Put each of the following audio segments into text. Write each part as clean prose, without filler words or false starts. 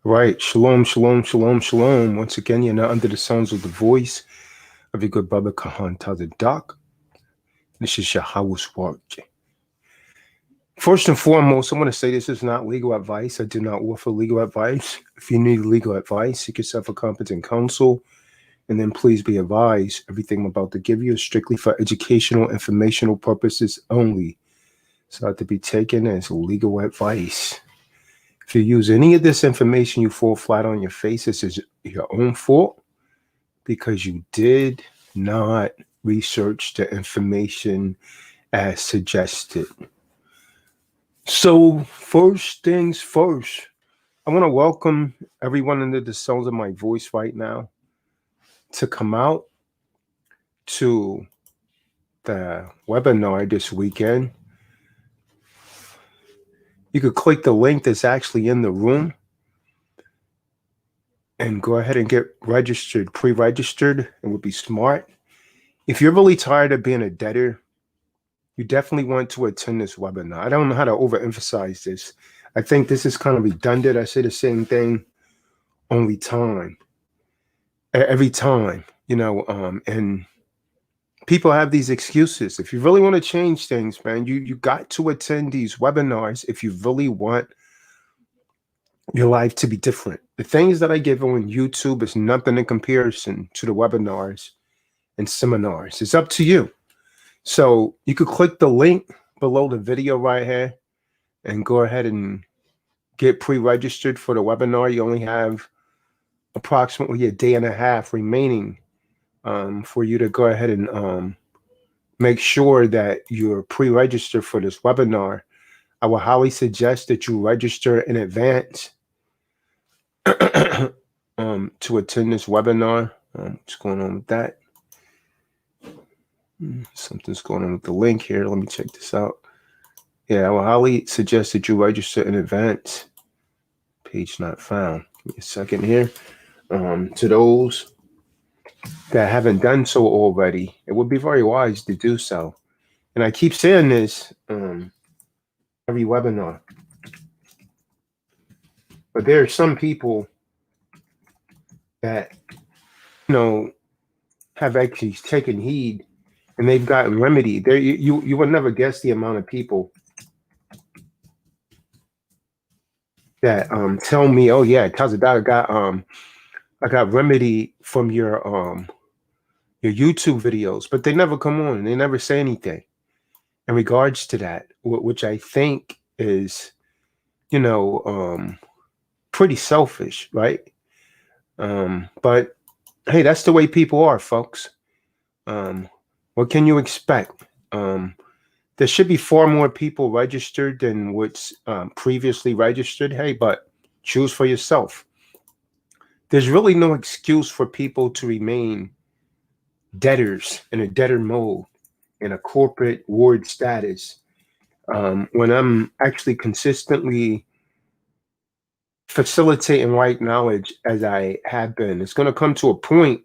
Right. Shalom, shalom, shalom, shalom. Once again, you're not under the sounds of the voice of your good brother Kahan Tazadak. This is your house work. First and foremost, I want to say this is not legal advice. I do not offer legal advice. If you need legal advice, seek yourself a competent counsel, and then please be advised everything I'm about to give you is strictly for educational, informational purposes only. It's not to be taken as legal advice. If you use any of this information, you fall flat on your face. This is your own fault because you did not research the information as suggested. So first things first, I want to welcome everyone under the sounds of my voice right now to come out to the webinar this weekend. You could click the link that's actually in the room and go ahead and get registered, pre-registered. It would be smart. If you're really tired of being a debtor, you definitely want to attend this webinar. I don't know how to overemphasize this. I think this is kind of redundant. I say the same thing every time, and people have these excuses. If you really want to change things, man, you got to attend these webinars if you really want your life to be different. The things that I give on YouTube is nothing in comparison to the webinars and seminars. It's up to you. So you could click the link below the video right here and go ahead and get pre-registered for the webinar. You only have approximately a day and a half remaining for you to go ahead and make sure that you're pre-registered for this webinar. I would highly suggest that you register in advance to attend this webinar. What's going on with that? Something's going on with the link here. Let me check this out. Yeah, I would highly suggest that you register in advance. Page not found. Give me a second here. To those that haven't done so already, it would be very wise to do so. And I keep saying this every webinar. But there are some people that, have actually taken heed and they've gotten remedy. There, you would never guess the amount of people that tell me, "Oh yeah, Tazadak, I got remedy from your YouTube videos," but they never come on. They never say anything in regards to that, which I think is, pretty selfish, right? But hey, that's the way people are, folks. What can you expect? There should be far more people registered than what's previously registered. Hey, but choose for yourself. There's really no excuse for people to remain debtors in a debtor mode, in a corporate ward status, when I'm actually consistently facilitating right knowledge as I have been. It's going to come to a point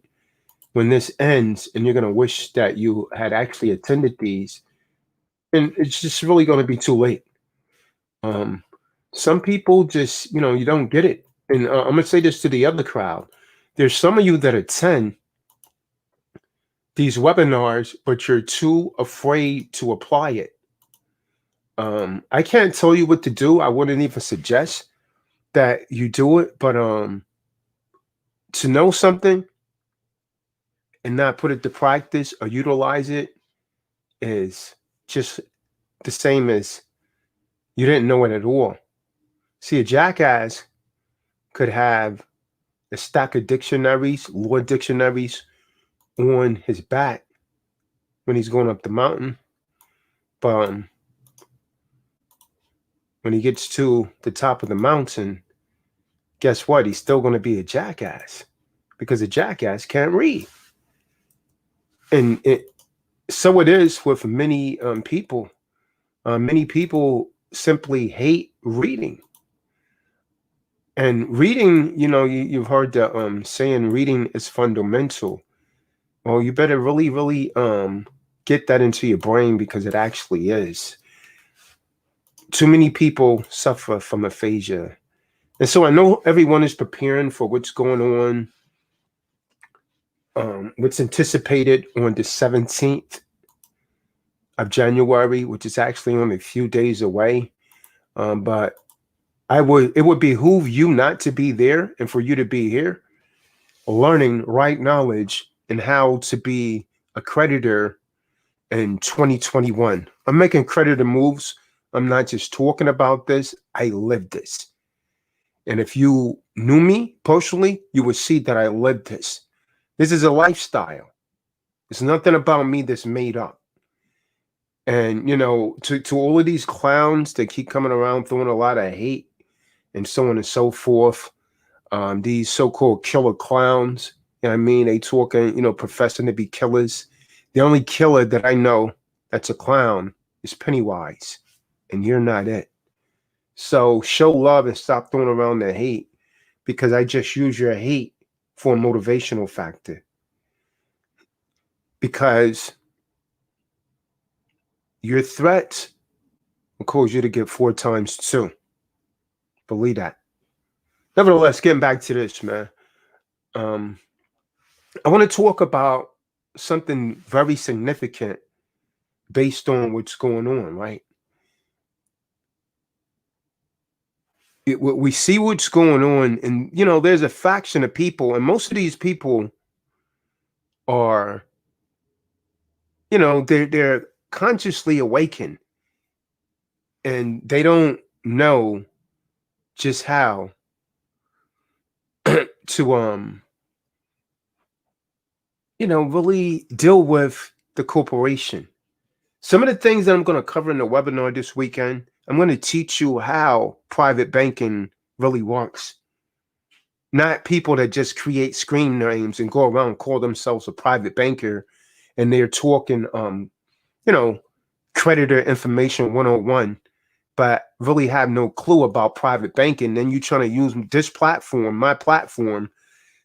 when this ends and you're going to wish that you had actually attended these, and it's just really going to be too late. Some people just, you don't get it. And I'm going to say this to the other crowd. There's some of you that attend these webinars, but you're too afraid to apply it. I can't tell you what to do. I wouldn't even suggest that you do it, but to know something and not put it to practice or utilize it is just the same as you didn't know it at all. See, a jackass could have a stack of dictionaries, law dictionaries, on his back when he's going up the mountain, but when he gets to the top of the mountain, guess what? He's still going to be a jackass because a jackass can't read. And so it is with many people. Many people simply hate reading. And reading, you've heard the saying, reading is fundamental. Well, you better really, really get that into your brain because it actually is. Too many people suffer from aphasia. And so I know everyone is preparing for what's going on, what's anticipated on the 17th of January, which is actually only a few days away. But it would behoove you not to be there and for you to be here, learning right knowledge and how to be a creditor in 2021. I'm making creditor moves. I'm not just talking about this. I live this. And if you knew me personally, you would see that I lived this. This is a lifestyle. It's nothing about me that's made up. And to all of these clowns that keep coming around throwing a lot of hate and so on and so forth, these so-called killer clowns, you know what I mean? They talking, professing to be killers. The only killer that I know that's a clown is Pennywise, and you're not it. So show love and stop throwing around the hate, because I just use your hate for a motivational factor. Because your threats will cause you to get 4 times 2. Believe that. Nevertheless, getting back to this, man. I want to talk about something very significant based on what's going on, right? We see what's going on, and there's a faction of people, and most of these people are, they're consciously awakened, and they don't know just how to really deal with the corporation. Some of the things that I'm going to cover in the webinar this weekend, I'm going to teach you how private banking really works. Not people that just create screen names and go around and call themselves a private banker, and they're talking creditor information 101, but really have no clue about private banking. Then you trying to use this platform, my platform,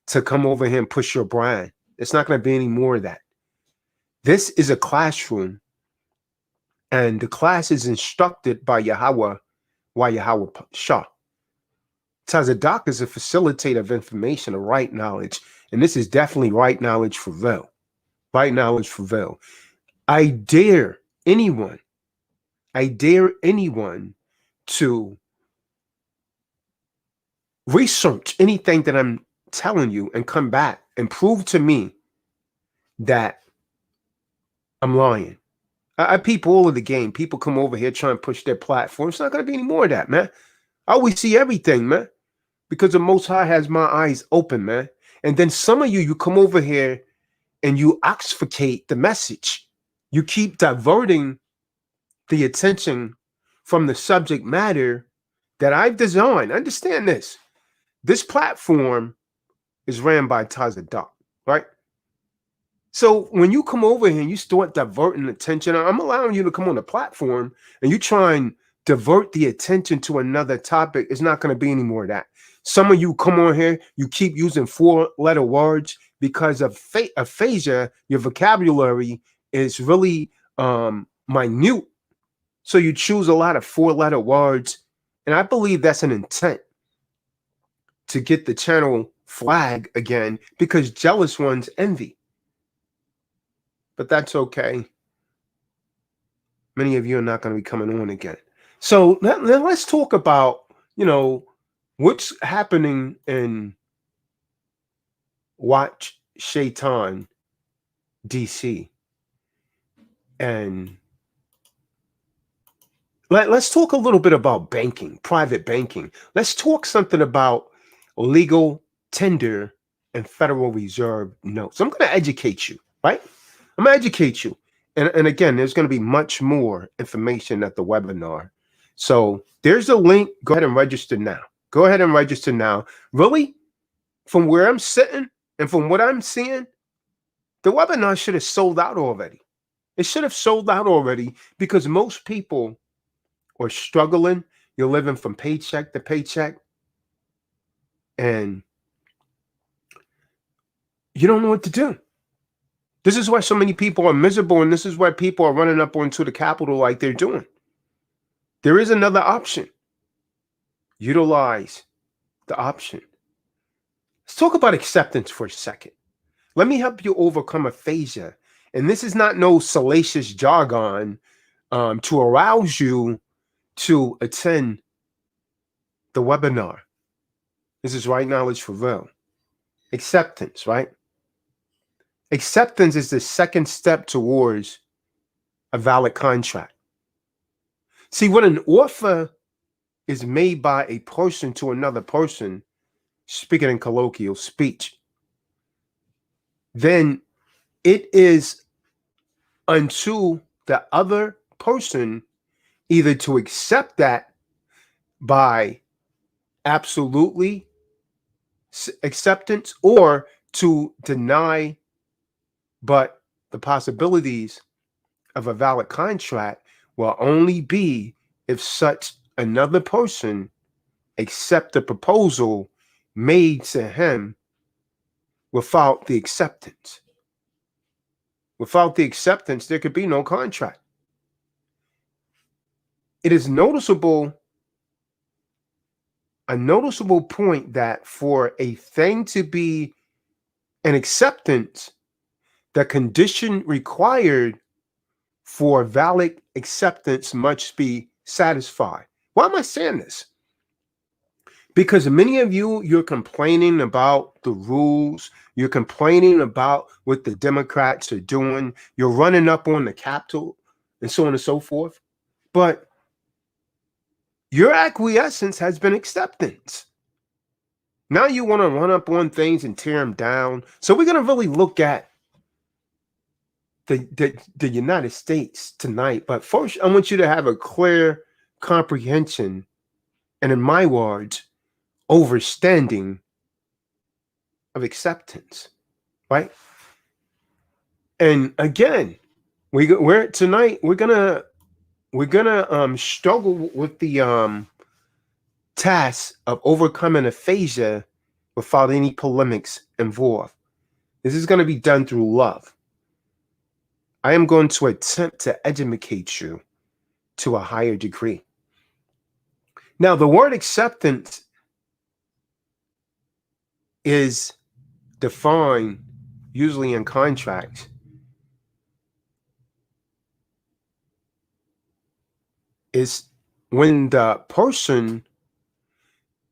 to come over here and push your brand. It's not going to be any more of that. This is a classroom, and the class is instructed by Yahweh Shah. Tazadak is a facilitator of information, of right knowledge, and this is definitely right knowledge for real. Right knowledge for real. I dare anyone to research anything that I'm telling you and come back and prove to me that I'm lying. I peep all of the game. People come over here trying to push their platform. It's not going to be any more of that, man. I always see everything, man, because the Most High has my eyes open, man. And then some of you come over here and you obfuscate the message. You keep diverting the attention from the subject matter that I've designed. Understand this. This platform is ran by Tazadak, right? So when you come over here and you start diverting attention, I'm allowing you to come on the platform and you try and divert the attention to another topic. It's not going to be any more of that. Some of you come on here, you keep using 4-letter words because of aphasia. Your vocabulary is really minute. So you choose a lot of 4-letter words. And I believe that's an intent to get the channel flag again, because jealous ones envy. But that's okay. Many of you are not going to be coming on again. So let's talk about, what's happening in Watch Shaitan, DC. And let's talk a little bit about banking, private banking. Let's talk something about legal tender and Federal Reserve notes. I'm going to educate you, right? I'm going to educate you. And again, there's going to be much more information at the webinar. So there's a link. Go ahead and register now. Go ahead and register now. Really, from where I'm sitting and from what I'm seeing, the webinar should have sold out already. It should have sold out already, because most people are struggling. You're living from paycheck to paycheck, and you don't know what to do. This is why so many people are miserable, and this is why people are running up onto the Capitol like they're doing. There is another option. Utilize the option. Let's talk about acceptance for a second. Let me help you overcome aphasia. And this is not no salacious jargon to arouse you to attend the webinar. This is right knowledge for real. Acceptance, right? Acceptance is the second step towards a valid contract. See, when an offer is made by a person to another person, speaking in colloquial speech, then it is unto the other person either to accept that by absolutely acceptance or to deny, but the possibilities of a valid contract will only be if such another person accept the proposal made to him without the acceptance. Without the acceptance, there could be no contract. It is noticeable, a noticeable point that for a thing to be an acceptance, the condition required for valid acceptance must be satisfied. Why am I saying this? Because many of you, you're complaining about the rules. You're complaining about what the Democrats are doing. You're running up on the Capitol and so on and so forth. But your acquiescence has been acceptance. Now you want to run up on things and tear them down. So we're going to really look at the United States tonight. But first, I want you to have a clear comprehension, and in my words, overstanding of acceptance, right? And again, we're tonight we're gonna struggle with the task of overcoming aphasia without any polemics involved. This is going to be done through love. I am going to attempt to educate you to a higher degree. Now, the word acceptance is defined usually in contracts is when the person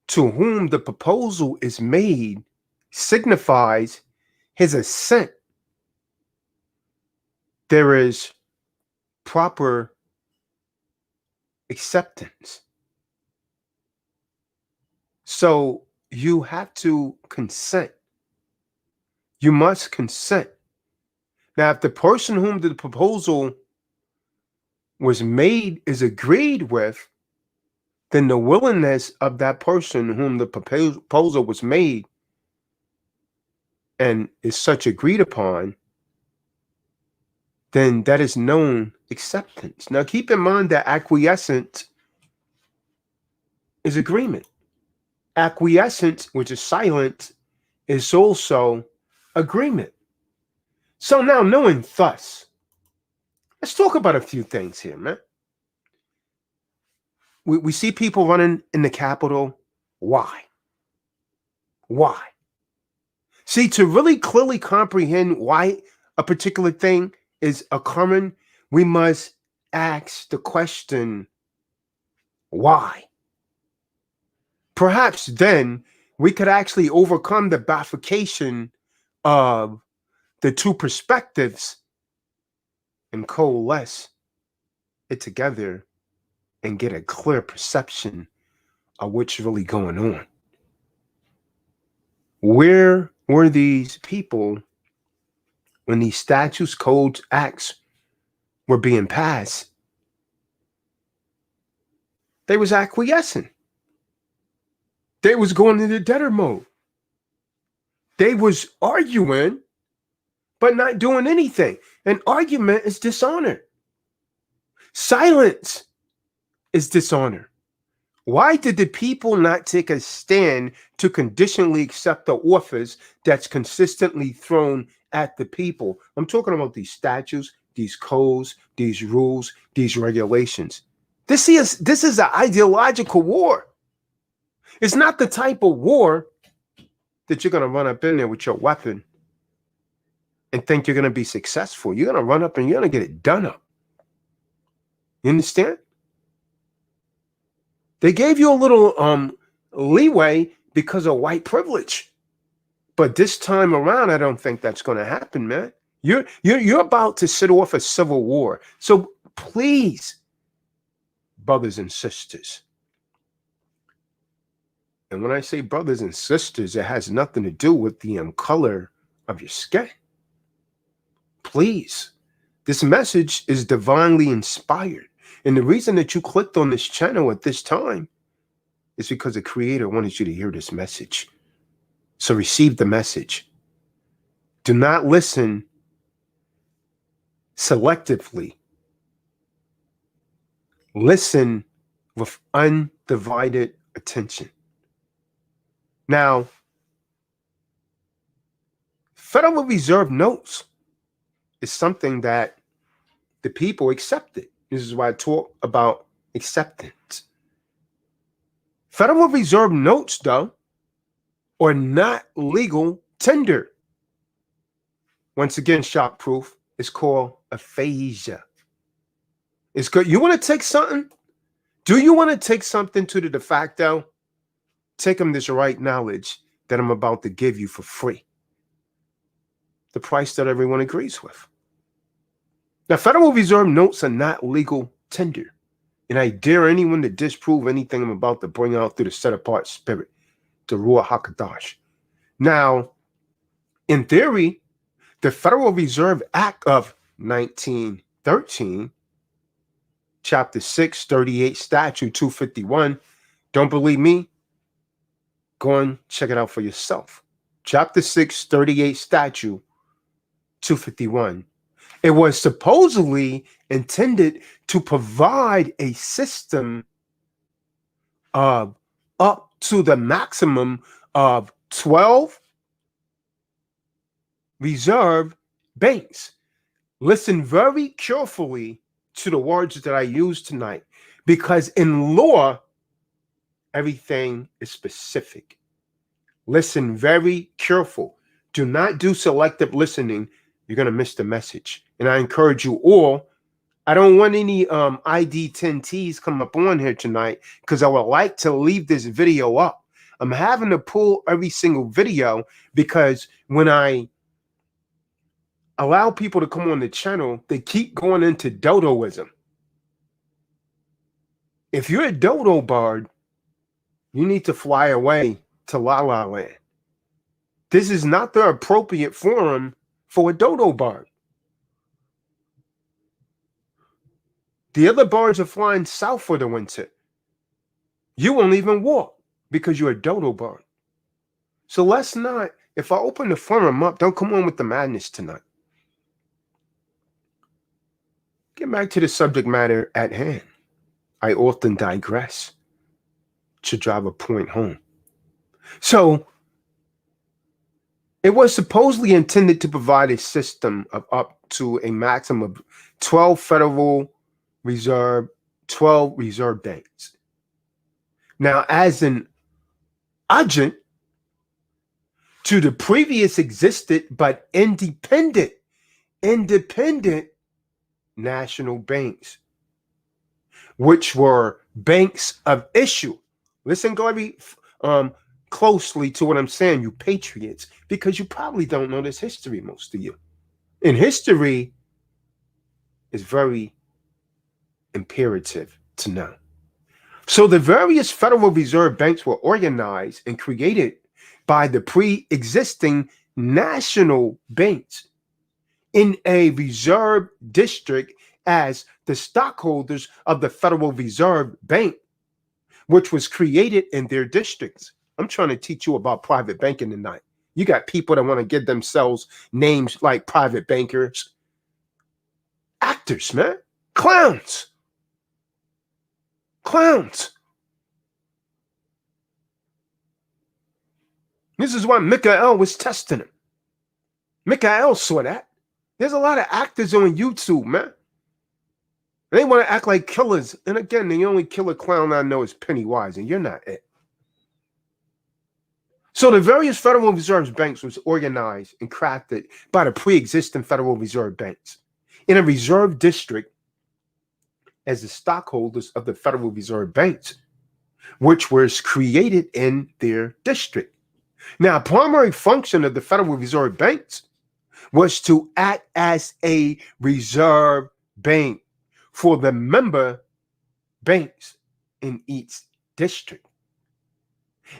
to whom the proposal is made signifies his assent. There is proper acceptance. So you have to consent. You must consent. Now, if the person whom the proposal was made is agreed with, then the willingness of that person whom the proposal was made and is such agreed upon, then that is known acceptance. Now, keep in mind that acquiescence is agreement. Acquiescence, which is silent, is also agreement. So now, knowing thus, let's talk about a few things here, man. We see people running in the Capitol. Why? Why? See, to really clearly comprehend why a particular thing is occurring, we must ask the question, why? Perhaps then we could actually overcome the bifurcation of the two perspectives and coalesce it together and get a clear perception of what's really going on. Where were these people when these statutes, codes, acts were being passed? They was acquiescing. They was going into debtor mode. They was arguing, but not doing anything. An argument is dishonor. Silence is dishonor. Why did the people not take a stand to conditionally accept the offers that's consistently thrown at the people? I'm talking about these statutes, these codes, these rules, these regulations. This is an ideological war. It's not the type of war that you're going to run up in there with your weapon and think you're going to be successful. You're going to run up and you're going to get it done up. You understand? They gave you a little leeway because of white privilege. But this time around, I don't think that's going to happen, man. You're about to set off a civil war. So please, brothers and sisters, and when I say brothers and sisters, it has nothing to do with the color of your skin. Please, this message is divinely inspired. And the reason that you clicked on this channel at this time is because the Creator wanted you to hear this message. So receive the message. Do not listen selectively. Listen with undivided attention. Now, Federal Reserve notes is something that the people accepted. This is why I talk about acceptance. Federal Reserve notes, though, are not legal tender. Once again, shock proof. It's called aphasia. It's good. You want to take something? Do you want to take something to the de facto? Take them this right knowledge that I'm about to give you for free. The price that everyone agrees with. Now, Federal Reserve notes are not legal tender. And I dare anyone to disprove anything I'm about to bring out through the set-apart spirit, the Ruach HaKadosh. Now, in theory, the Federal Reserve Act of 1913, Chapter 6, 38, Statute 251. Don't believe me? Go and check it out for yourself. Chapter 6, 38, Statute 251. It was supposedly intended to provide a system of up to the maximum of 12 reserve banks. Listen very carefully to the words that I use tonight, because in law, everything is specific. Listen very careful. Do not do selective listening. You're going to miss the message. And I encourage you all, I don't want any ID 10Ts come up on here tonight, because I would like to leave this video up. I'm having to pull every single video because when I allow people to come on the channel, they keep going into dodoism. If you're a dodo bird, you need to fly away to La La Land. This is not the appropriate forum for a dodo bird. The other birds are flying south for the winter. You won't even walk because you're a dodo bird. So let's not, if I open the forum up, don't come on with the madness tonight. Get back to the subject matter at hand. I often digress to drive a point home. So, it was supposedly intended to provide a system of up to a maximum of 12 Federal Reserve, 12 reserve banks. Now, as an adjunct to the previous existed but independent national banks, which were banks of issue. Listen very closely to what I'm saying, you patriots, because you probably don't know this history, most of you. And history is very imperative to know. So the various Federal Reserve banks were organized and created by the pre-existing national banks in a reserve district as the stockholders of the Federal Reserve Bank, which was created in their districts. I'm trying to teach you about private banking tonight. You got people that want to give themselves names like private bankers. Actors, man. Clowns. Clowns. This is why Mikael was testing him. Mikael saw that. There's a lot of actors on YouTube, man. They want to act like killers. And again, the only killer clown I know is Pennywise, and you're not it. So the various Federal Reserve banks was organized and crafted by the pre-existing Federal Reserve banks in a reserve district as the stockholders of the Federal Reserve banks, which was created in their district. Now, a primary function of the Federal Reserve banks was to act as a reserve bank for the member banks in each district.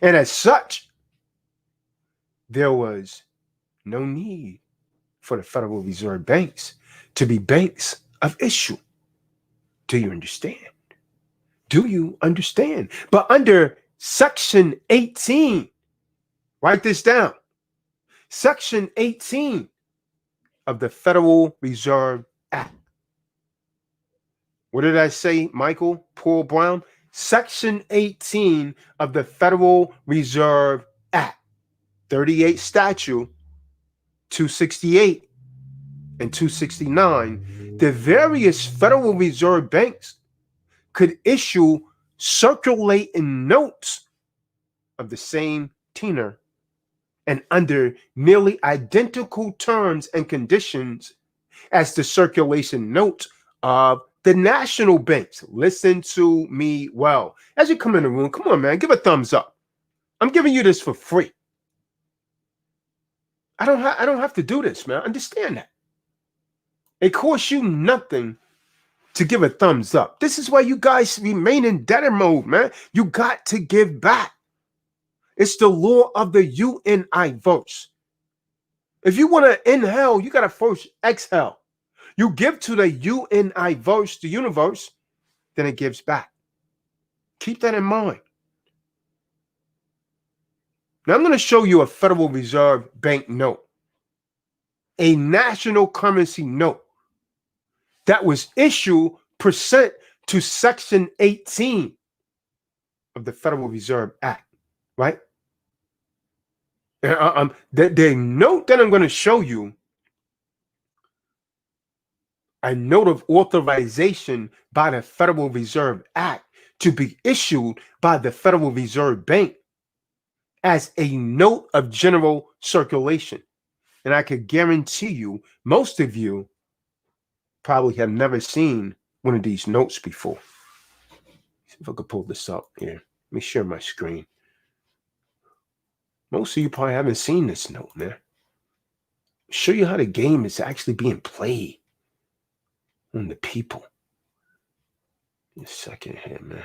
And as such, there was no need for the Federal Reserve banks to be banks of issue. Do you understand? Do you understand? But under Section 18, write this down. Section 18 of the Federal Reserve Act. What did I say, Michael Paul Brown? Section 18 of the Federal Reserve Act. 38 statute, 268 and 269. The various Federal Reserve banks could issue circulating notes of the same tenor and under nearly identical terms and conditions as the circulation notes of the national banks. Listen to me well. As you come in the room, come on, man, give a thumbs up. I'm giving you this for free. I don't have to do this, man. Understand that. It costs you nothing to give a thumbs up. This is why you guys remain in debtor mode, man. You got to give back. It's the law of the universe. If you want to inhale, you got to first exhale. You give to the universe, the universe, then it gives back. Keep that in mind. Now I'm going to show you a Federal Reserve Bank note, a national currency note that was issued pursuant to Section 18 of the Federal Reserve Act, right? The note that I'm going to show you, a note of authorization by the Federal Reserve Act to be issued by the Federal Reserve Bank as a note of general circulation. And I could guarantee you, most of you probably have never seen one of these notes before. See if I could pull this up here. Let me share my screen. Most of you probably haven't seen this note, man. Show you how the game is actually being played on the people. Give me a second here, man.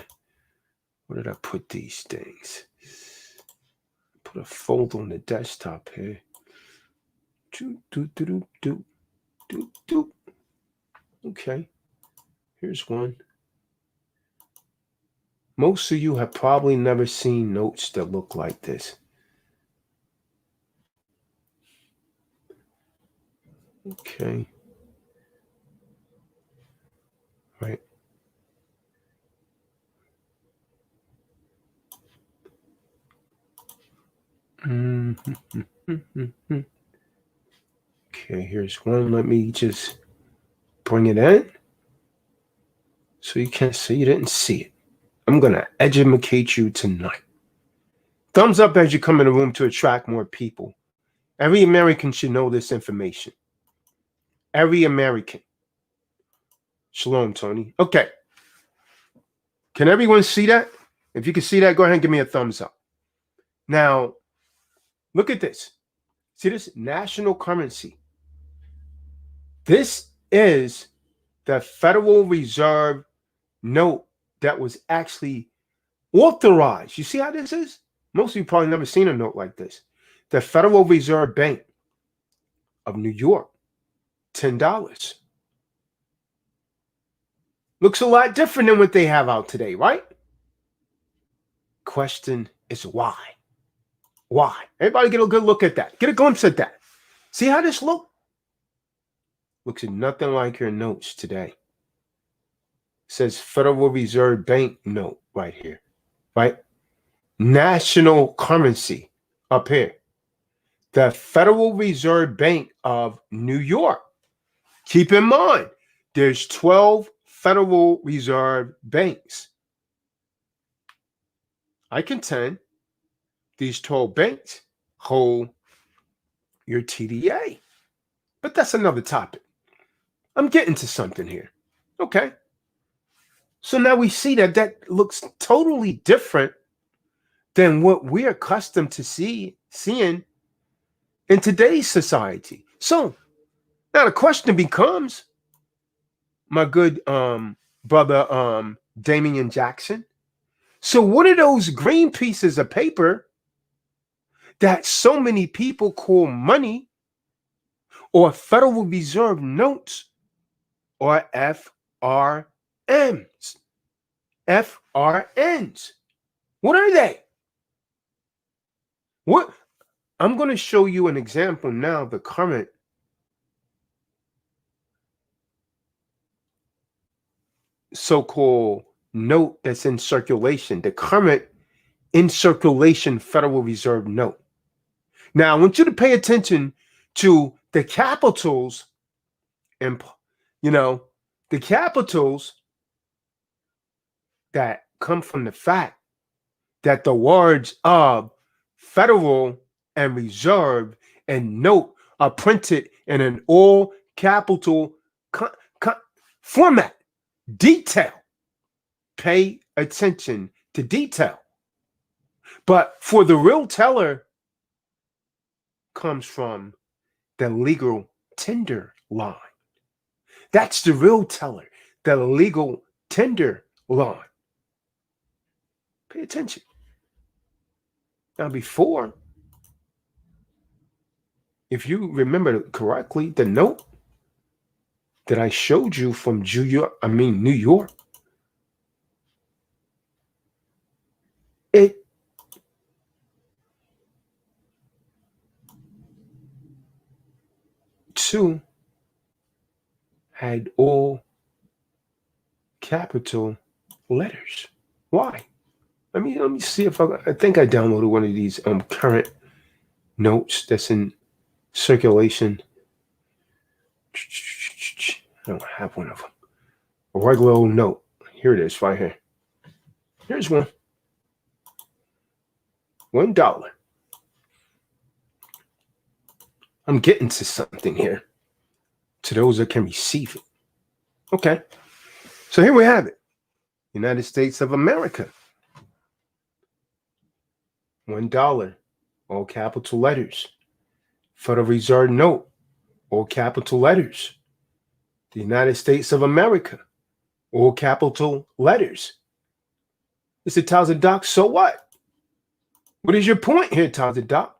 Where did I put these things? Put a folder on the desktop here. Okay, here's one. Most of you have probably never seen notes that look like this. Okay. Right. Okay, here's one. Let me just bring it in so you can't see. You didn't see it. I'm going to educate you tonight. Thumbs up as you come in the room to attract more people. Every American should know this information. Every American. Shalom, Tony. Okay. Can everyone see that? If you can see that, go ahead and give me a thumbs up. Now, look at this. See this national currency? This is the Federal Reserve note that was actually authorized. You see how this is? Most of you probably never seen a note like this. The Federal Reserve Bank of New York, $10. Looks a lot different than what they have out today, right? Question is why? Why? Everybody get a good look at that. Get a glimpse at that. See how this looks? Looks nothing like your notes today. It says Federal Reserve Bank note right here, right? National currency up here. The Federal Reserve Bank of New York. Keep in mind, there's 12 Federal Reserve banks. I contend these 12 banks hold your TDA. But that's another topic. I'm getting to something here. Okay. So now we see that that looks totally different than what we're accustomed to seeing in today's society. So now the question becomes, my good brother Damian Jackson, so what are those green pieces of paper that so many people call money or Federal Reserve notes or FRMs? FRNs. What are they? What? I'm going to show you an example now, the current so-called note that's in circulation, the current in circulation Federal Reserve note. Now, I want you to pay attention to the capitals and, the capitals that come from the fact that the words of Federal and Reserve and note are printed in an all capital format. Detail. Pay attention to detail. But for the real teller comes from the legal tender line. That's the real teller, the legal tender line. Pay attention. Now, before, if you remember correctly, the note that I showed you from New York, it too had all capital letters. Why? Let me see if I think I downloaded one of these current notes that's in circulation. I don't have one of them. A regular old note. Here it is, right here. Here's one. $1. I'm getting to something here. To those that can receive it. Okay. So here we have it. United States of America. $1. All capital letters. Federal Reserve note. All capital letters. The United States of America. All capital letters. Mr. Townsend Doc, so what? What is your point here, Townsend Doc?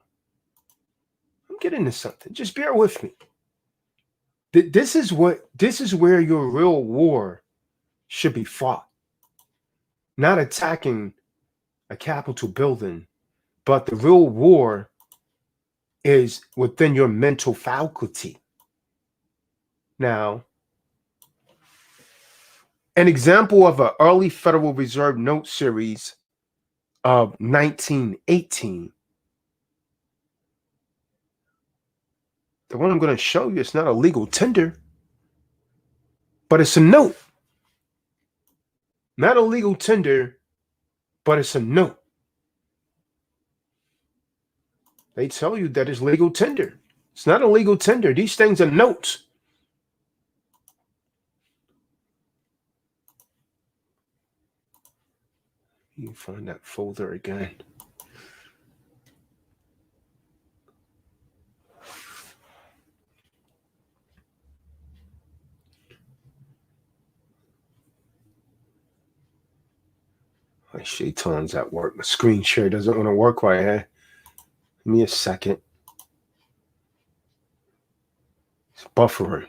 I'm getting to something. Just bear with me. This is where your real war should be fought. Not attacking a Capitol building, but the real war is within your mental faculty. Now, an example of an early Federal Reserve note series of 1918. The one I'm going to show you is not a legal tender, but it's a note. Not a legal tender, but it's a note. They tell you that it's legal tender. It's not a legal tender. These things are notes. You find that folder again. My shaitan's at work. My screen share doesn't want to work right here. Give me a second. It's buffering.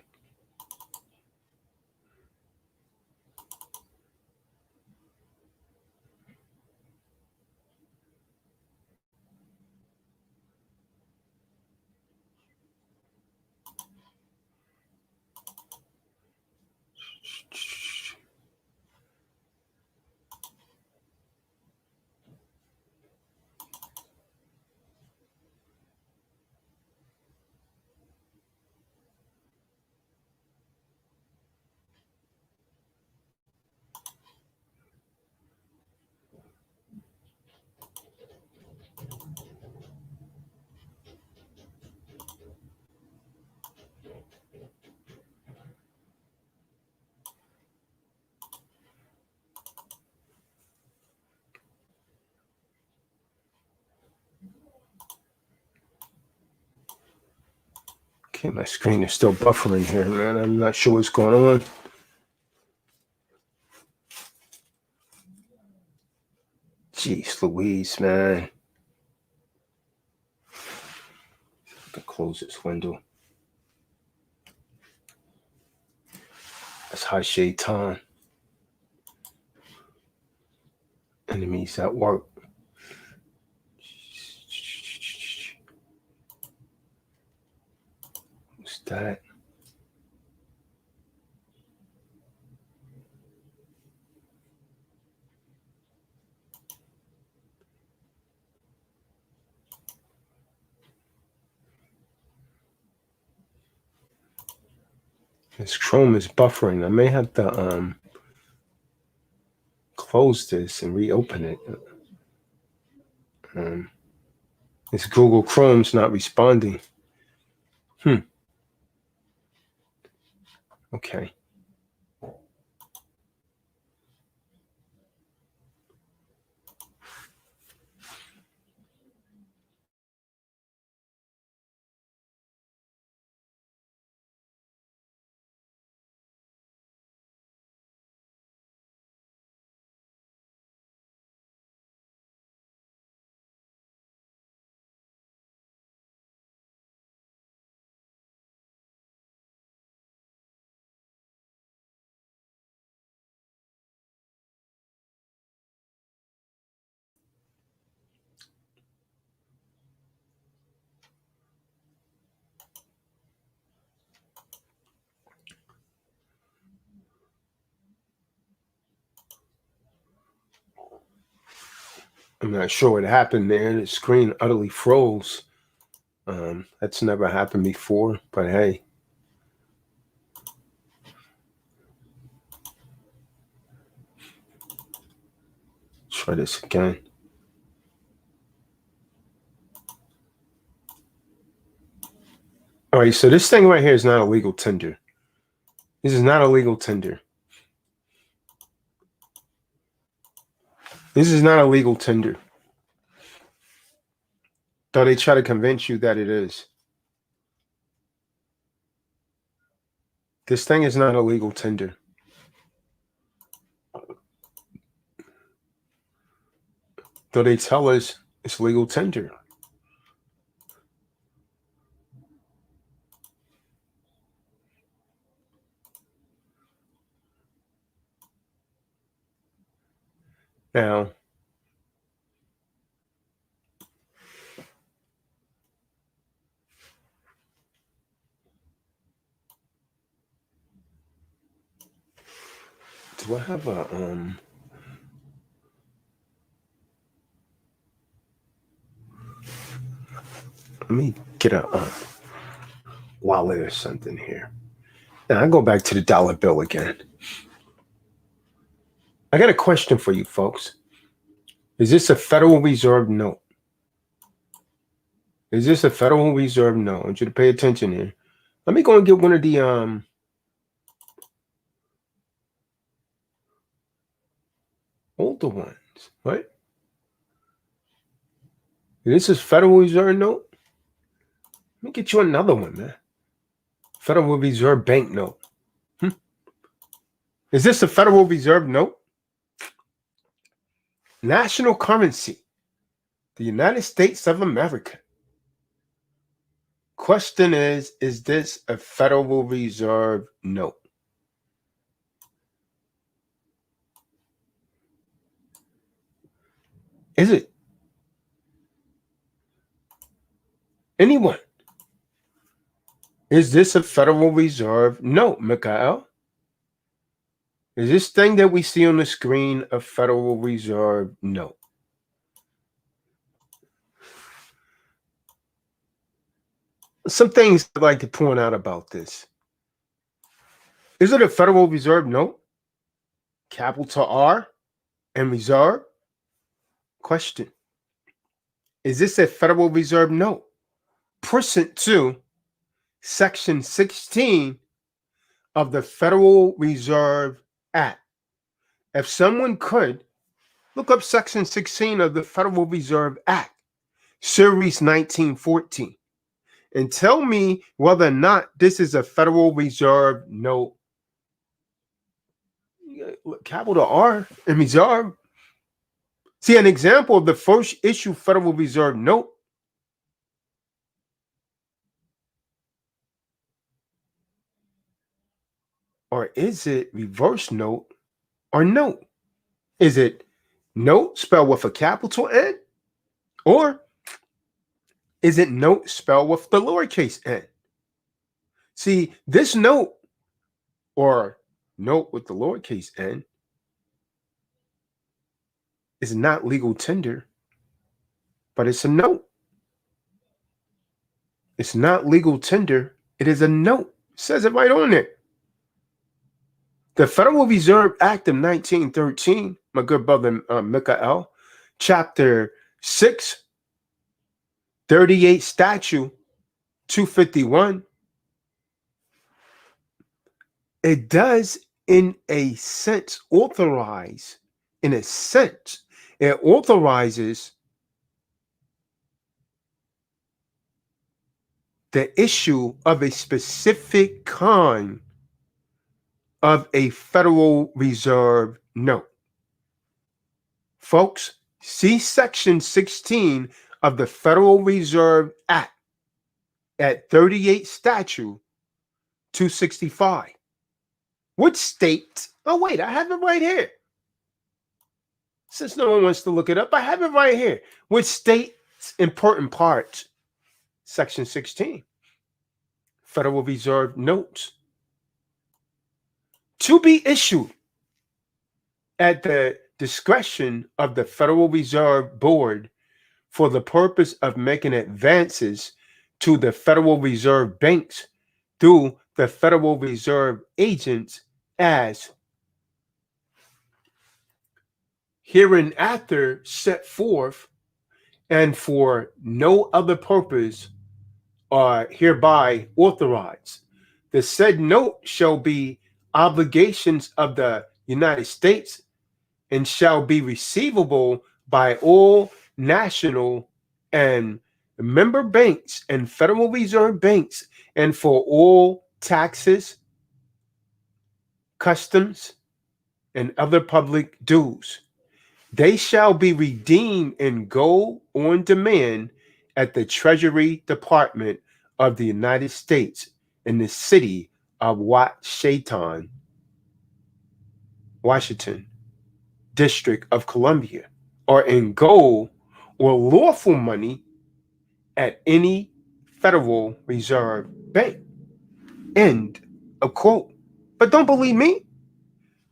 Okay, my screen is still buffering here, man. I'm not sure what's going on. Jeez Louise, man. I can close this window. That's high shade time. Enemies at work. What's that? This Chrome is buffering. I may have to close this and reopen it. This Google Chrome's not responding. Okay. I'm not sure what happened there. The screen utterly froze. That's never happened before, but hey. Try this again. All right, so this thing right here is not a legal tender. This is not a legal tender. This is not a legal tender. Though they try to convince you that it is. This thing is not a legal tender. Though they tell us it's legal tender. Now, do I have a let me get a wallet or something here. Now I go back to the dollar bill again. I got a question for you folks. Is this a Federal Reserve note? Is this a Federal Reserve note? I want you to pay attention here. Let me go and get one of the older ones, right? This is Federal Reserve note. Let me get you another one, man. Federal Reserve bank note. Is this a Federal Reserve note? National currency, the United States of America. Question is this a Federal Reserve note? Is it? Anyone? Is this a Federal Reserve note, Mikhail? Is this thing that we see on the screen a Federal Reserve note? Some things I'd like to point out about this. Is it a Federal Reserve note? Capital R and Reserve? Question. Is this a Federal Reserve note? Pursuant to Section 16 of the Federal Reserve Act. If someone could look up Section 16 of the Federal Reserve Act, Series 1914. and tell me whether or not this is a Federal Reserve note. Capital R and Reserve. See, an example of the first issue Federal Reserve note. Or is it reverse note or note? Is it note spelled with a capital N? Or is it note spelled with the lowercase n? See, this note or note with the lowercase n is not legal tender, but it's a note. It's not legal tender. It is a note. It says it right on it. The Federal Reserve Act of 1913, my good brother Mikael, Chapter 6, 38 Statute 251, it does in a sense authorize, it authorizes the issue of a specific kind of a Federal Reserve note. Folks, see Section 16 of the Federal Reserve Act at 38 Statute 265. Which state? Oh, wait, I have it right here. Since no one wants to look it up, I have it right here. Which state's important parts? Section 16. Federal Reserve notes. To be issued at the discretion of the Federal Reserve Board for the purpose of making advances to the Federal Reserve banks through the Federal Reserve agents as hereinafter set forth, and for no other purpose are hereby authorized. The said note shall be obligations of the United States and shall be receivable by all national and member banks and Federal Reserve banks, and for all taxes, customs, and other public dues. They shall be redeemed in gold on demand at the Treasury Department of the United States in the city of Washington, District of Columbia, or in gold or lawful money at any Federal Reserve bank. End of quote. But don't believe me?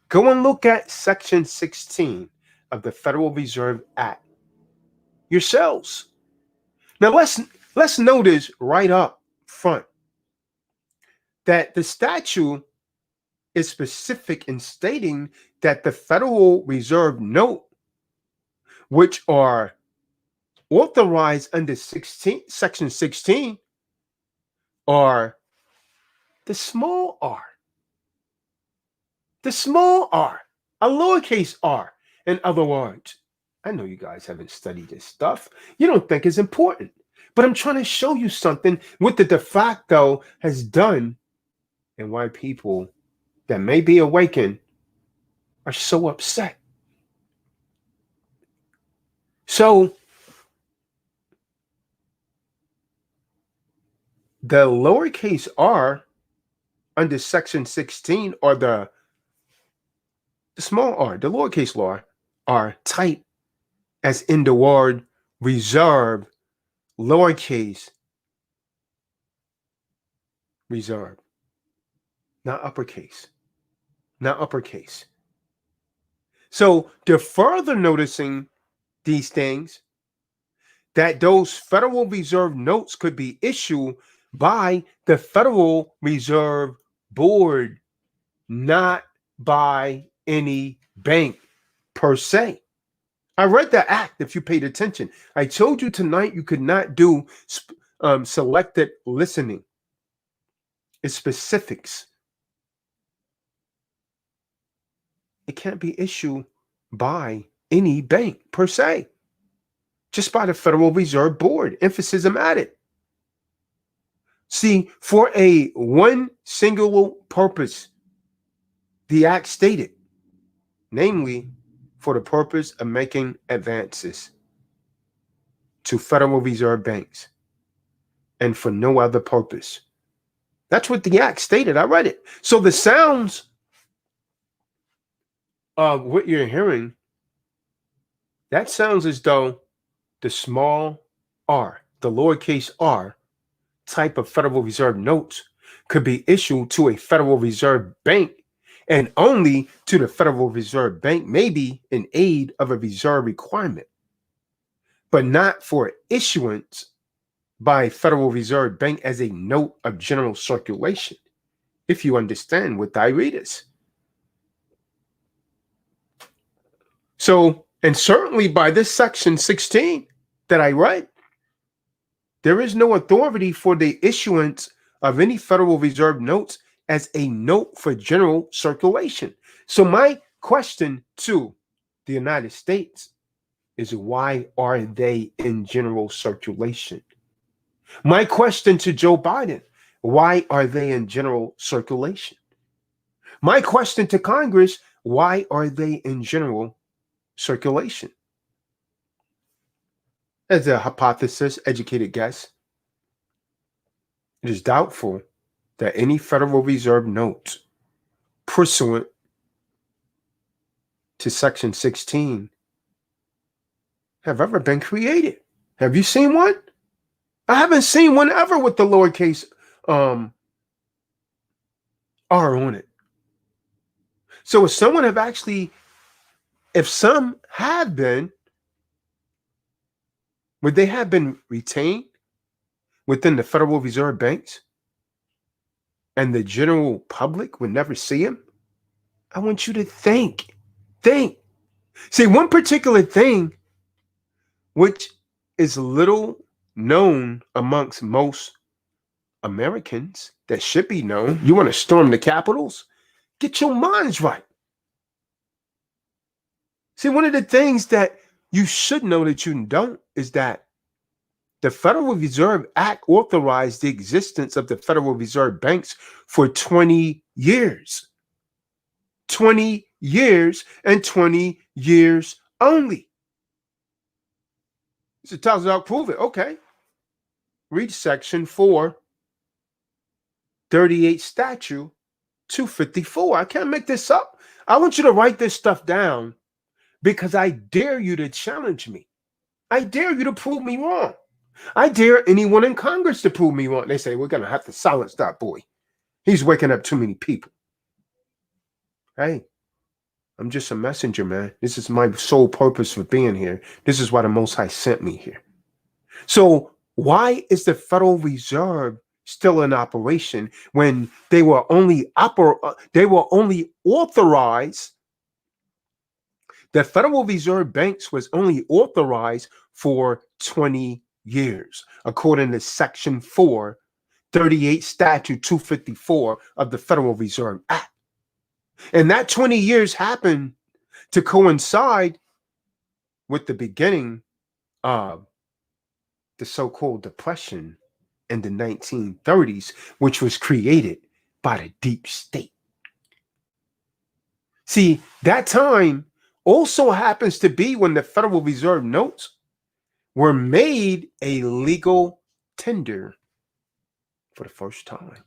Go and look at Section 16 of the Federal Reserve Act yourselves. Now let's notice right up front that the statute is specific in stating that the Federal Reserve note, which are authorized under Section 16, are the small r. The small r, a lowercase r. In other words, I know you guys haven't studied this stuff. You don't think it's important. But I'm trying to show you something what the de facto has done and why people that may be awakened are so upset. So the lowercase r under Section 16 or the small r, the lowercase r, are typed as in the word reserve, lowercase reserve, not uppercase, not uppercase. So to further noticing these things, that those Federal Reserve notes could be issued by the Federal Reserve Board, not by any bank per se. I read the act if you paid attention. I told you tonight you could not do selected listening. It's specifics. It can't be issued by any bank per se, just by the Federal Reserve Board. Emphasis I'm at it. See, for a one singular purpose, the act stated, namely, for the purpose of making advances to Federal Reserve banks and for no other purpose. That's what the act stated. I read it. So the sounds of what you're hearing, that sounds as though the small r, the lowercase r type of Federal Reserve notes could be issued to a Federal Reserve bank and only to the Federal Reserve Bank, maybe in aid of a reserve requirement, but not for issuance by Federal Reserve Bank as a note of general circulation, if you understand what I read is. So, and certainly by this section 16 that I read, there is no authority for the issuance of any Federal Reserve notes as a note for general circulation. So my question to the United States is, why are they in general circulation? My question to Joe Biden, why are they in general circulation? My question to Congress, why are they in general circulation? As a hypothesis, educated guess, it is doubtful that any Federal Reserve notes pursuant to Section 16 have ever been created. Have you seen one? I haven't seen one ever with the lowercase r on it. So if someone have actually, if some have been, would they have been retained within the Federal Reserve banks and the general public would never see them? I want you to think. See, one particular thing which is little known amongst most Americans that should be known. You want to storm the capitals? Get your minds right. See, one of the things that you should know that you don't is that the Federal Reserve Act authorized the existence of the Federal Reserve banks for 20 years. 20 years and 20 years only. So it tells you how to prove it. Okay. Read section 438 statute 254. I can't make this up. I want you to write this stuff down because I dare you to challenge me. I dare you to prove me wrong. I dare anyone in Congress to prove me wrong. They say, we're going to have to silence that boy. He's waking up too many people. Hey, I'm just a messenger, man. This is my sole purpose for being here. This is why the Most High sent me here. So why is the Federal Reserve still in operation when they were only authorized? The Federal Reserve banks was only authorized for 20 years, according to Section 438 Statute 254 of the Federal Reserve Act. And that 20 years happened to coincide with the beginning of the so-called Depression in the 1930s, which was created by the deep state. See, that time also happens to be when the Federal Reserve notes were made a legal tender for the first time.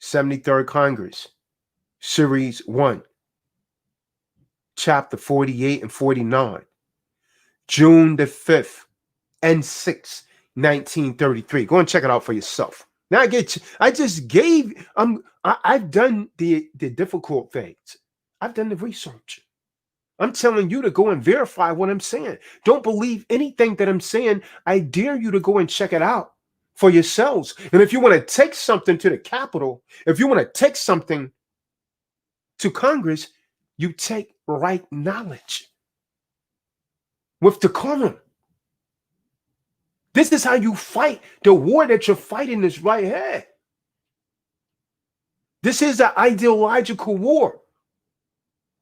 73rd Congress, Series 1, Chapter 48 and 49, June the 5th and 6th, 1933. Go and check it out for yourself. Now I've done the difficult things. I've done the research. I'm telling you to go and verify what I'm saying. Don't believe anything that I'm saying. I dare you to go and check it out for yourselves. And if you want to take something to the Capitol, if you want to take something to Congress, you take right knowledge with decorum. This is how you fight. The war that you're fighting is right here. This is an ideological war.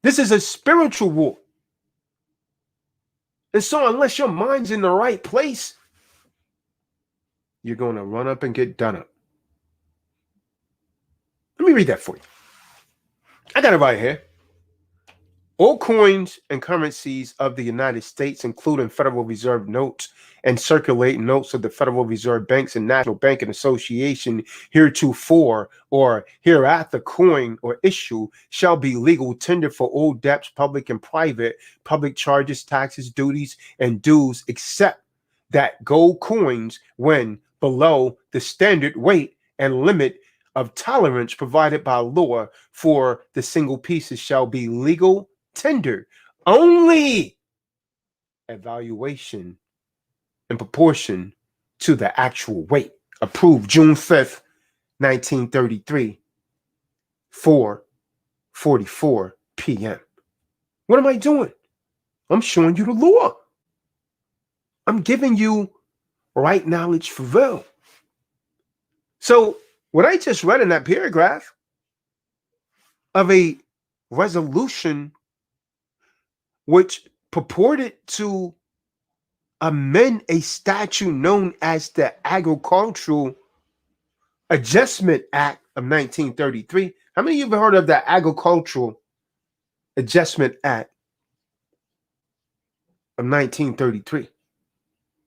This is a spiritual war. And so unless your mind's in the right place, you're going to run up and get done up. Let me read that for you. I got it right here. All coins and currencies of the United States, including Federal Reserve notes and circulating notes of the Federal Reserve Banks and National Banking Association, heretofore or hereafter coin or issue, shall be legal tender for all debts, public and private, public charges, taxes, duties, and dues, except that gold coins, when below the standard weight and limit of tolerance provided by law for the single pieces, shall be legal tender only at valuation in proportion to the actual weight. Approved June 5th, 1933, 4:44 p.m. What am I doing? I'm showing you the law. I'm giving you right knowledge for real. So what I just read in that paragraph of a resolution which purported to amend a statute known as the Agricultural Adjustment Act of 1933. How many of you have heard of the Agricultural Adjustment Act of 1933?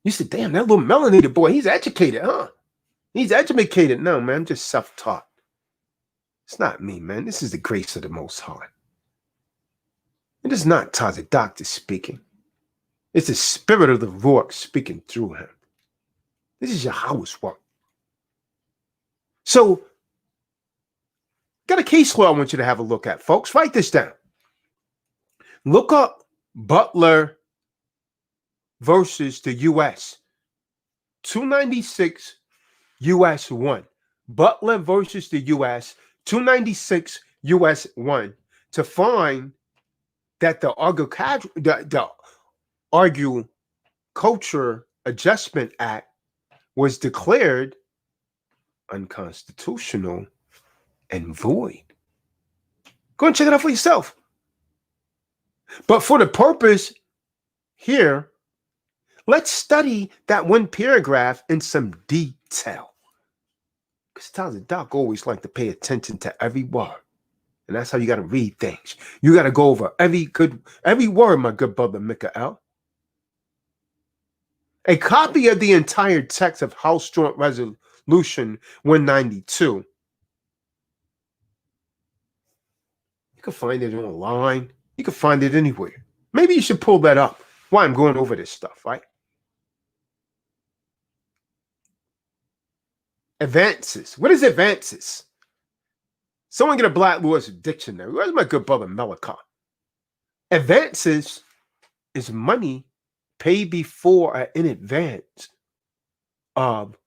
You said, damn, that little melanated boy, he's educated, huh? He's educated. No, man, I'm just self-taught. It's not me, man. This is the grace of the Most High. It is not Taza Doctor speaking. It's the spirit of the Lord speaking through him. This is Yahweh's work. So, got a case law I want you to have a look at, folks. Write this down. Look up Butler versus the U.S. 296 U.S. 1. Butler versus the U.S. 296 U.S. 1 to find that the Agriculture Adjustment Act was declared unconstitutional and void. Go and check it out for yourself. But for the purpose here, let's study that one paragraph in some detail. Because Tyler Doc always like to pay attention to every word. And that's how you got to read things. You got to go over every word, my good brother Mikael. A copy of the entire text of House Joint Resolution 192. You can find it online. You can find it anywhere. Maybe you should pull that up while I'm going over this stuff, right? Advances. What is advances? Someone get a Black Lewis dictionary. Where's my good brother Malachi? Advances is money paid before or in advance of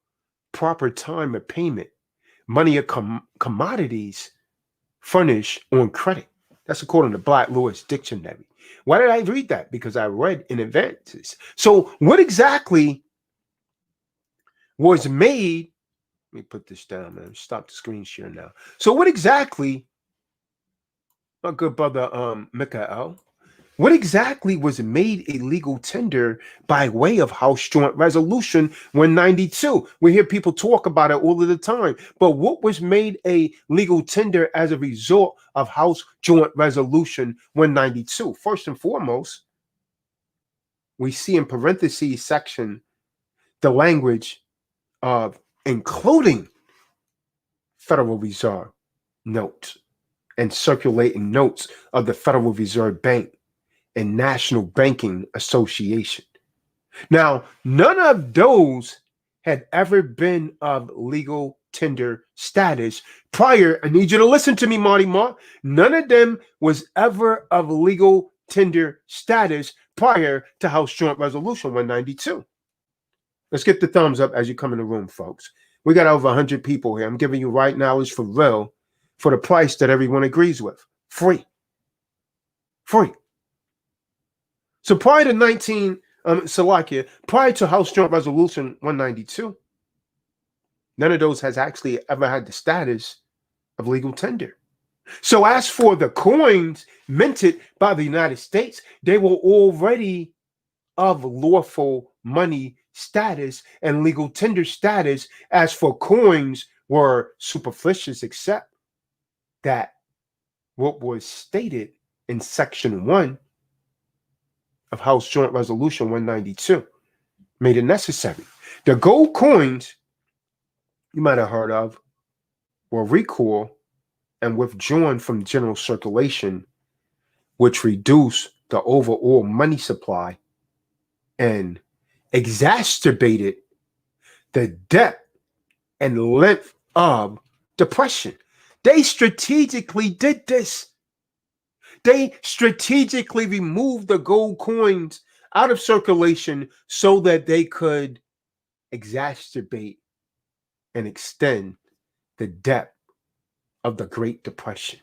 proper time of payment. Money or commodities furnished on credit. That's according to Black Lewis dictionary. Why did I read that? Because I read in advances. So what exactly was made? Let me put this down, man. Stop the screen share now. So what exactly, my good brother Mikael, what exactly was made a legal tender by way of House Joint Resolution 192? We hear people talk about it all of the time. But what was made a legal tender as a result of House Joint Resolution 192? First and foremost, we see in parentheses section the language of including Federal Reserve notes and circulating notes of the Federal Reserve Bank and National Banking Association. Now, none of those had ever been of legal tender status prior. I need you to listen to me, Marty Mark. None of them was ever of legal tender status prior to House Joint Resolution 192. Let's get the thumbs up as you come in the room, folks. We got over 100 people here. I'm giving you right knowledge for real, for the price that everyone agrees with. Free. Free. So prior to prior to House Joint Resolution 192, none of those has actually ever had the status of legal tender. So as for the coins minted by the United States, they were already of lawful money status and legal tender status as for coins were superfluous, except that what was stated in Section 1 of House Joint Resolution 192 made it necessary. The gold coins you might have heard of were recalled and withdrawn from general circulation, which reduced the overall money supply and exacerbated the depth and length of depression. They strategically did this. They strategically removed the gold coins out of circulation so that they could exacerbate and extend the depth of the Great Depression.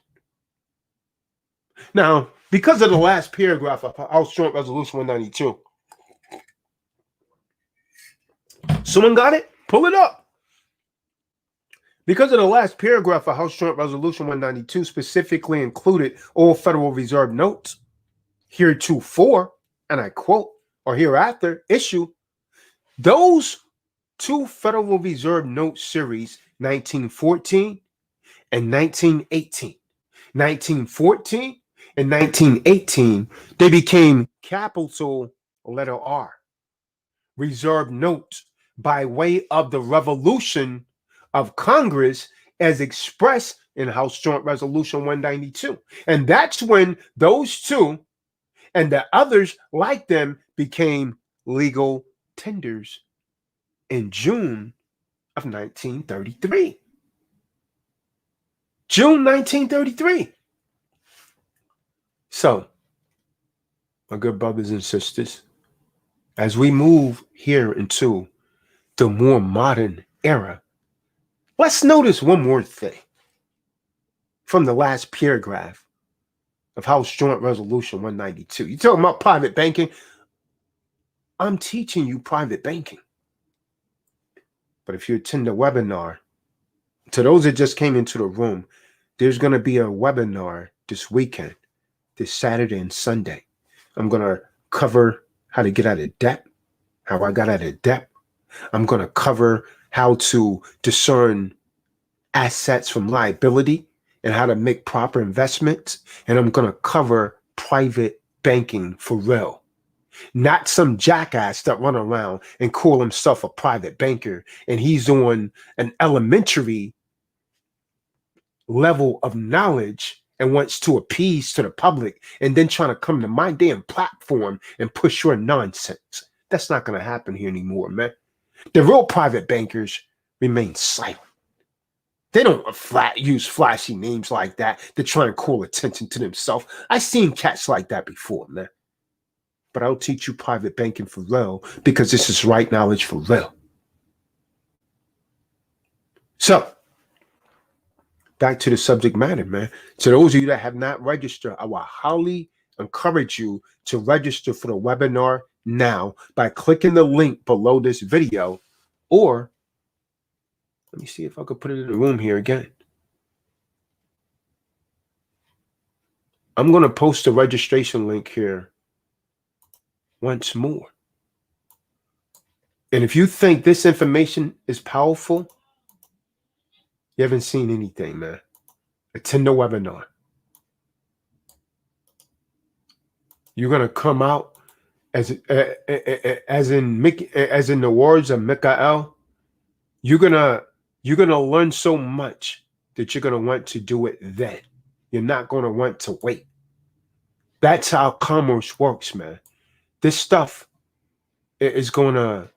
Now, because of the last paragraph of House Joint Resolution 192, someone got it? Pull it up. Because of the last paragraph of House Joint Resolution 192 specifically included all Federal Reserve notes heretofore, and I quote, or hereafter issue, those two Federal Reserve note series 1914 and 1918. 1914 and 1918, they became capital letter R, reserve notes by way of the revolution of Congress as expressed in House Joint Resolution 192. And that's when those two and the others like them became legal tenders in June of 1933. June 1933. So, my good brothers and sisters, as we move here into the more modern era, let's notice one more thing from the last paragraph of House Joint Resolution 192. You're talking about private banking. I'm teaching you private banking. But if you attend a webinar, to those that just came into the room, there's going to be a webinar this weekend, this Saturday and Sunday. I'm going to cover how to get out of debt, how I got out of debt. I'm going to cover how to discern assets from liability and how to make proper investments. And I'm going to cover private banking for real. Not some jackass that run around and call himself a private banker and he's on an elementary level of knowledge and wants to appease to the public and then trying to come to my damn platform and push your nonsense. That's not going to happen here anymore, man. The real private bankers remain silent. They don't use flashy names like that to try and call attention to themselves. I've seen cats like that before, man. But I'll teach you private banking for real because this is right knowledge for real. So, back to the subject matter, man. To those of you that have not registered, I will highly encourage you to register for the webinar now by clicking the link below this video, or let me see if I could put it in the room here again. I'm going to post the registration link here once more. And if you think this information is powerful, you haven't seen anything, man. Attend the webinar. You're going to come out as in the words of Mikael, you're gonna learn so much that you're gonna want to do it then. You're not gonna want to wait. That's how commerce works, man. This stuff is gonna,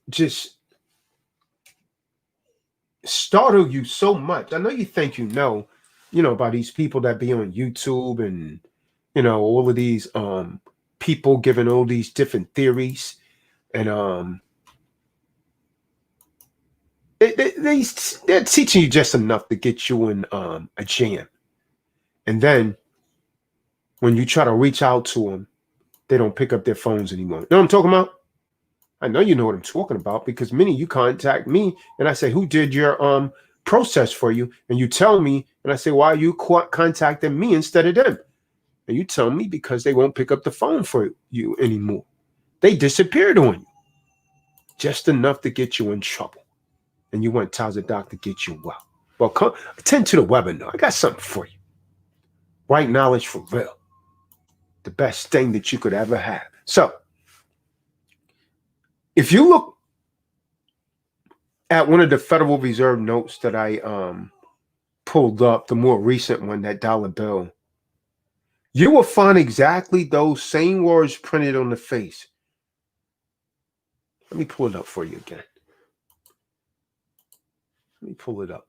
just startle you so much. I know you think about these people that be on YouTube and all of these people giving all these different theories, and they're teaching you just enough to get you in a jam. And then when you try to reach out to them, they don't pick up their phones anymore. You know what I'm talking about? I know you know what I'm talking about, because many of you contact me and I say, who did your process for you? And you tell me, and I say, why are you contacting me instead of them? And you tell me because they won't pick up the phone for you anymore. They disappeared on you. Just enough to get you in trouble. And you went tells the doctor to get you well. Well, come attend to the webinar. I got something for you. Right knowledge for real. The best thing that you could ever have. So, if you look at one of the Federal Reserve notes that I pulled up, the more recent one, that dollar bill, you will find exactly those same words printed on the face. Let me pull it up for you again. Let me pull it up.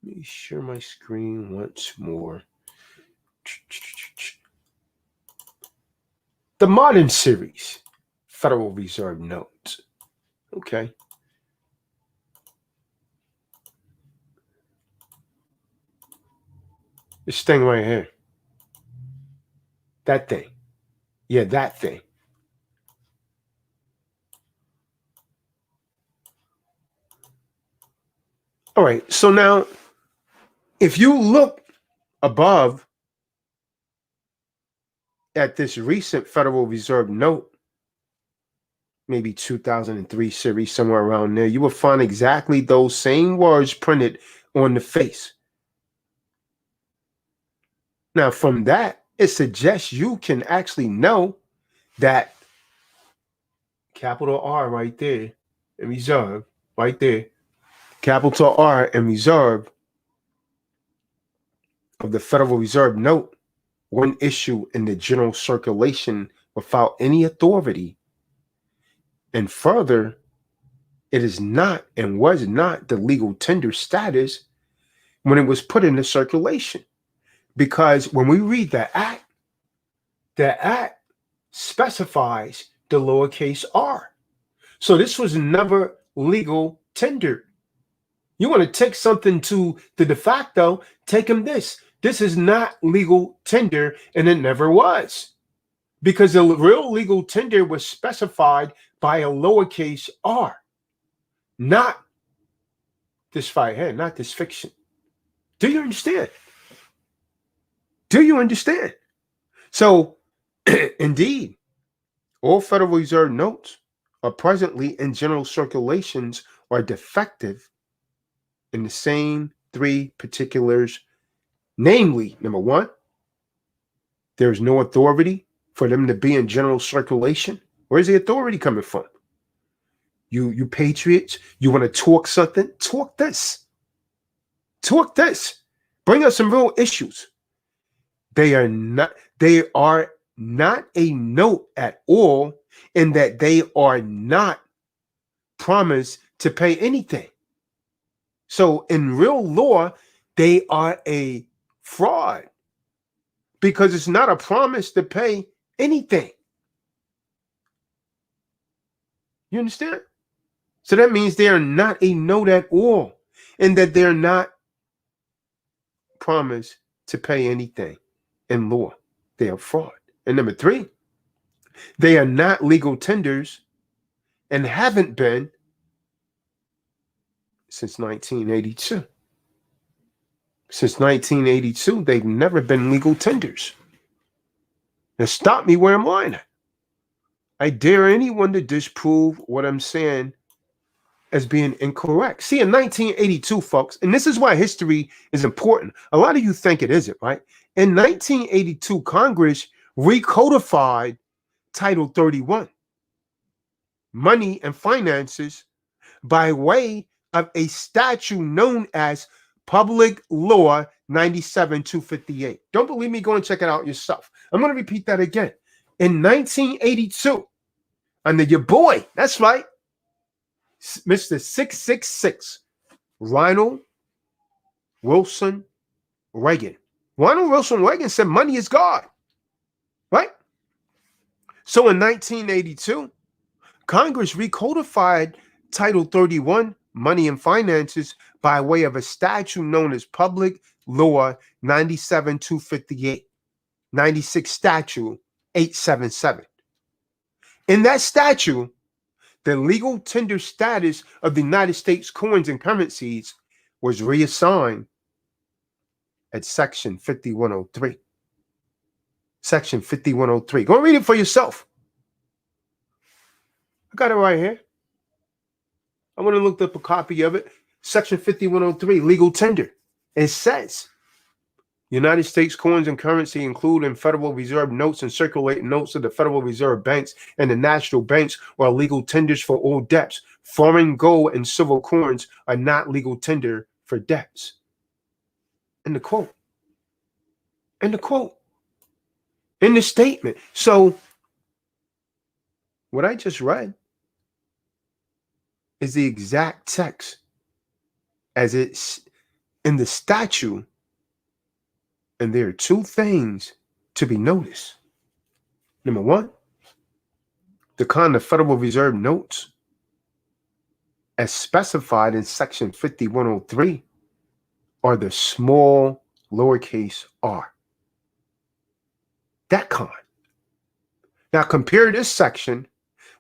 Let me share my screen once more. The Modern Series, Federal Reserve notes. Okay. This thing right here. That thing. Yeah, that thing. All right. So now, if you look above at this recent Federal Reserve note, maybe 2003 series, somewhere around there, you will find exactly those same words printed on the face. Now, from that, it suggests you can actually know that capital R right there in reserve, right there, capital R in reserve of the Federal Reserve note, one issue in the general circulation without any authority. And further, it is not and was not the legal tender status when it was put into circulation. Because when we read the act specifies the lowercase r. So this was never legal tender. You want to take something to the de facto, take him this. This is not legal tender, and it never was. Because the real legal tender was specified by a lowercase r. Not this fight here, not this fiction. Do you understand? Do you understand? So, indeed, all Federal Reserve notes are presently in general circulations are defective in the same three particulars, namely, number one, there's no authority for them to be in general circulation. Where's the authority coming from? You patriots, you want to talk something? Talk this. Talk this. Bring us some real issues. They are not a note at all, in that they are not promised to pay anything. So in real law, they are a fraud because it's not a promise to pay anything. You understand? So that means they are not a note at all, and that they're not promised to pay anything in law. They are fraud. And number three, they are not legal tenders and haven't been since 1982. Since 1982, they've never been legal tenders. Now stop me where I'm lying at. I dare anyone to disprove what I'm saying as being incorrect. See, in 1982, folks, and this is why history is important. A lot of you think it isn't, right? In 1982, Congress recodified Title 31, money and finances, by way of a statute known as Public Law 97-258. Don't believe me? Go and check it out yourself. I'm going to repeat that again. In 1982, under your boy, that's right, Mr. 666, Ronald Wilson Reagan. Ronald Wilson Reagan said money is God, right? So in 1982, Congress recodified Title 31, money and finances, by way of a statute known as Public Law 97-258, 96 Statute 877. In that statute, the legal tender status of the United States coins and currencies was reassigned at Section 5103. Section 5103. Go read it for yourself. I got it right here. I want to look up a copy of it. Section 5103, legal tender. It says, United States coins and currency, including Federal Reserve notes and circulating notes of the Federal Reserve banks and the national banks, are legal tenders for all debts. Foreign gold and silver coins are not legal tender for debts. In the quote. In the quote. In the statement. So, what I just read is the exact text as it's in the statute. And there are two things to be noticed. Number one, the kind of Federal Reserve notes as specified in Section 5103 are the small lowercase r. That kind. Now compare this section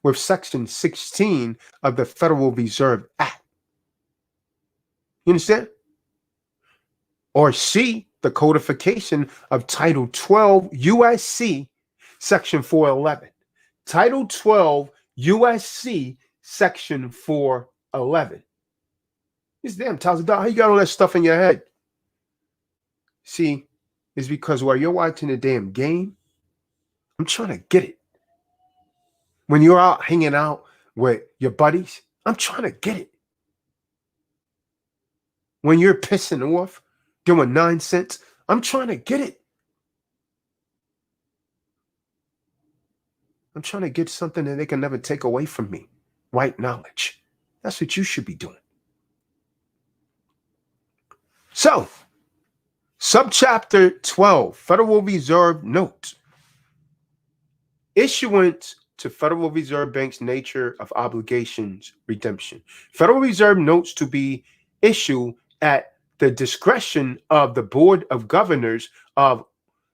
with Section 16 of the Federal Reserve Act. You understand? Or C, the codification of Title 12 USC Section 411. Title 12 USC Section 411. This damn tells how you got all that stuff in your head. See, it's because while you're watching the damn game, I'm trying to get it. When you're out hanging out with your buddies, I'm trying to get it. When you're pissing off, doing nonsense, I'm trying to get it. I'm trying to get something that they can never take away from me. Right knowledge. That's what you should be doing. So, subchapter 12, Federal Reserve Notes. Issuance to Federal Reserve Bank's nature of obligations redemption. Federal Reserve notes to be issued at the discretion of the Board of Governors of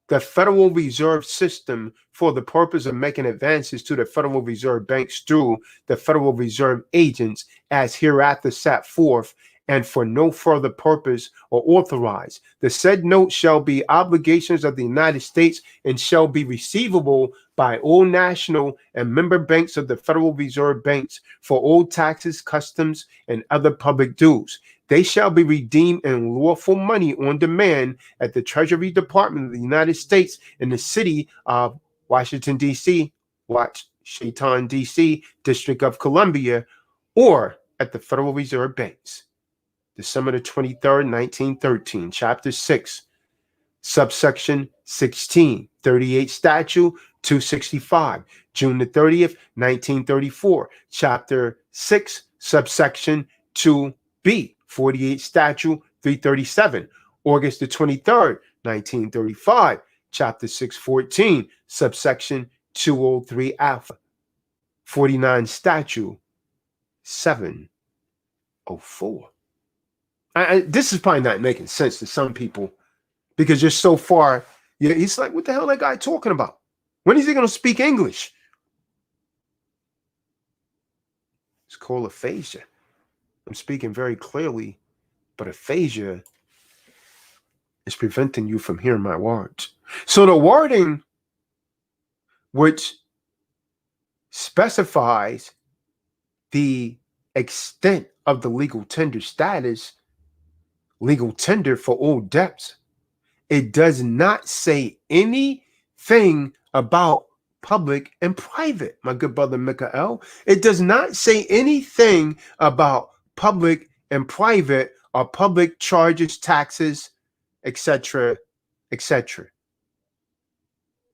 the Federal Reserve System for the purpose of making advances to the Federal Reserve Banks through the Federal Reserve agents as hereafter set forth, and for no further purpose or authorized. The said note shall be obligations of the United States and shall be receivable by all national and member banks of the Federal Reserve Banks for all taxes, customs, and other public dues. They shall be redeemed in lawful money on demand at the Treasury Department of the United States in the city of Washington, D.C., Washington, D.C., District of Columbia, or at the Federal Reserve Banks. December the 23rd, 1913, Chapter 6, Subsection 16, 38 Statute 265, June the 30th, 1934, Chapter 6, Subsection 2B, 48 Statute 337, August the 23rd, 1935, Chapter 614, Subsection 203 Alpha, 49 Statute 704. This is probably not making sense to some people because you're so far. He's like, what the hell that guy talking about? When is he going to speak English? It's called aphasia. I'm speaking very clearly, but aphasia is preventing you from hearing my words. So the wording which specifies the extent of the legal tender status, legal tender for all debts, it does not say anything about public and private, my good brother Mikael. It does not say anything about public and private or public charges, taxes, etc., etc.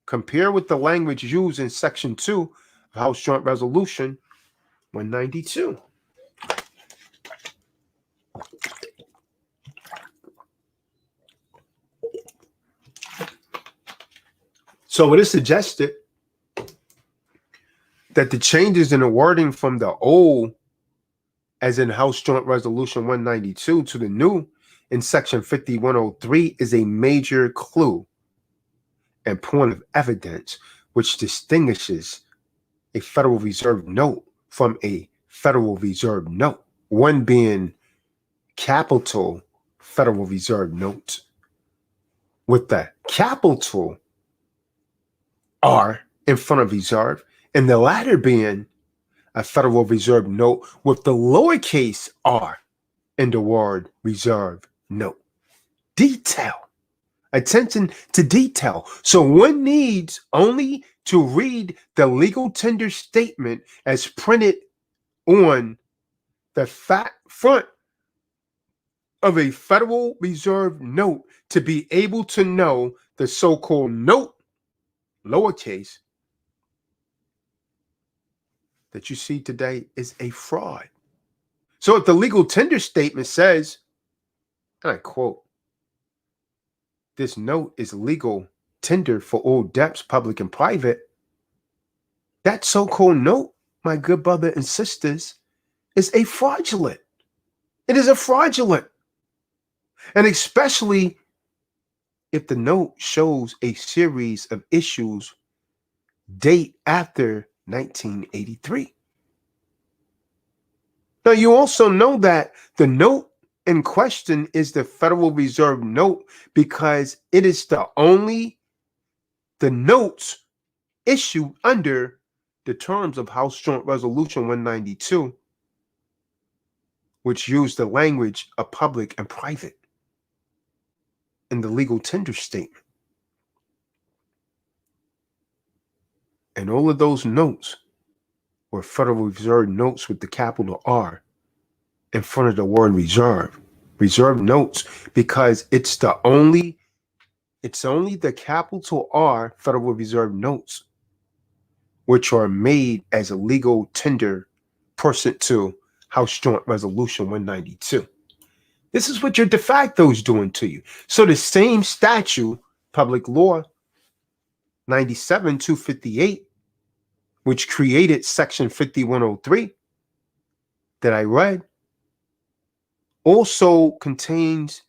Compare with the language used in Section 2 of House Joint Resolution 192. So it is suggested that the changes in the wording from the old, as in House Joint Resolution 192, to the new in Section 5103 is a major clue and point of evidence which distinguishes a Federal Reserve note from a Federal Reserve note, one being capital Federal Reserve note with the capital R in front of reserve, and the latter being a Federal Reserve note with the lowercase r in the word reserve note. Detail. Attention to detail. So one needs only to read the legal tender statement as printed on the front of a Federal Reserve note to be able to know the so-called note, lowercase, that you see today is a fraud. So if the legal tender statement says, and I quote, this note is legal tender for all debts, public and private, that so-called note, my good brother and sisters, is a fraudulent. It is a fraudulent. And especially if the note shows a series of issues date after 1983. Now, you also know that the note in question is the Federal Reserve note because it is the notes issued under the terms of House Joint Resolution 192, which used the language of public and private in the legal tender statement. And all of those notes were Federal Reserve notes with the capital R in front of the word reserve. Reserve notes because it's only the capital R Federal Reserve notes which are made as a legal tender pursuant to House Joint Resolution 192. This is what your de facto is doing to you. So the same statute, Public Law 97-258, which created Section 5103 that I read, also contains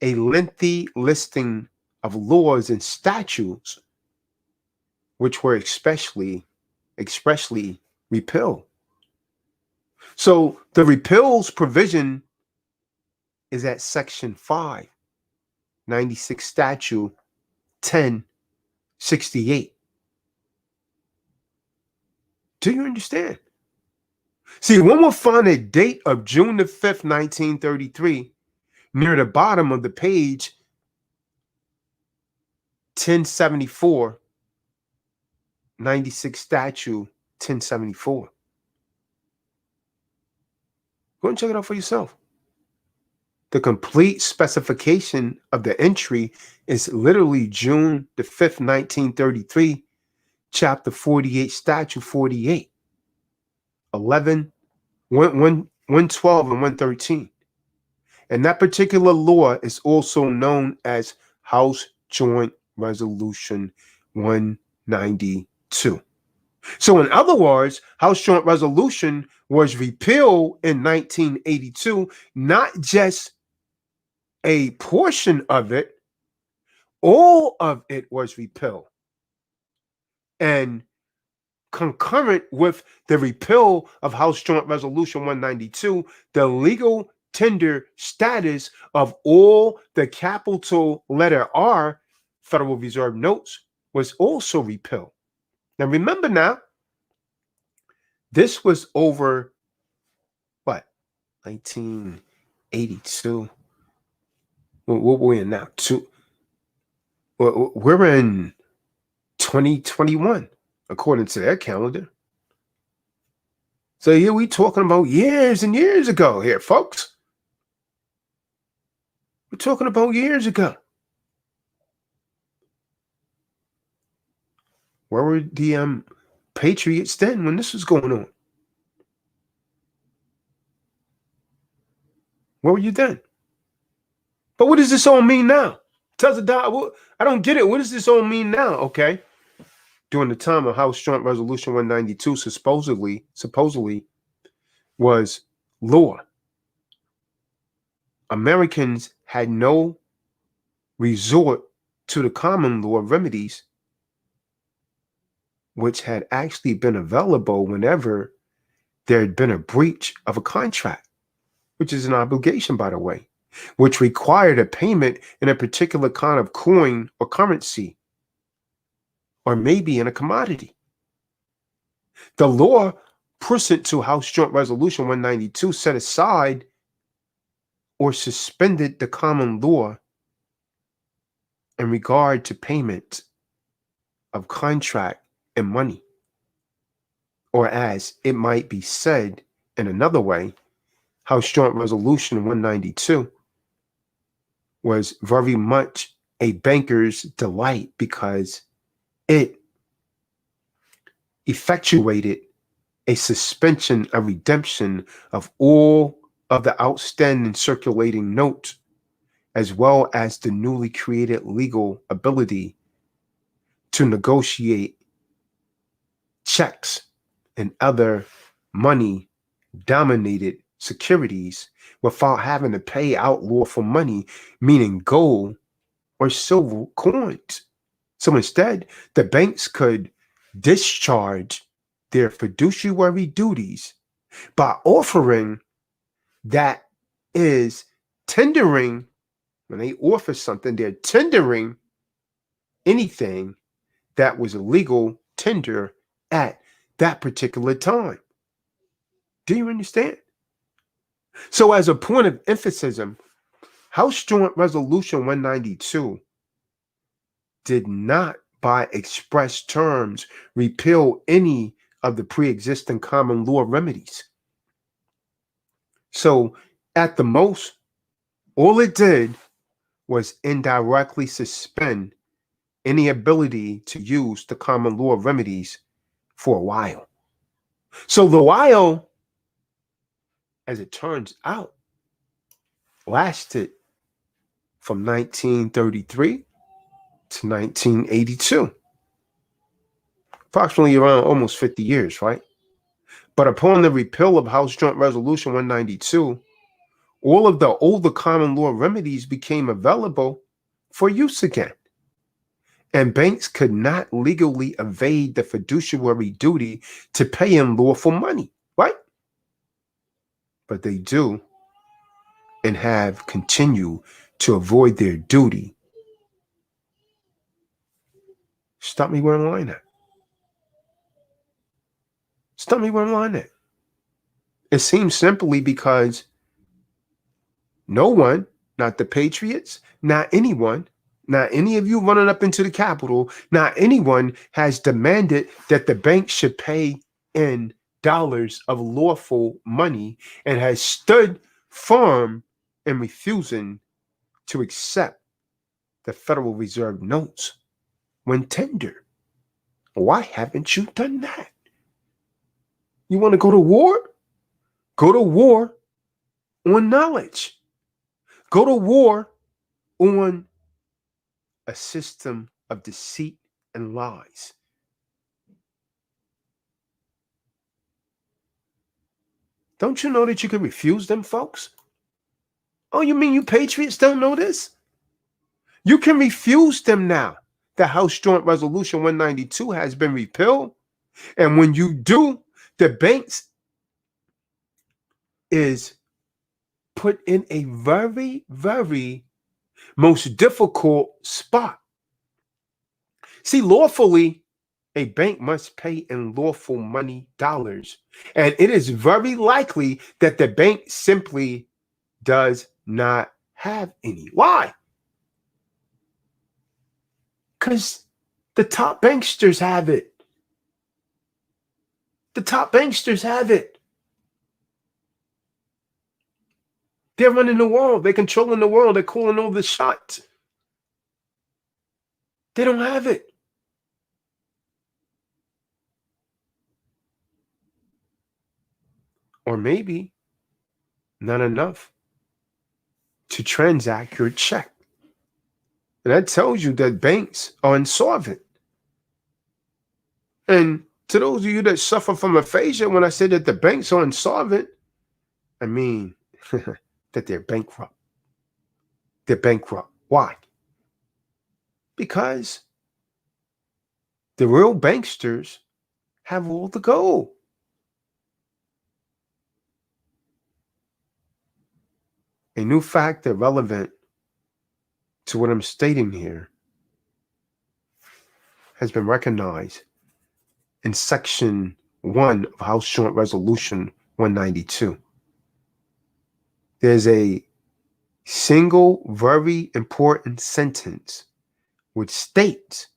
a lengthy listing of laws and statutes which were expressly repealed. So the repeals provision is at Section 5, 96 Statute 1068. Do you understand? See, one will find a date of June the 5th, 1933, near the bottom of the page, 1074, 96 Statute 1074. Go and check it out for yourself. The complete specification of the entry is literally June the 5th, 1933, Chapter 48, Statute 48, 11, 112, and 113. And that particular law is also known as House Joint Resolution 192. So in other words, House Joint Resolution was repealed in 1982, not just a portion of it, all of it was repealed. And concurrent with the repeal of House Joint Resolution 192, the legal tender status of all the capital letter R Federal Reserve notes was also repealed. Now remember now, this was over, what, 1982? What we're in now? We're in 2021, according to their calendar. So here we talking about years and years ago here, folks. We're talking about years ago. Where were the Patriots then when this was going on? Where were you then? But what does this all mean now? I don't get it. What does this all mean now? Okay. During the time of House Joint Resolution 192, supposedly was law. Americans had no resort to the common law remedies, which had actually been available whenever there had been a breach of a contract, which is an obligation, by the way, which required a payment in a particular kind of coin or currency, or maybe in a commodity. The law pursuant to House Joint Resolution 192, set aside or suspended the common law in regard to payment of contract and money. Or as it might be said in another way, House Joint Resolution 192 was very much a banker's delight because it effectuated a suspension of redemption of all of the outstanding circulating notes, as well as the newly created legal ability to negotiate checks and other money-dominated securities without having to pay out lawful money, meaning gold or silver coins. So instead, the banks could discharge their fiduciary duties by offering, that is tendering, when they offer something, they're tendering anything that was a legal tender at that particular time. Do you understand? So as a point of emphasis, House Joint Resolution 192 did not by express terms repeal any of the pre-existing common law remedies. So at the most, all it did was indirectly suspend any ability to use the common law remedies for a while. So the while, as it turns out, lasted from 1933 to 1982. Approximately around almost 50 years, right? But upon the repeal of House Joint Resolution 192, all of the older common law remedies became available for use again. And banks could not legally evade the fiduciary duty to pay in lawful money, right? But they do and have continued to avoid their duty. Stop me where I'm lying at. Stop me where I'm lying at. It seems simply because no one, not the Patriots, not anyone, not any of you running up into the Capitol, not anyone has demanded that the bank should pay in dollars of lawful money and has stood firm in refusing to accept the Federal Reserve notes when tendered. Why haven't you done that? You want to go to war? Go to war on knowledge. Go to war on a system of deceit and lies. Don't you know that you can refuse them, folks? Oh, you mean you patriots don't know this? You can refuse them now. The House Joint Resolution 192 has been repealed. And when you do, the banks is put in a very, very most difficult spot. See, lawfully, a bank must pay in lawful money, dollars. And it is very likely that the bank simply does not have any. Why? Because the top banksters have it. The top banksters have it. They're running the world. They're controlling the world. They're calling all the shots. They don't have it. Or maybe not enough to transact your check. And that tells you that banks are insolvent. And to those of you that suffer from aphasia, when I say that the banks are insolvent, I mean that they're bankrupt. They're bankrupt. Why? Because the real banksters have all the gold. A new factor relevant to what I'm stating here has been recognized in Section 1 of House Joint Resolution 192. There's a single very important sentence which states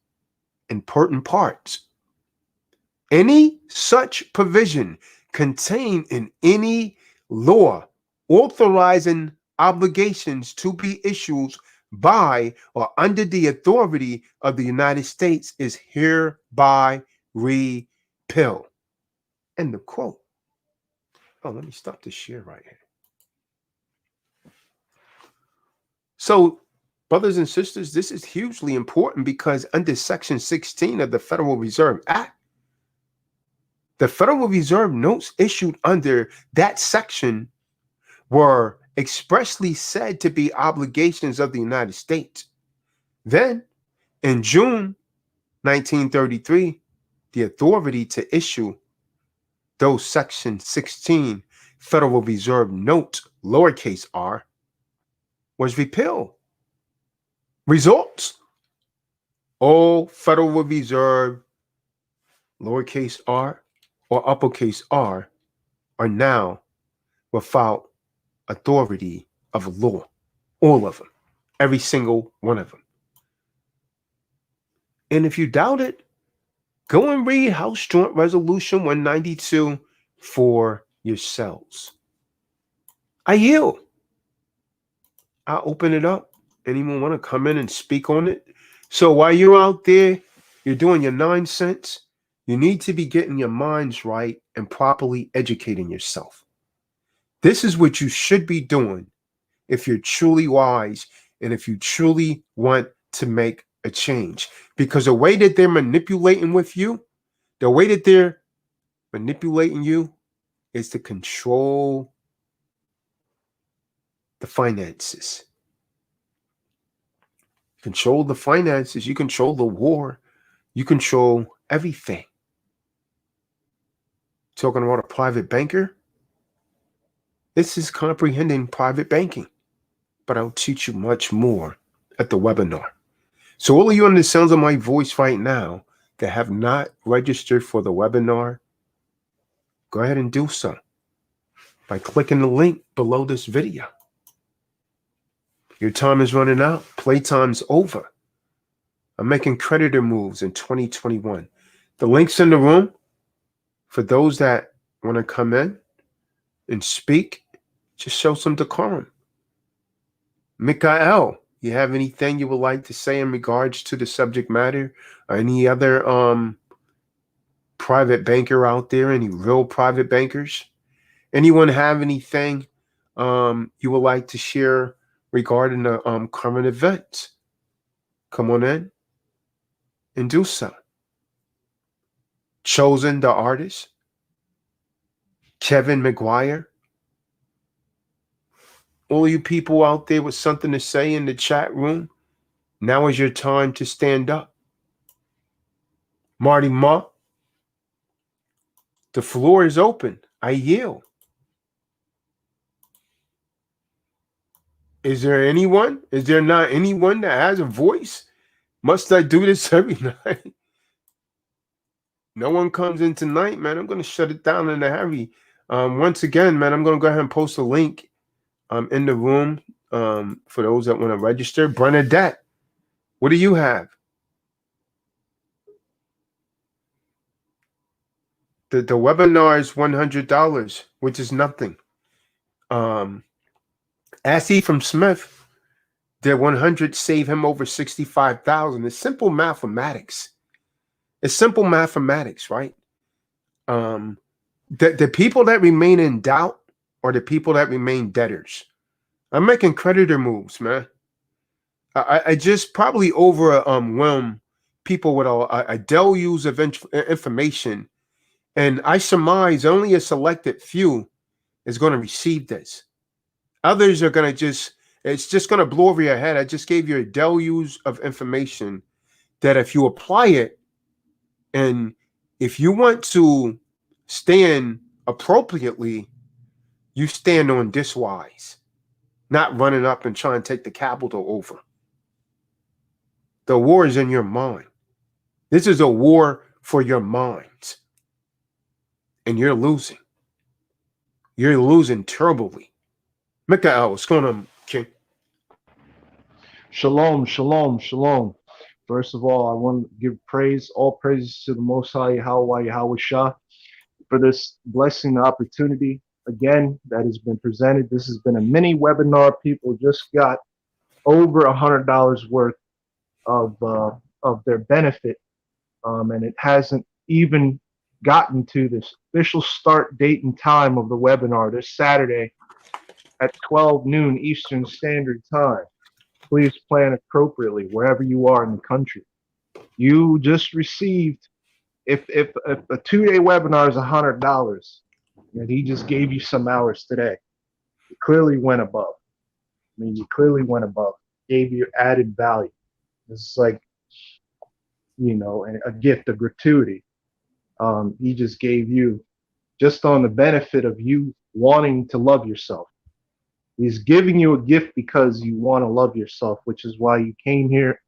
important parts. Any such provision contained in any law authorizing obligations to be issued by or under the authority of the United States is hereby repealed. End of quote. Oh, let me stop this share right here. So, brothers and sisters, this is hugely important because under Section 16 of the Federal Reserve Act, the Federal Reserve notes issued under that section were expressly said to be obligations of the United States. Then, in June 1933, the authority to issue those Section 16 Federal Reserve notes, lowercase r, was repealed. Results: all Federal Reserve, lowercase r or uppercase r, are now without authority of law. All of them. Every single one of them. And if you doubt it, go and read House Joint Resolution 192 for yourselves. I yield. I'll open it up. Anyone want to come in and speak on it? So while you're out there, you're doing your 9 cents, you need to be getting your minds right and properly educating yourself. This is what you should be doing if you're truly wise and if you truly want to make a change. Because the way that they're manipulating with you, the way that they're manipulating you is to control the finances. Control the finances, you control the war, you control everything. Talking about a private banker, this is comprehending private banking, but I'll teach you much more at the webinar. So all of you on the sounds of my voice right now that have not registered for the webinar, go ahead and do so by clicking the link below this video. Your time is running out. Playtime's over. I'm making creditor moves in 2021. The link's in the room for those that want to come in and speak. Just show some decorum. Mikael, you have anything you would like to say in regards to the subject matter, or any other private banker out there, any real private bankers? Anyone have anything you would like to share regarding the current events? Come on in and do so. Chosen the artist, Kevin McGuire, all you people out there with something to say in the chat room, now is your time to stand up. Marty Ma, the floor is open. I yield. Is there anyone? Is there not anyone that has a voice? Must I do this every night? No one comes in tonight, man. I'm going to shut it down in a hurry. Once again, man, I'm going to go ahead and post a link in the room for those that want to register. Bernadette, what do you have? The webinar is $100, which is nothing. Assy from Smith, their 100 save him over 65,000. It's simple mathematics. It's simple mathematics, right? The people that remain in doubt are the people that remain debtors. I'm making creditor moves, man. I just probably overwhelm people with a deluge of information, and I surmise only a selected few is going to receive this. Others are going to it's just going to blow over your head. I just gave you a deluge of information that if you apply it, and if you want to stand appropriately, you stand on this wise, not running up and trying to take the capital over. The war is in your mind. This is a war for your minds. and you're losing. You're losing terribly. Mikael, what's going on, King? Shalom, shalom, shalom. First of all, I want to give praise, all praises to the Most High Yahweh Shah for this blessing opportunity again that has been presented. This has been a mini webinar. People just got over $100 worth of their benefit, and it hasn't even gotten to this official start date and time of the webinar this Saturday at 12 noon Eastern Standard Time. Please plan appropriately wherever you are in the country. You just received, if a 2-day webinar is $100, and he just gave you some hours today, you clearly went above. I mean, you clearly went above, gave you added value. It's like, you know, a gift, a gratuity. He just gave you just on the benefit of you wanting to love yourself. He's giving you a gift because you want to love yourself, which is why you came here,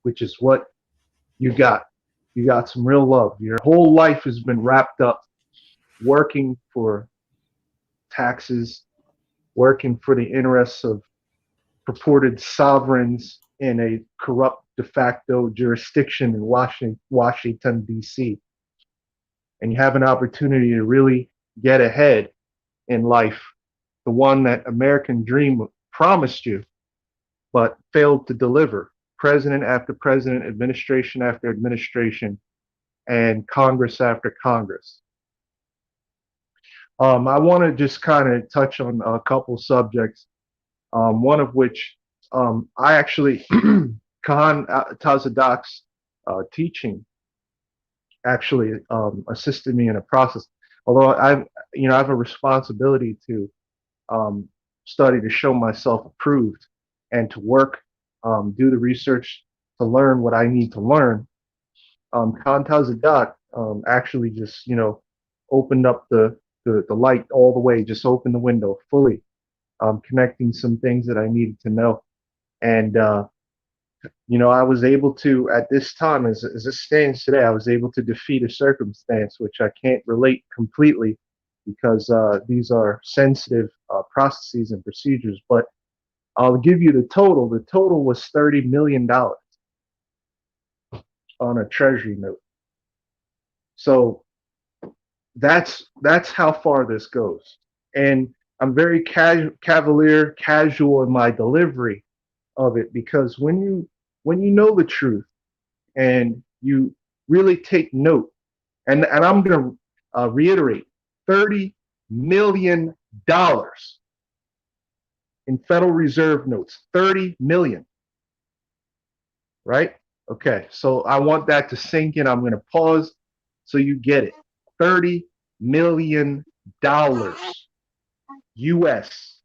which is what you got. You got some real love. Your whole life has been wrapped up working for taxes, working for the interests of purported sovereigns in a corrupt de facto jurisdiction in Washington, D.C. And you have an opportunity to really get ahead in life, the one that American dream promised you, but failed to deliver. President after president, administration after administration, and Congress after Congress. I want to just kind of touch on a couple subjects, one of which I actually, Khan Tazadak's teaching actually assisted me in a process. Although I have a responsibility to study to show myself approved and to work, do the research to learn what I need to learn. Khan Tazadak actually just, opened up the light all the way, just opened the window fully, connecting some things that I needed to know. And, I was able to, at this time, as it stands today, I was able to defeat a circumstance which I can't relate completely because these are sensitive processes and procedures. But I'll give you the total. The total was $30 million on a treasury note. So that's how far this goes. And I'm very casual in my delivery of it, because when you know the truth and you really take note, and I'm going to reiterate, $30 million in Federal Reserve notes, 30 million, right? Okay, so I want that to sink in. I'm going to pause so you get it. $30 million US,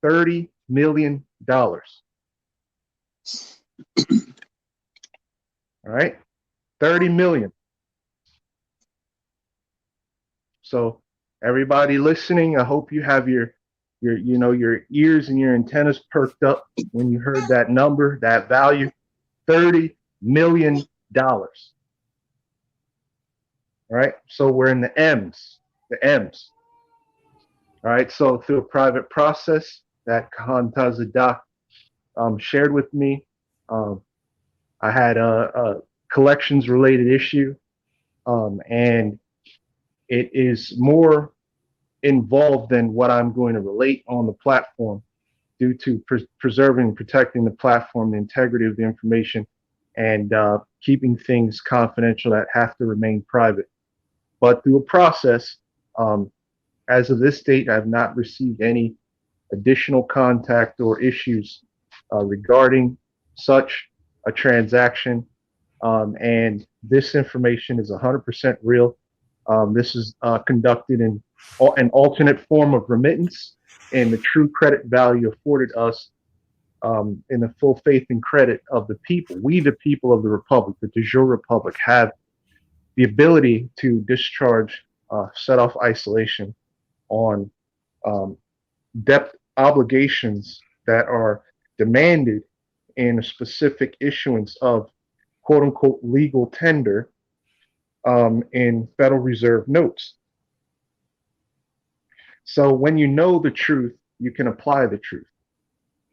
$30 million. All right, 30 million. So everybody listening, I hope you have your ears and your antennas perked up when you heard that number, that value, $30 million. All right, so we're in the M's. All right, so through a private process that Khan Tazadak shared with me, I had a collections related issue, and it is more involved than what I'm going to relate on the platform, due to preserving and protecting the platform, the integrity of the information, and keeping things confidential that have to remain private. But through a process, as of this date, I have not received any additional contact or issues regarding such a transaction, and this information is 100% real. This is conducted in an alternate form of remittance, and the true credit value afforded us in the full faith and credit of the people. We, the people of the Republic, the de jure Republic, have the ability to discharge set off isolation on debt obligations that are demanded in a specific issuance of quote unquote legal tender in Federal Reserve notes. So when you know the truth, you can apply the truth.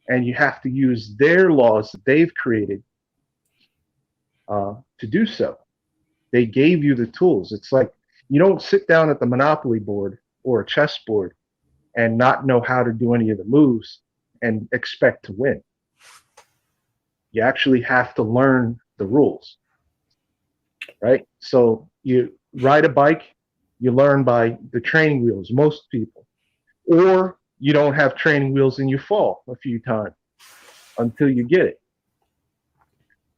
And you have to use their laws that they've created to do so. They gave you the tools. It's like you don't sit down at the Monopoly board or a chessboard and not know how to do any of the moves and expect to win. You actually have to learn the rules, right? So you ride a bike, you learn by the training wheels, most people. Or you don't have training wheels and you fall a few times until you get it.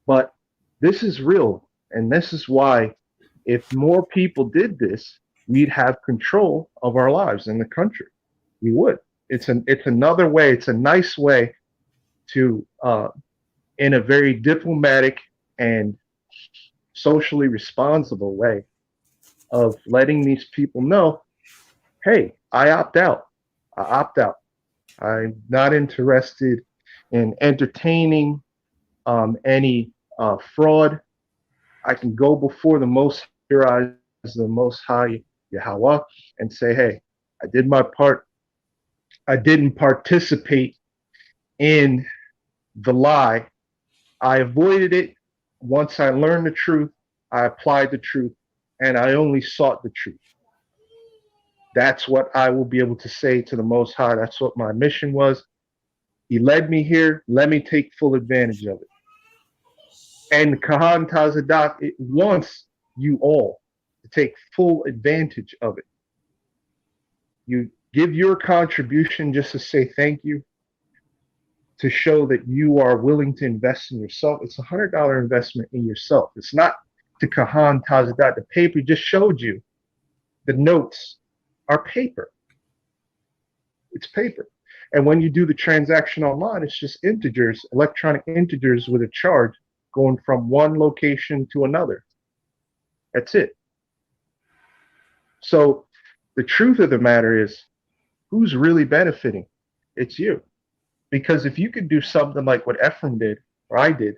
But this is real. And this is why if more people did this, we'd have control of our lives in the country. We would. It's another way. It's a nice way to, in a very diplomatic and socially responsible way of letting these people know, hey, I opt out. I opt out. I'm not interested in entertaining any fraud. I can go before the Most High Yahweh and say, hey, I did my part. I didn't participate in the lie. I avoided it. Once I learned the truth, I applied the truth, and I only sought the truth. That's what I will be able to say to the Most High. That's what my mission was. He led me here. Let me take full advantage of it. And Kahan Tazadak, it wants you all to take full advantage of it. You give your contribution just to say thank you, to show that you are willing to invest in yourself. It's a $100 investment in yourself. It's not to Kahan Tazadat. The paper just showed you. The notes are paper. It's paper. And when you do the transaction online, it's just integers, electronic integers with a charge going from one location to another. That's it. So the truth of the matter is, who's really benefiting? It's you. Because if you could do something like what Ephraim did, or I did,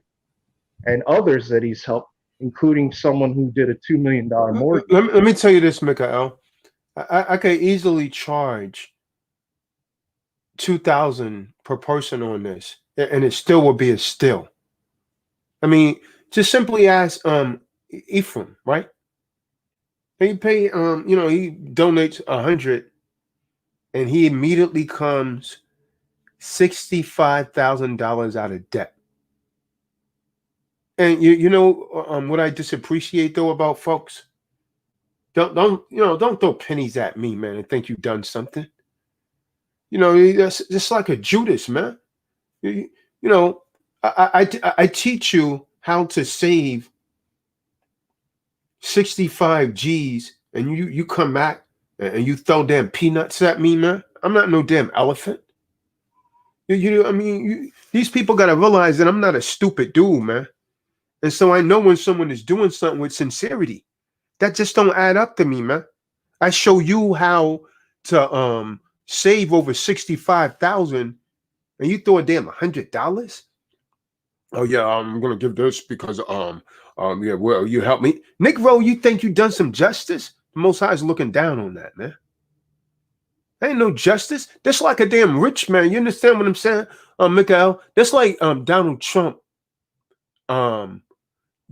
and others that he's helped, including someone who did a $2 million mortgage. Let me tell you this, Mikael. I could easily charge $2,000 per person on this, and it still will be a steal. I mean, just simply ask Ephraim, right? He pay he donates 100, and he immediately comes $65,000 out of debt. And you know what I disappreciate though about folks? Don't throw pennies at me, man, and think you've done something. That's just like a Judas, man. I teach you how to save 65 G's, and you come back and you throw damn peanuts at me, man. I'm not no damn elephant. These people got to realize that I'm not a stupid dude, man. And so I know when someone is doing something with sincerity. That just don't add up to me, man. I show you how to save over 65,000, and you throw a damn $100. Oh yeah, I'm gonna give this because yeah, well, you help me, Negro. You think you done some justice? The Most High is looking down on that, man. Ain't no justice. That's like a damn rich man. You understand what I'm saying, Mikael? That's like Donald Trump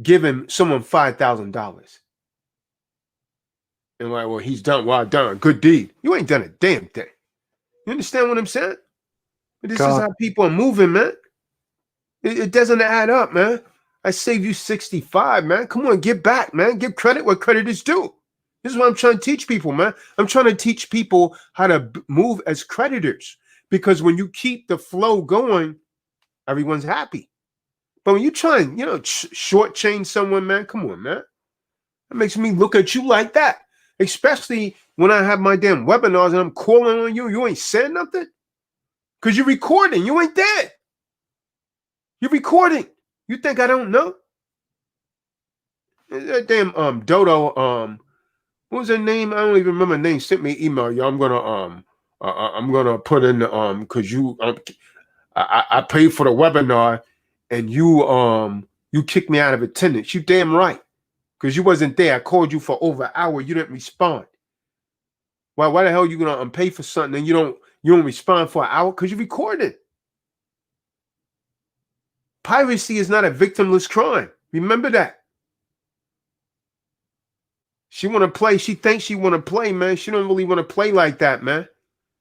giving someone $5,000. And like, well, he's done. Well, done a good deed. You ain't done a damn thing. You understand what I'm saying? But this is how people are moving, man. It doesn't add up, man. I saved you 65, man. Come on, get back, man. Give credit where credit is due. This is what I'm trying to teach people, man. I'm trying to teach people how to move as creditors. Because when you keep the flow going, everyone's happy. But when you try and, shortchange someone, man, come on, man. That makes me look at you like that. Especially when I have my damn webinars and I'm calling on you. You ain't saying nothing. Because you're recording. You ain't there. You're recording. You think I don't know? That damn Dodo, what was her name? I don't even remember her name. Sent me an email. Yo, I'm gonna put in the because you I paid for the webinar and you kicked me out of attendance. You damn right. Because you wasn't there. I called you for over an hour. You didn't respond. Why the hell you gonna pay for something and you don't respond for an hour because you recorded? Piracy is not a victimless crime. Remember that. She want to play. She thinks she want to play, man. She don't really want to play like that, man.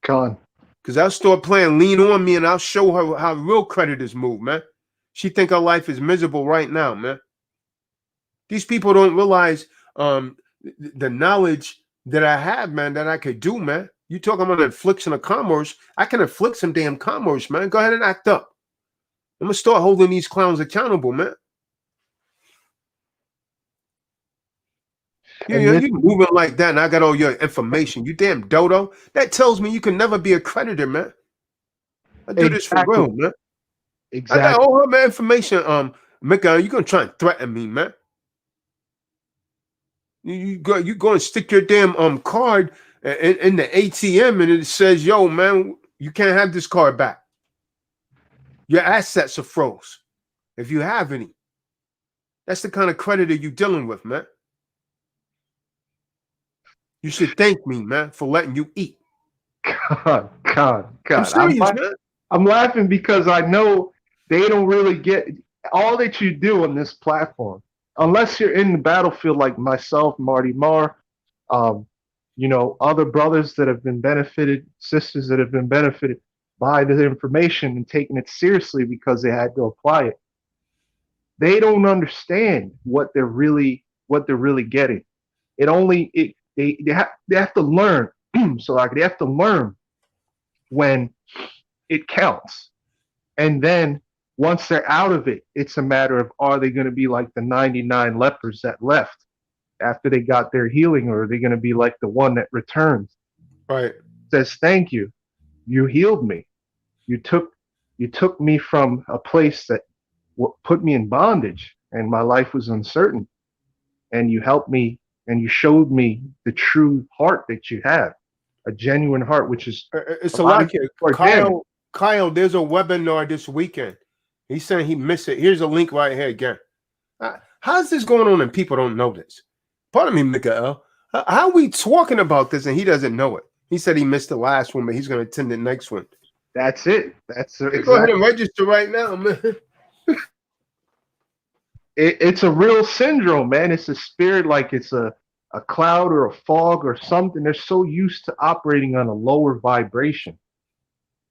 Con. Because I'll start playing Lean On Me and I'll show her how real creditors move, man. She think her life is miserable right now, man. These people don't realize the knowledge that I have, man, that I could do, man. You talking about infliction of commerce. I can inflict some damn commerce, man. Go ahead and act up. I'm going to start holding these clowns accountable, man. You're moving like that, and I got all your information. You damn dodo. That tells me you can never be a creditor, man. I do this for real, man. Exactly. I got all my information. Mika, you gonna try and threaten me, man? You go and stick your damn card in the ATM, and it says, "Yo, man, you can't have this card back. Your assets are froze if you have any." That's the kind of creditor you're dealing with, man. You should thank me, man, for letting you eat. God. I'm serious, man. I'm laughing because I know they don't really get all that you do on this platform, unless you're in the battlefield like myself, Marty Marr, other brothers that have been benefited, sisters that have been benefited by the information and taking it seriously because they had to apply it. They don't understand what they're really getting. They have to learn. So like they have to learn when it counts. And then once they're out of it, it's a matter of, are they going to be like the 99 lepers that left after they got their healing, or are they going to be like the one that returns? Right. Says, thank you. You healed me. You took me from a place that put me in bondage and my life was uncertain. And you helped me and you showed me the true heart that you have, a genuine heart, which is it's a lot here. Kyle, there's a webinar this weekend. He's saying he missed it. Here's a link right here again. How's this going on and people don't know this? Pardon me, Mikael. How are we talking about this and he doesn't know it? He said he missed the last one, but he's going to attend the next one. That's it. Go ahead and register right now, man. It's a real syndrome, man. It's a spirit, like it's a cloud or a fog or something. They're so used to operating on a lower vibration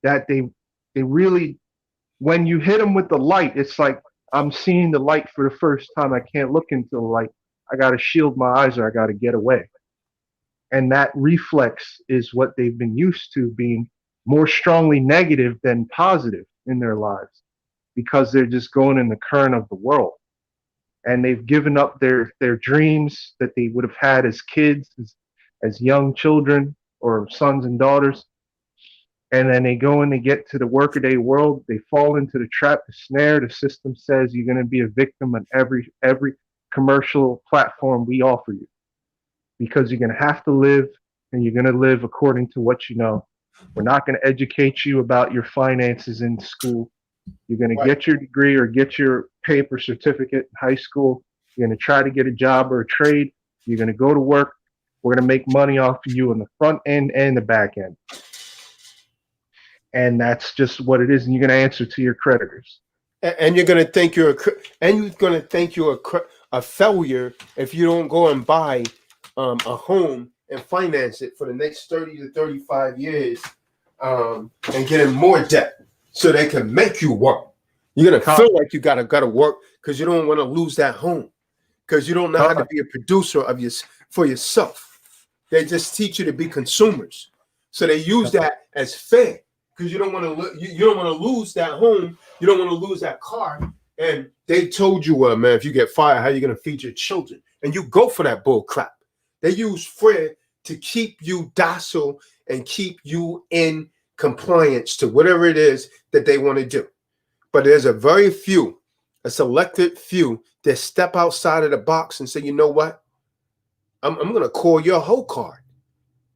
that they really, when you hit them with the light, it's like I'm seeing the light for the first time. I can't look into the light. I got to shield my eyes or I got to get away. And that reflex is what they've been used to, being more strongly negative than positive in their lives, because they're just going in the current of the world. And they've given up their dreams that they would have had as kids, as young children or sons and daughters. And then they go and they get to the workaday world. They fall into the trap, the snare. The system says you're going to be a victim on every commercial platform we offer you, because you're going to have to live, and you're going to live according to what you know. We're not going to educate you about your finances in school. You're going to get your degree or get your paper certificate in high school. You're going to try to get a job or a trade. You're going to go to work. We're going to make money off of you on the front end and the back end. And that's just what it is. And you're going to answer to your creditors. And you're going to think you're a failure if you don't go and buy a home and finance it for the next 30 to 35 years and get in more debt so they can make you work. You're going to feel like you got to work because you don't want to lose that home, because you don't know how to be a producer for yourself. They just teach you to be consumers. So they use that as fair, because you don't want to lose that home. You don't want to lose that car. And they told you, man, if you get fired, how are you going to feed your children? And you go for that bull crap. They use fear to keep you docile and keep you in compliance to whatever it is that they want to do. But there's a selected few that step outside of the box and say, you know what? I'm going to call your whole card.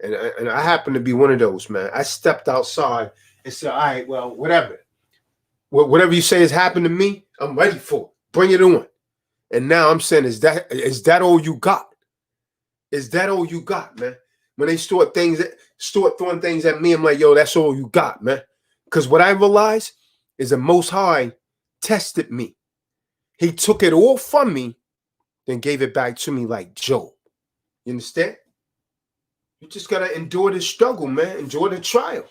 And I happen to be one of those, man. I stepped outside and said, all right, well, whatever. Whatever you say has happened to me, I'm ready for it. Bring it on. And now I'm saying, is that all you got? Is that all you got, man? When they start throwing things at me, I'm like, yo, that's all you got, man. Because what I realized is the Most High tested me. He took it all from me, then gave it back to me like Job. You understand? You just gotta endure the struggle, man. Endure the trial.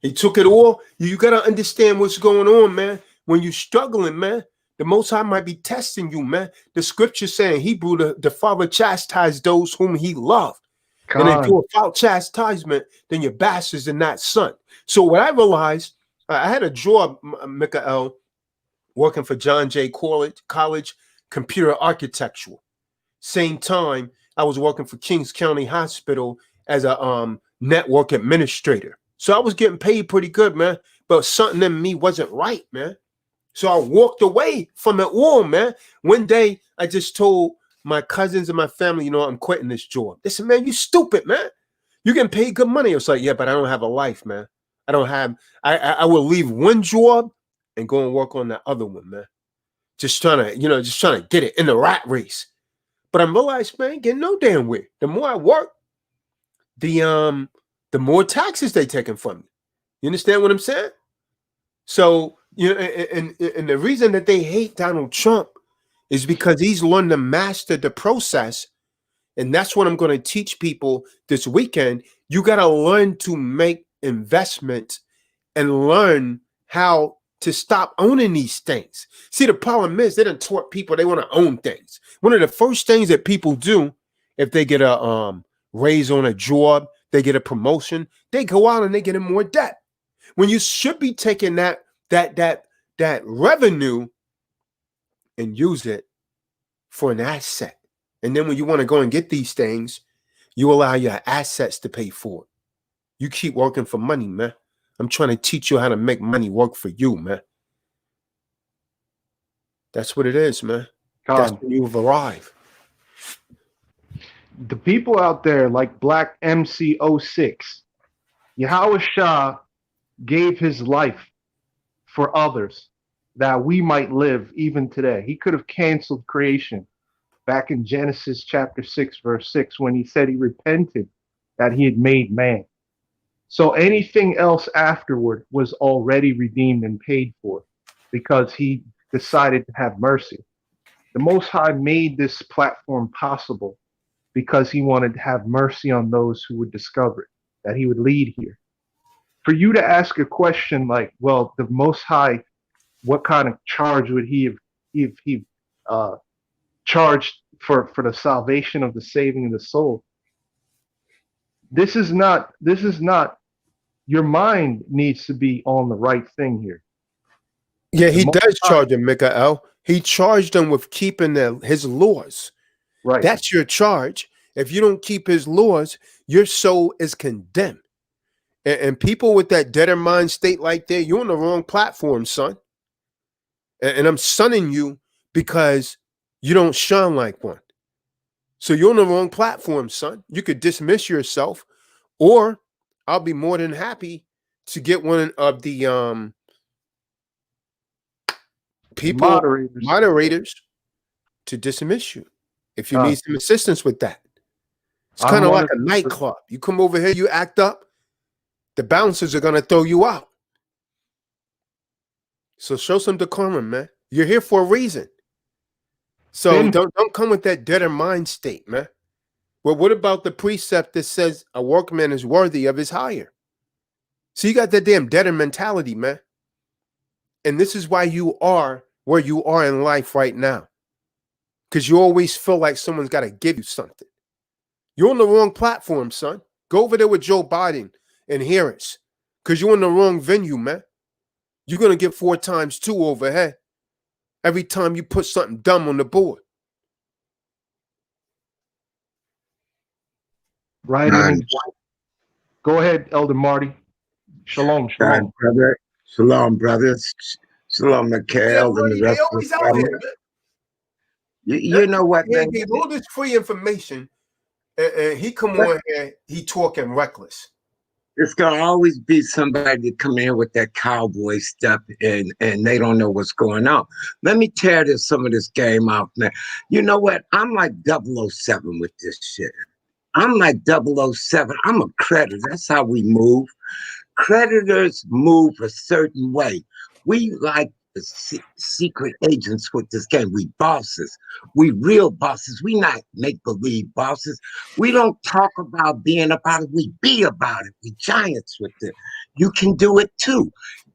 He took it all. You gotta understand what's going on, man. When you're struggling, man, the Most High might be testing you, man. The scripture saying Hebrew, the Father chastised those whom he loved. And if you're without chastisement, then you're bastards and not son. So what I realized, I had a job, Mikael, working for John Jay College, computer architectural. Same time, I was working for Kings County Hospital as a network administrator. So I was getting paid pretty good, man. But something in me wasn't right, man. So I walked away from it all, man. One day, I just told my cousins and my family, I'm quitting this job. They said, man, you stupid, man. You getting paid good money. I was like, yeah, but I don't have a life, man. I will leave one job and go and work on that other one, man. Just trying to get it in the rat race. But I realized, man, getting no damn way. The more I work, the more taxes they taking from me. You understand what I'm saying? So, and the reason that they hate Donald Trump is because he's learned to master the process. And that's what I'm going to teach people this weekend. You got to learn to make investments and learn how to stop owning these things. See, the problem is they done taught people they want to own things. One of the first things that people do if they get a raise on a job, they get a promotion, they go out and they get in more debt. When you should be taking that revenue and use it for an asset. And then when you want to go and get these things, you allow your assets to pay for it. You keep working for money, man. I'm trying to teach you how to make money work for you, man. That's what it is, man. That's when you've arrived. The people out there like Black MC06, Yahweh Shah gave his life for others that we might live even today. He could have canceled creation back in Genesis chapter 6, verse 6, when he said he repented that he had made man. So anything else afterward was already redeemed and paid for because he decided to have mercy. The Most High made this platform possible because he wanted to have mercy on those who would discover it, that he would lead here. For you to ask a question like, well, the Most High, what kind of charge would he have charged for the salvation of the saving of the soul? This is not, your mind needs to be on the right thing here. Yeah, he does charge them, Mikael. He charged them with keeping his laws. Right. That's your charge. If you don't keep his laws, your soul is condemned. And people with that deader mind state like that, you're on the wrong platform, son. And I'm sunning you because you don't shine like one. So you're on the wrong platform, son. You could dismiss yourself, or I'll be more than happy to get one of the people, moderators to dismiss you if you need some assistance with that. It's kind of like a nightclub. You come over here, you act up, the bouncers are going to throw you out. So show some decorum, man. You're here for a reason. So don't come with that deader mind state, man. Well, what about the precept that says a workman is worthy of his hire? So you got that damn debtor mentality, man. And this is why you are where you are in life right now. Because you always feel like someone's got to give you something. You're on the wrong platform, son. Go over there with Joe Biden and Harris. Because you're in the wrong venue, man. You're going to get 4 times 2 over here every time you put something dumb on the board. Right. Go ahead, Elder Marty. Shalom, shalom. Brother. Shalom, brothers. Shalom, Mikael, and the rest of the family. You know what, man? He all this free information, and he come on here, he talking reckless. It's gonna always be somebody to come in with that cowboy stuff, and they don't know what's going on. Let me tear some of this game off, man. You know what? I'm like 007 with this shit. I'm like 007. I'm a creditor. That's how we move. Creditors move a certain way. We like the secret agents with this game. We bosses. We real bosses. We not make-believe bosses. We don't talk about being about it. We be about it. We giants with it. You can do it too.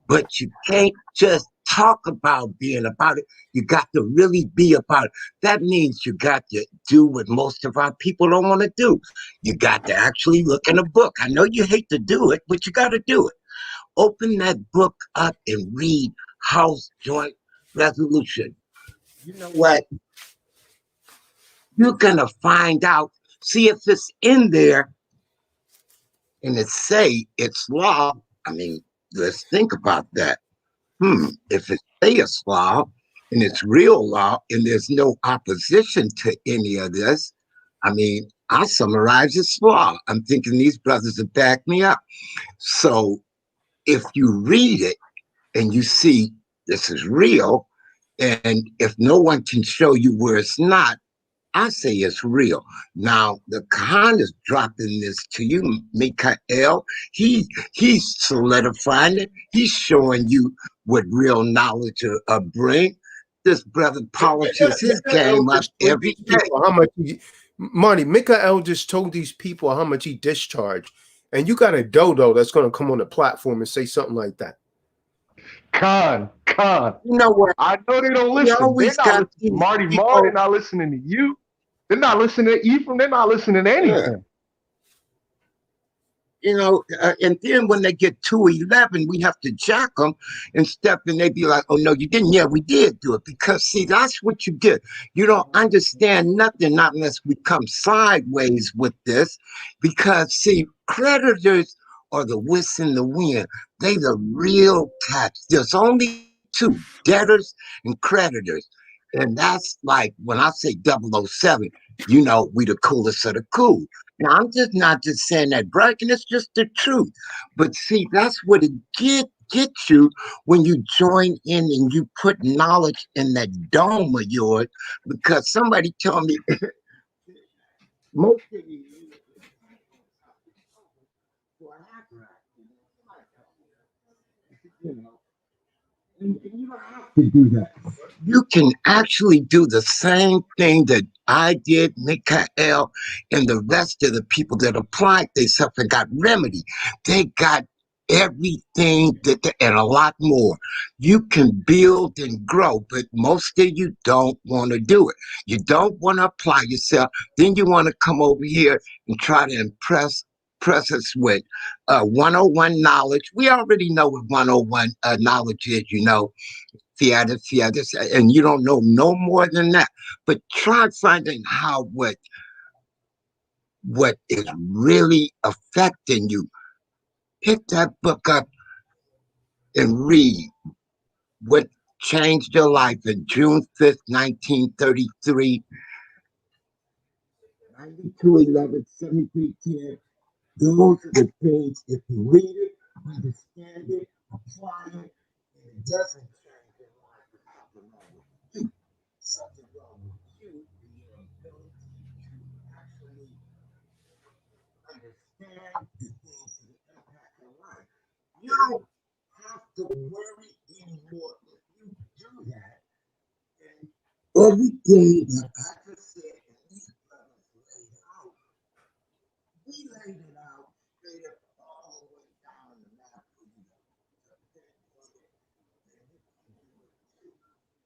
But you can't just talk about being about it. You got to really be about it. That means you got to do what most of our people don't want to do. You got to actually look in a book. I know you hate to do it, but you got to do it. Open that book up and read House Joint Resolution. You know what? You're going to find out. See if it's in there and it say it's law. I mean, let's think about that. If it's it's law and it's real law and there's no opposition to any of this, I mean, I summarize it's law. I'm thinking these brothers will back me up. So if you read it and you see this is real, and if no one can show you where it's not, I say it's real. Now, the Khan is dropping this to you, Mikael. He's solidifying it. He's showing you what real knowledge bring. This brother polishes his game up every day. How much Marty, Mikael just told these people how much he discharged. And you got a dodo that's going to come on the platform and say something like that. Khan. You know what? I know they don't listen. They're not listening. Marty Marr, they're not listening to you. They're not listening to Ephraim. They're not listening to anything. Yeah. You know, and then when they get 211, we have to jack them and step and they be like, oh, no, you didn't. Yeah, we did do it. Because, see, that's what you get. You don't understand nothing, not unless we come sideways with this. Because, see, creditors are the whisk in the wind. They the real cats. There's only two, debtors and creditors. And that's like, when I say 007, you know, we the coolest of the cool. Now, I'm just not just saying that bragging, it's just the truth. But see, that's what it gets you when you join in and you put knowledge in that dome of yours, because somebody told me most of you and you don't have to do that. You can actually do the same thing that I did, Mikael, and the rest of the people that applied themselves and got remedy. They got everything and a lot more. You can build and grow, but most of you don't want to do it. You don't want to apply yourself. Then you want to come over here and try to impress us with 101 knowledge. We already know what 101 knowledge is, you know. Fiat, and you don't know no more than that. But try finding how what is really affecting you. Pick that book up and read what changed your life in June 5th, 1933, 9211, 7310. Those are the things, if you read it, understand it, apply it, and it doesn't change your life. It happens wrong with you. Something wrong with you and your ability to actually understand the things that impact your life. You don't have to worry anymore if you do that. And everything that I just said and these brothers laid out, we laid it out straight up all the way down the map for you to pinpoint it, and you can do it too.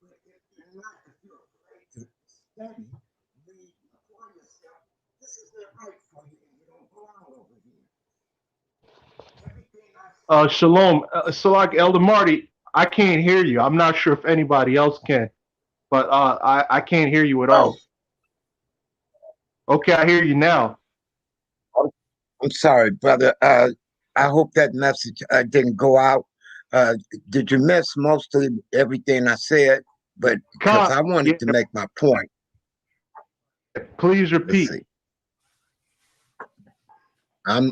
But if you're not, if you're afraid to study, read, apply yourself, this is not right for you, and you don't belong over here. Everything I Shalom. So like Elder Marty, I can't hear you. I'm not sure if anybody else can, but I can't hear you at all. Okay, I hear you now. I'm sorry, brother. I hope that message didn't go out. Did you miss most of everything I said? But because I wanted to make my point. Please repeat. I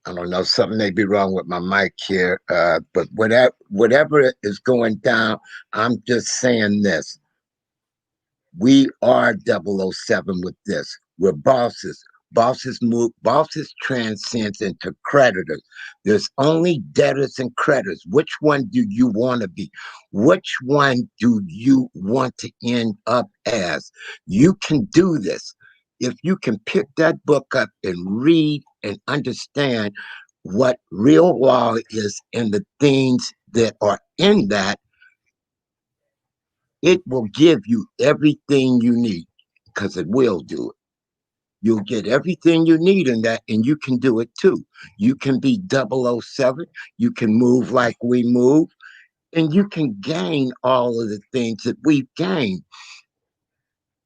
don't know, something may be wrong with my mic here, but whatever is going down, I'm just saying this. We are 007 with this. We're bosses. Bosses transcends into creditors. There's only debtors and creditors. Which one do you want to be? Which one do you want to end up as? You can do this. If you can pick that book up and read and understand what real law is and the things that are in that, it will give you everything you need, because it will do it. You'll get everything you need in that, and you can do it too. You can be 007. You can move like we move, and you can gain all of the things that we've gained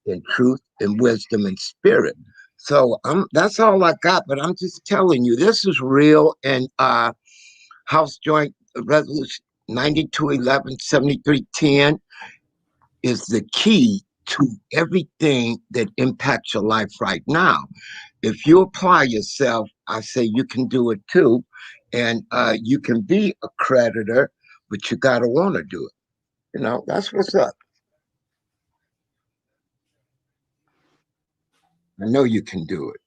in truth and wisdom and spirit. So that's all I got, but I'm just telling you, this is real. And House Joint Resolution 9211-7310 is the key to everything that impacts your life right now. If you apply yourself, I say you can do it too. And you can be a creditor, but you got to want to do it. You know, that's what's up. I know you can do it.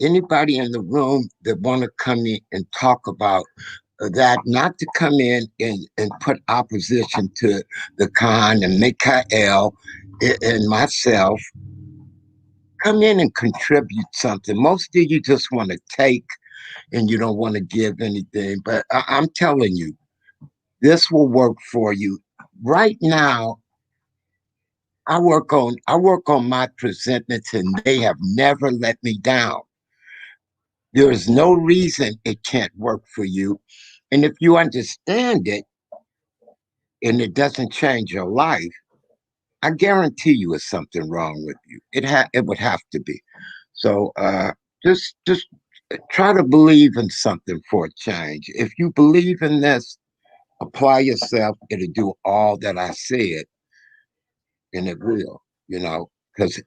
Anybody in the room that want to come in and talk about that, not to come in and put opposition to the Khan and Mikhail and myself, come in and contribute something. Most of you just want to take and you don't want to give anything. But I'm telling you, this will work for you. Right now, I work on my presentments, and they have never let me down. There is no reason it can't work for you. And if you understand it and it doesn't change your life, I guarantee you it's something wrong with you. It would have to be. So just try to believe in something for a change. If you believe in this, apply yourself. It'll do all that I said, and it will, you know, because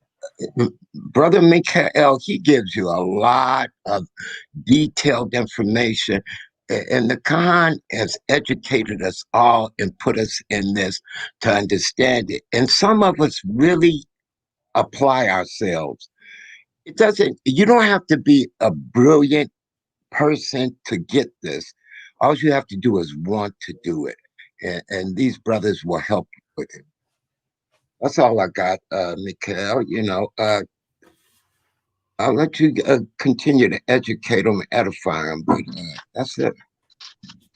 Brother Mikhail, he gives you a lot of detailed information. And the Khan has educated us all and put us in this to understand it. And some of us really apply ourselves. You don't have to be a brilliant person to get this. All you have to do is want to do it. And these brothers will help you with it. That's all I got, Mikhail. You know, I'll let you continue to educate them and edify them, but that's it.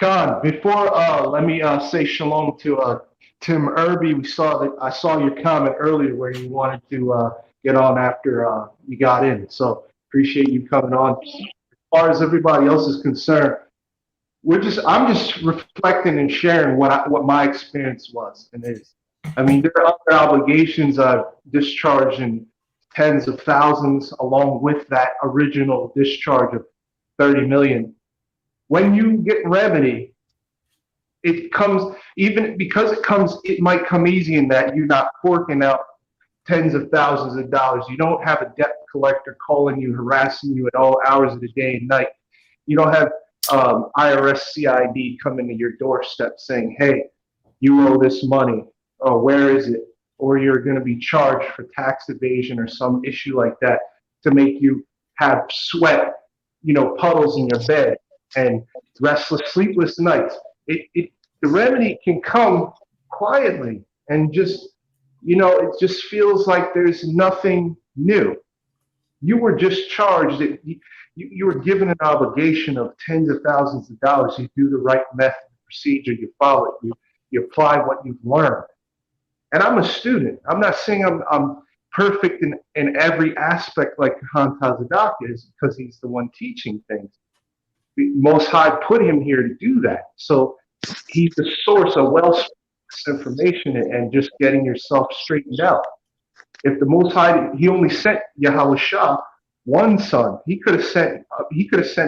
John, before let me say shalom to Tim Irby. I saw your comment earlier where you wanted to get on after you got in. So appreciate you coming on. As far as everybody else is concerned, I'm just reflecting and sharing what my experience was and is. I mean, there are other obligations I've discharged in tens of thousands, along with that original discharge of 30 million. When you get remedy, it comes, even because it might come easy in that you're not forking out tens of thousands of dollars. You don't have a debt collector calling you, harassing you at all hours of the day and night. You don't have IRS CID coming to your doorstep saying, hey, you owe this money, or where is it? Or you're going to be charged for tax evasion or some issue like that to make you have sweat, puddles in your bed and restless, sleepless nights. The remedy can come quietly and just, it just feels like there's nothing new. You were just charged. You were given an obligation of tens of thousands of dollars. You do the right method, procedure, you follow it, you apply what you've learned. And I'm a student. I'm not saying I'm perfect in every aspect like Khan Tazadaq is, because he's the one teaching things. The Most High put him here to do that. So he's the source of wellspring information and just getting yourself straightened out. If the Most High, he only sent Yahweh Shah one son, he could have sent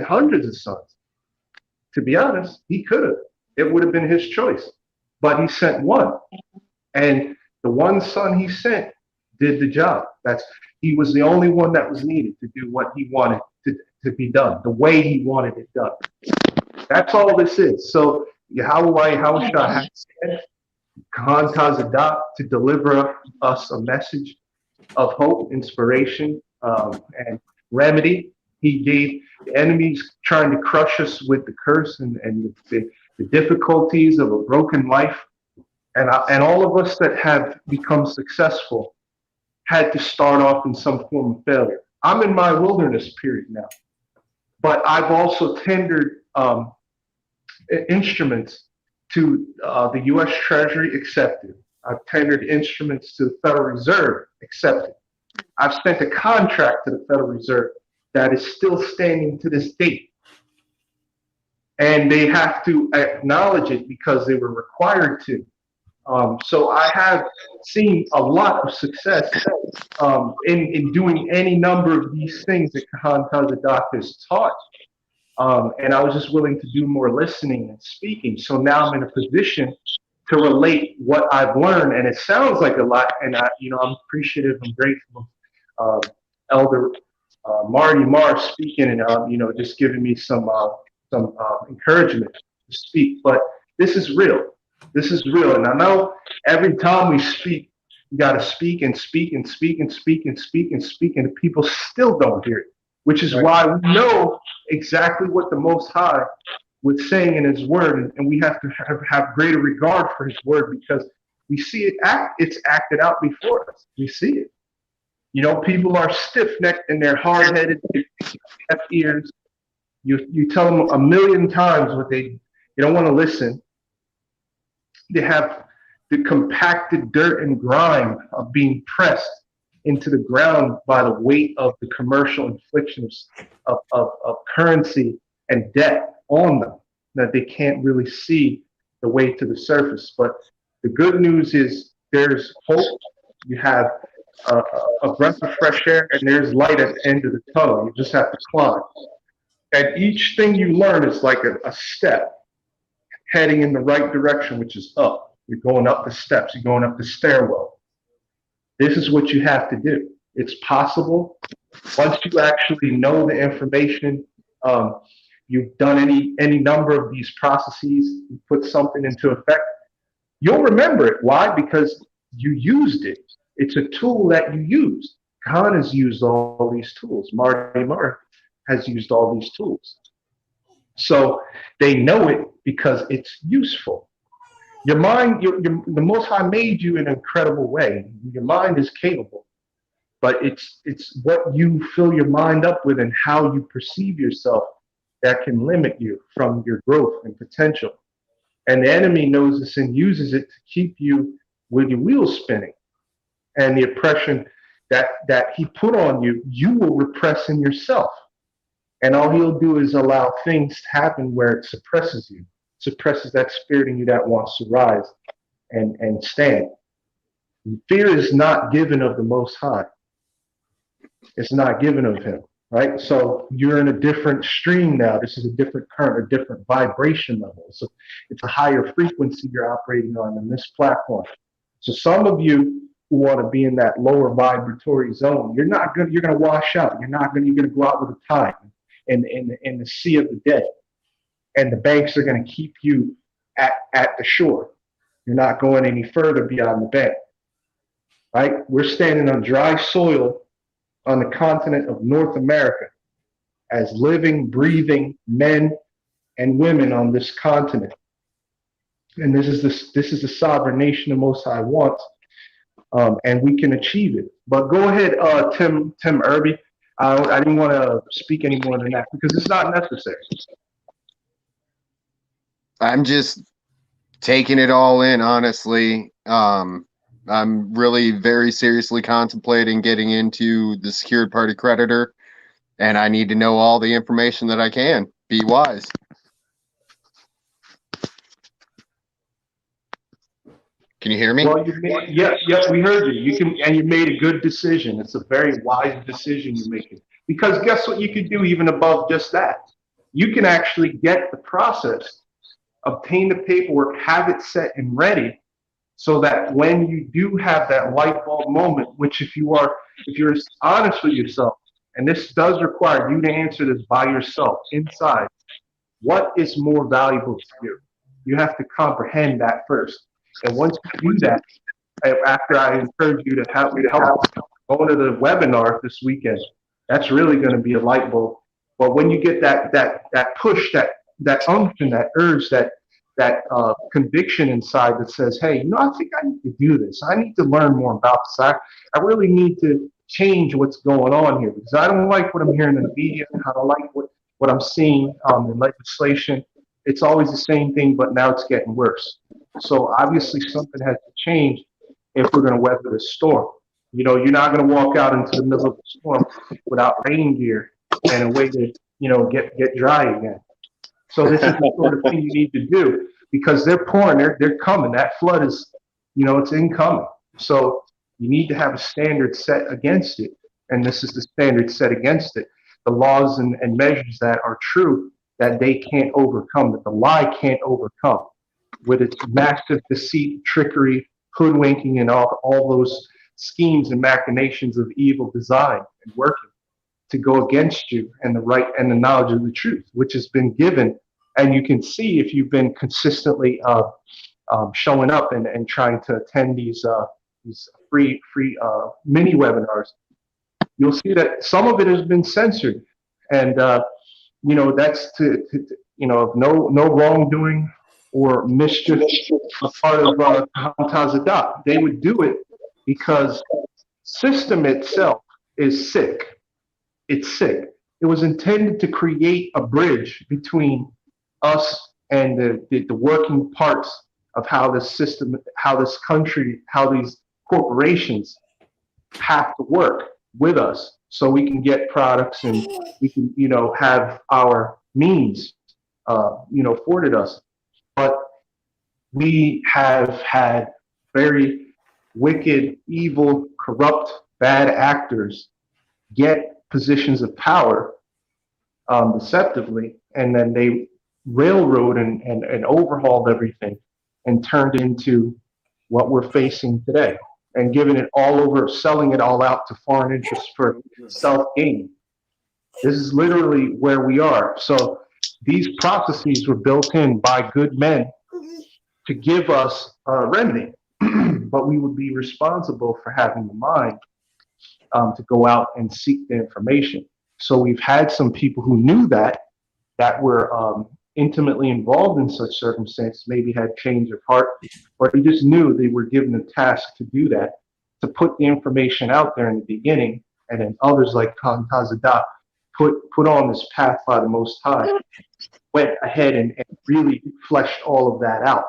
hundreds of sons. To be honest, he could have. It would have been his choice. But he sent one. And the one son he sent did the job. He was the only one that was needed to do what he wanted to be done, the way he wanted it done. That's all this is. So Yahweh Yahushua has sent Khan Tazadak to deliver us a message of hope, inspiration, and remedy. He gave the enemies trying to crush us with the curse and the difficulties of a broken life. And all of us that have become successful had to start off in some form of failure. I'm in my wilderness period now, but I've also tendered instruments to the U.S. Treasury, accepted. I've tendered instruments to the Federal Reserve, accepted. I've sent a contract to the Federal Reserve that is still standing to this date. And they have to acknowledge it because they were required to. So I have seen a lot of success in doing any number of these things that Khan Tazadak has taught. And I was just willing to do more listening and speaking. So now I'm in a position to relate what I've learned, and it sounds like a lot. And I'm appreciative, I'm grateful, Elder Marty Marr speaking, and just giving me some encouragement to speak. But this is real. This is real, and I know every time we speak, you got to speak and speak and speak and speak and speak and speak, and the people still don't hear it. Which is why we know exactly what the Most High was saying in His Word, and we have to have greater regard for His Word because we see it it's acted out before us. We see it. People are stiff-necked and they're hard-headed, deaf ears. You tell them a million times what they don't want to listen. They have the compacted dirt and grime of being pressed into the ground by the weight of the commercial inflictions of currency and debt on them, that they can't really see the way to the surface. But the good news is there's hope. You have a breath of fresh air, and there's light at the end of the tunnel. You just have to climb. And each thing you learn is like a step heading in the right direction, which is up. You're going up the steps. You're going up the stairwell. This is what you have to do. It's possible. Once you actually know the information, you've done any number of these processes, you put something into effect, you'll remember it. Why? Because you used it. It's a tool that you used. Khan has used all these tools. Marty Marr has used all these tools. So they know it because it's useful. Your mind, the Most High made you in an incredible way. Your mind is capable, but it's what you fill your mind up with and how you perceive yourself that can limit you from your growth and potential. And the enemy knows this and uses it to keep you with your wheels spinning. And the oppression that he put on you, you will repress in yourself. And all he'll do is allow things to happen where it suppresses you. Suppresses that spirit in you that wants to rise and stand. Fear is not given of the Most High. It's not given of Him, right? So you're in a different stream now. This is a different current, a different vibration level. So it's a higher frequency you're operating on in this platform. So some of you who want to be in that lower vibratory zone, you're going to wash out. You're going to go out with a tide in the sea of the dead. And the banks are going to keep you at the shore. You're not going any further beyond the bank, right? We're standing on dry soil on the continent of North America as living, breathing men and women on this continent. And this is the sovereign nation the Most High wants, and we can achieve it. But go ahead, Tim Irby. I didn't want to speak any more than that because it's not necessary. I'm just taking it all in, honestly. I'm really very seriously contemplating getting into the secured party creditor, and I need to know all the information that I can. Be wise. Can you hear me? Well, yes, we heard you. You made a good decision. It's a very wise decision you're making. Because guess what you could do even above just that? You can actually get the process, obtain the paperwork, have it set and ready, so that when you do have that light bulb moment, which if you're honest with yourself, and this does require you to answer this by yourself inside, what is more valuable to you? You have to comprehend that first. And once you do that, after I encourage you to help go to the webinar this weekend, that's really going to be a light bulb. But when you get that push, that unction, that urge, that conviction inside that says, hey, I think I need to do this. I need to learn more about this. I really need to change what's going on here, because I don't like what I'm hearing in the media. I don't like what I'm seeing in legislation. It's always the same thing, but now it's getting worse. So obviously something has to change if we're going to weather this storm. You're not going to walk out into the middle of the storm without rain gear and a way to, get dry again. So this is the sort of thing you need to do, because they're pouring, they're coming. That flood is, it's incoming. So you need to have a standard set against it. And this is the standard set against it. The laws and measures that are true, that they can't overcome, that the lie can't overcome, with its massive deceit, trickery, hoodwinking, and all those schemes and machinations of evil design and working to go against you and the right and the knowledge of the truth, which has been given. And you can see, if you've been consistently showing up and trying to attend these free mini webinars, you'll see that some of it has been censored, and that's of no wrongdoing or mischief a part of Tazadat. They would do it because system itself is sick. It's sick. It was intended to create a bridge between us and the working parts of how this system, how this country, how these corporations have to work with us, so we can get products and we can, have our means, afforded us. But we have had very wicked, evil, corrupt, bad actors get positions of power deceptively, and then they railroad and overhauled everything and turned into what we're facing today, and giving it all over, selling it all out to foreign interests for self-gain. This is literally where we are. So these prophecies were built in by good men to give us a remedy, but we would be responsible for having the mind to go out and seek the information. So we've had some people who knew that were intimately involved in such circumstances, maybe had change of heart, or they just knew they were given a task to do that, to put the information out there in the beginning, and then others like Khan Tazadat put on this path by the Most High, went ahead and really fleshed all of that out,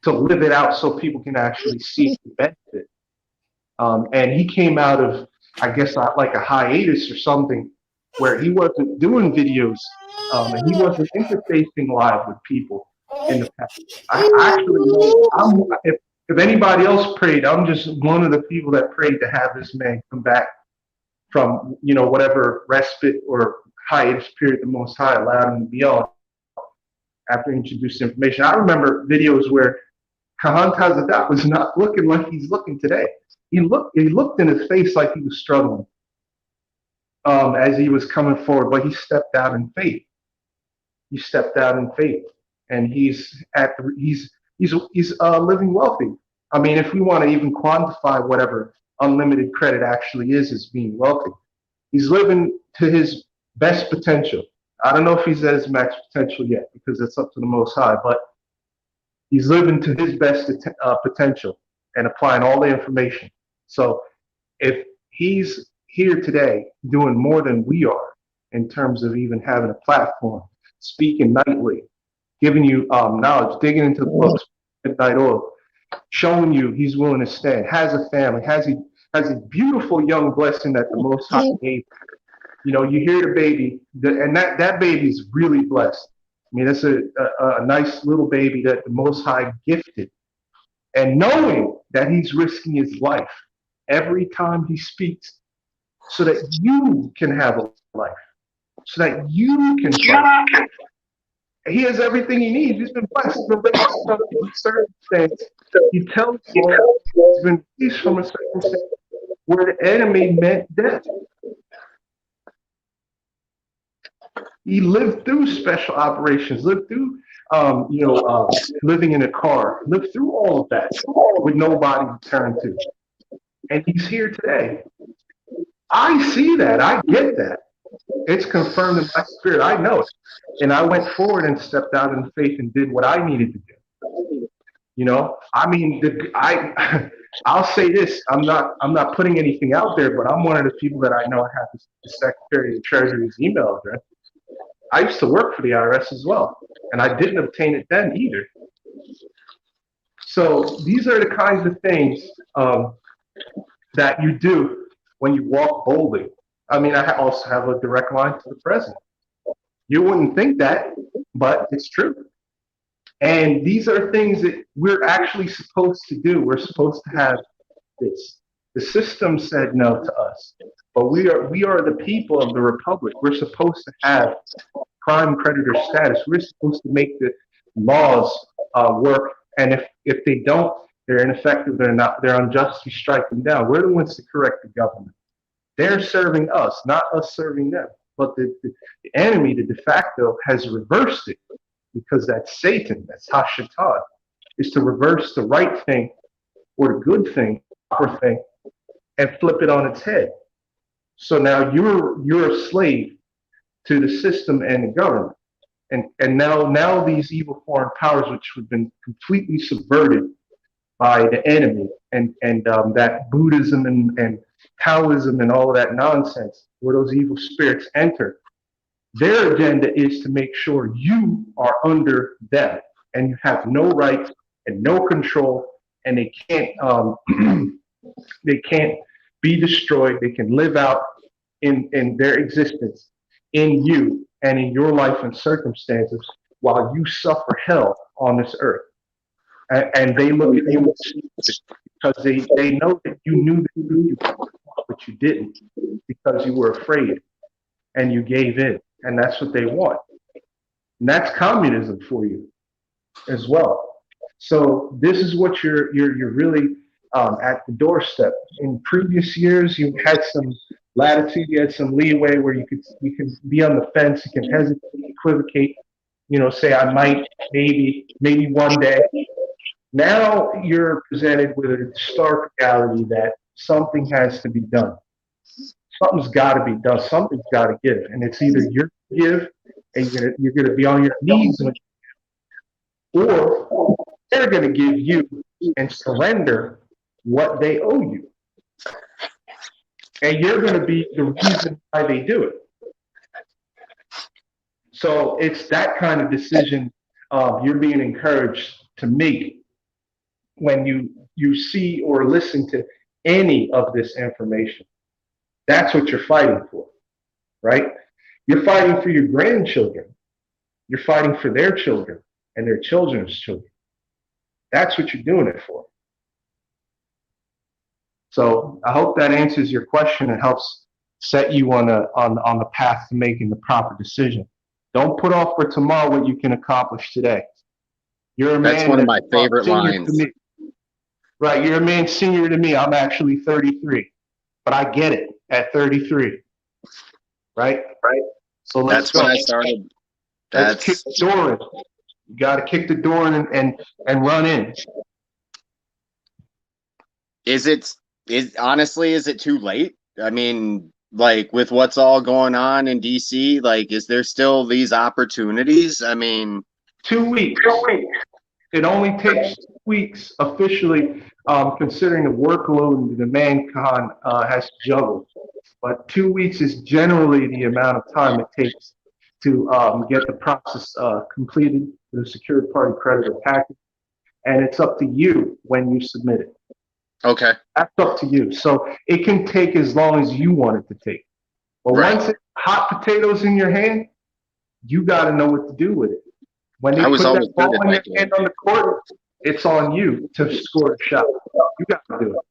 to live it out so people can actually see the benefit. And he came out of, I guess, like a hiatus or something, where he wasn't doing videos and he wasn't interfacing live with people in the past. I actually, if anybody else prayed, I'm just one of the people that prayed to have this man come back from, whatever respite or hiatus period the Most High allowed him to be on after he introduced information. I remember videos where Kahan Tazadat was not looking like he's looking today. He looked in his face like he was struggling as he was coming forward, but he stepped out in faith. He stepped out in faith, and he's living wealthy. I mean, if we want to even quantify whatever unlimited credit actually is as being wealthy, he's living to his best potential. I don't know if he's at his max potential yet, because it's up to the Most High, but he's living to his best potential and applying all the information. So if he's here today doing more than we are in terms of even having a platform, speaking nightly, giving you knowledge, digging into the books, midnight oil, showing you he's willing to stand, has a family, has a beautiful young blessing that the Most High gave. You hear the baby, and that baby's really blessed. I mean, that's a nice little baby that the Most High gifted. And knowing that he's risking his life every time he speaks so that you can have a life, so that you can fight. He has everything he needs. He's been blessed. He's been raised from a circumstance. He tells you he's been released from a circumstance where the enemy meant death. He lived through special operations, lived through, living in a car, lived through all of that with nobody to turn to. And he's here today. I see that. I get that. It's confirmed in my spirit. I know it. And I went forward and stepped out in faith and did what I needed to do. You know, I mean, I'll say this. I'm not putting anything out there, but I'm one of the people that I know have the Secretary of Treasury's email address. I used to work for the IRS as well, and I didn't obtain it then either. So these are the kinds of things that you do when you walk boldly. I mean, I also have a direct line to the president. You wouldn't think that, but it's true. And these are things that we're actually supposed to do. We're supposed to have this. The system said no to us, but we are the people of the republic. We're supposed to have prime creditor status. We're supposed to make the laws work. And if they don't, they're ineffective. They're unjustly strike them down. We're the ones to correct the government. They're serving us, not us serving them. But the enemy, the de facto, has reversed it, because that's Satan, that's Hashatan, is to reverse the right thing or the good thing, proper thing, and flip it on its head. So now you're a slave to the system and the government. And now these evil foreign powers, which have been completely subverted by the enemy and that Buddhism and Taoism and all of that nonsense, where those evil spirits enter, their agenda is to make sure you are under them and you have no rights and no control, and they can't be destroyed. They can live out in their existence in you and in your life and circumstances while you suffer hell on this earth. And they look at you because they know that you knew that you but you didn't, because you were afraid and you gave in. And that's what they want. And that's communism for you as well. So this is what you're really at the doorstep. In previous years, you had some latitude, you had some leeway where you can be on the fence, you can hesitate, equivocate, say I might, maybe one day. Now you're presented with a stark reality that something has to be done. Something's got to be done. Something's got to give, and it's either you're going to give, and you're going to be on your knees when you give, or they're going to give you and surrender what they owe you, and you're going to be the reason why they do it. So it's that kind of decision you're being encouraged to make when you see or listen to any of this information. That's what you're fighting for, right? You're fighting for your grandchildren. You're fighting for their children and their children's children. That's what you're doing it for. So I hope that answers your question and helps set you on the path to making the proper decision. Don't put off for tomorrow what you can accomplish today. You're a man. That's one of my favorite lines. Right, you're a man senior to me. I'm actually 33, but I get it at 33. Right. So that's go. when I started. Let's kick the door in. You got to kick the door in and run in. Is it too late? I mean, like, with what's all going on in DC, like, is there still these opportunities? I mean, 2 weeks. It only takes 2 weeks officially, considering the workload and the mankind has to juggle. But 2 weeks is generally the amount of time it takes to get the process completed for the secured party creditor package. And it's up to you when you submit it. Okay. That's up to you. So it can take as long as you want it to take. But once it's hot potatoes in your hand, you got to know what to do with it. When they put that ball in your hand on the court, it's on you to score a shot. You got to do it.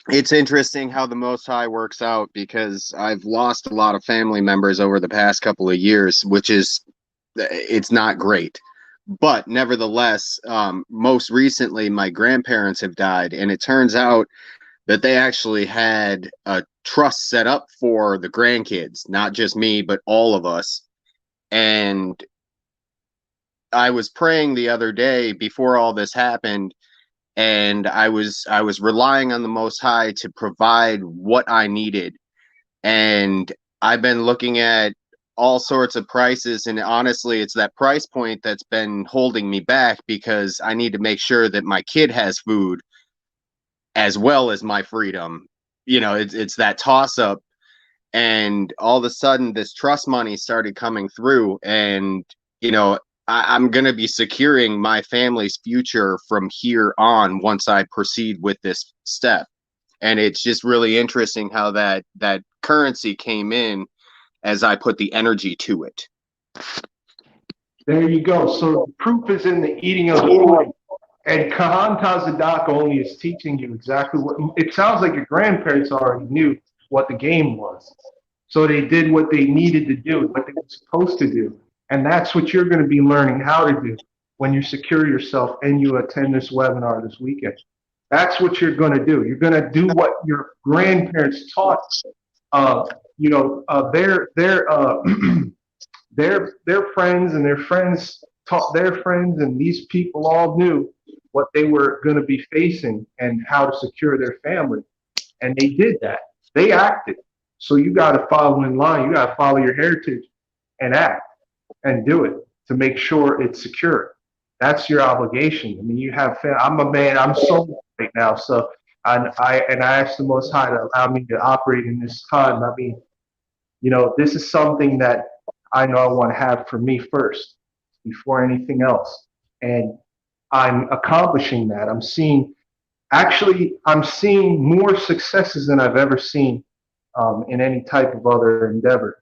It's interesting how the Most High works out, because I've lost a lot of family members over the past couple of years, it's not great. But nevertheless, most recently, my grandparents have died, and it turns out that they actually had a trust set up for the grandkids, not just me, but all of us. And I was praying the other day before all this happened, and I was relying on the Most High to provide what I needed. And I've been looking at all sorts of prices, and honestly, it's that price point that's been holding me back, because I need to make sure that my kid has food as well as my freedom. You know, it's that toss up. And all of a sudden this trust money started coming through, and you know, I'm going to be securing my family's future from here on once I proceed with this step. And it's just really interesting how that currency came in as I put the energy to it. There you go. So proof is in the eating of the food. And Kahan Tazadak only is teaching you exactly what it sounds like. Your grandparents already knew what the game was. So they did what they needed to do, what they were supposed to do. And that's what you're going to be learning how to do when you secure yourself and you attend this webinar this weekend. That's what you're going to do. You're going to do what your grandparents taught. Their friends and their friends taught their friends, and these people all knew what they were going to be facing and how to secure their family. And they did that. They acted. So you got to follow in line. You got to follow your heritage and act and do it to make sure it's secure. That's your obligation. I mean, you have family. I'm a man. I'm solo right now. So I asked the Most High to allow me to operate in this time. I mean, you know, this is something that I know I want to have for me first before anything else. And I'm accomplishing that. I'm seeing more successes than I've ever seen in any type of other endeavor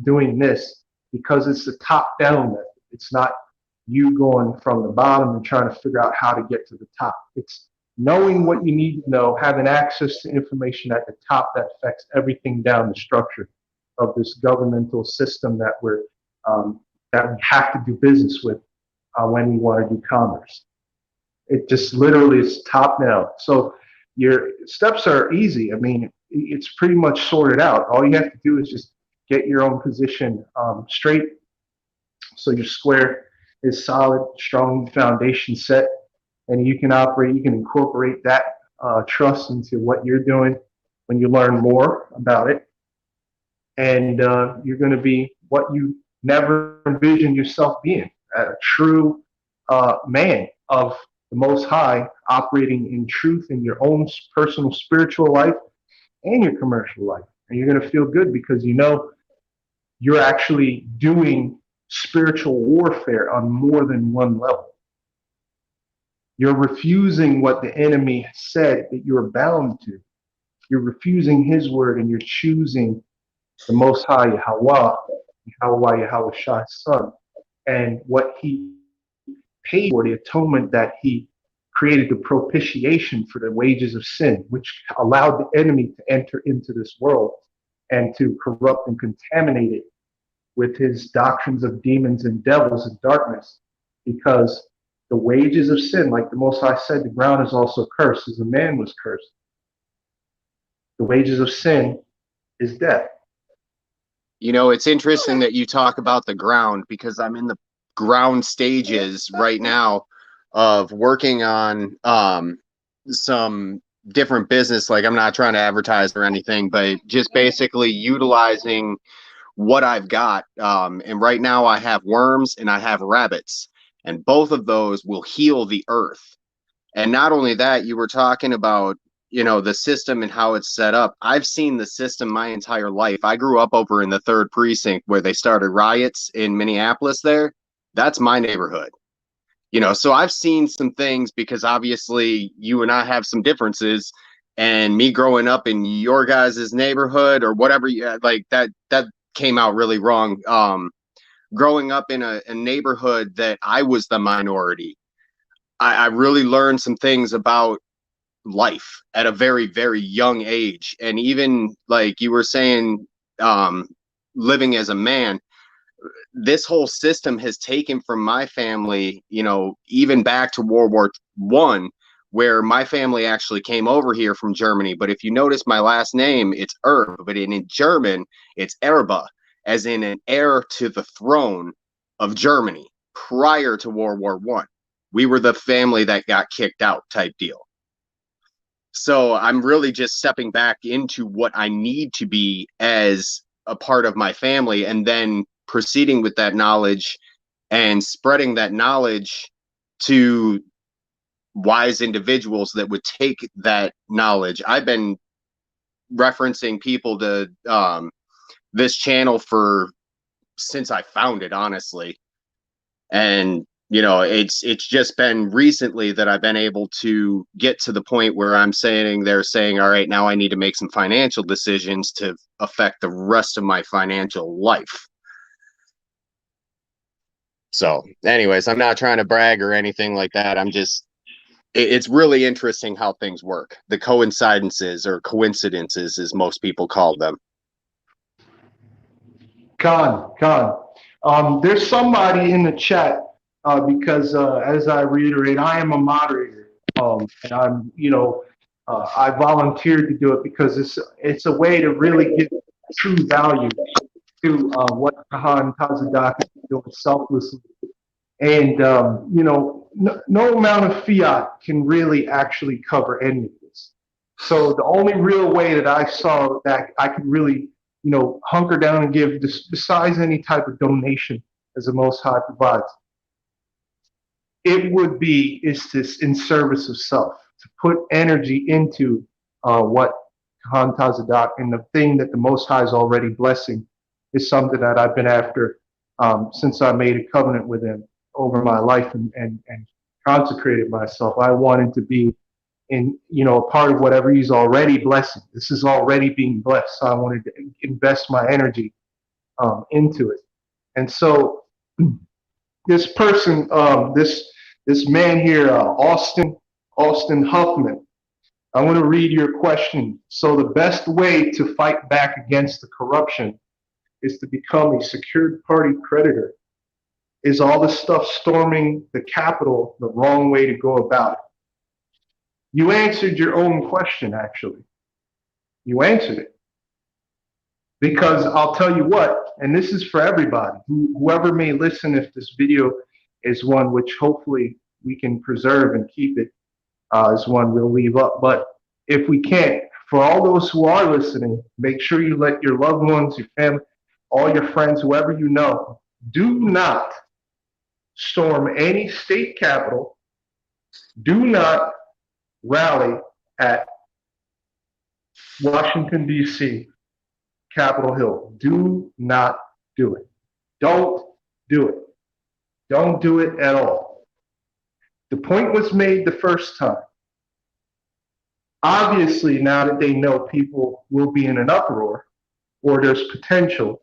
doing this, because it's the top down method. It's not you going from the bottom and trying to figure out how to get to the top. It's knowing what you need to know, having access to information at the top that affects everything down the structure of this governmental system that we have to do business with when we want to do commerce. It just literally is top down. So your steps are easy. I mean, it's pretty much sorted out. All you have to do is just get your own position straight, so your square is solid, strong foundation set, and you can operate. You can incorporate that trust into what you're doing when you learn more about it. And you're going to be what you never envisioned yourself being, a true man of the Most High, operating in truth in your own personal spiritual life and your commercial life. And you're going to feel good because you know you're actually doing spiritual warfare on more than one level. You're refusing what the enemy said that you're bound to. You're refusing his word, and you're choosing the Most High, Yahweh Shah's Son, and what he paid for, the atonement that he created, the propitiation for the wages of sin, which allowed the enemy to enter into this world and to corrupt and contaminate it with his doctrines of demons and devils and darkness. Because the wages of sin, like the Most High said, the ground is also cursed as the man was cursed. The wages of sin is death. You know, it's interesting that you talk about the ground, because I'm in the ground stages right now of working on some different business. Like, I'm not trying to advertise or anything, but just basically utilizing what I've got. And right now I have worms and I have rabbits, and both of those will heal the earth. And not only that, you were talking about, you know, the system and how it's set up. I've seen the system my entire life. I grew up over in the 3rd precinct where they started riots in Minneapolis there. That's my neighborhood. You know, so I've seen some things, because obviously you and I have some differences, and me growing up in your guys' neighborhood or whatever, like that came out really wrong. Growing up in a neighborhood that I was the minority, I really learned some things about life at a very, very young age. And even like you were saying, living as a man, this whole system has taken from my family, you know, even back to World War I, where my family actually came over here from Germany. But if you notice my last name, it's Erb, but in German, it's Erba, as in an heir to the throne of Germany prior to World War I. We were the family that got kicked out type deal. So I'm really just stepping back into what I need to be as a part of my family, and then proceeding with that knowledge and spreading that knowledge to wise individuals that would take that knowledge. I've been referencing people to this channel since I found it, honestly. And it's just been recently that I've been able to get to the point where they're saying, all right, now I need to make some financial decisions to affect the rest of my financial life. So anyways, I'm not trying to brag or anything like that. It's really interesting how things work. The coincidences, or coincidences as most people call them. Khan. There's somebody in the chat, because as I reiterate, I am a moderator, and I'm, I volunteered to do it because it's a way to really give true value to what Khan Tazadak is doing selflessly. And no amount of fiat can really actually cover any of this. So the only real way that I saw that I could really hunker down and give this, besides any type of donation as the Most High provides, is this in service of self, to put energy into what Khan Tazadak, and the thing that the Most High is already blessing is something that I've been after since I made a covenant with him over my life and consecrated myself. I wanted to be a part of whatever he's already blessing. This is already being blessed, so I wanted to invest my energy into it. And so this person, this man here, Austin Huffman, I want to read your question. So the best way to fight back against the corruption is to become a secured party creditor. Is all the stuff storming the Capitol the wrong way to go about it? You answered your own question, actually. You answered it. Because I'll tell you what, and this is for everybody, whoever may listen, if this video is one which hopefully we can preserve and keep it, is one we'll leave up. But if we can't, for all those who are listening, make sure you let your loved ones, your family, all your friends, whoever you know, do not storm any state capitol. Do not rally at Washington, D.C., Capitol Hill. Do not do it. Don't do it. Don't do it at all. The point was made the first time. Obviously, now that they know people will be in an uproar, or there's potential,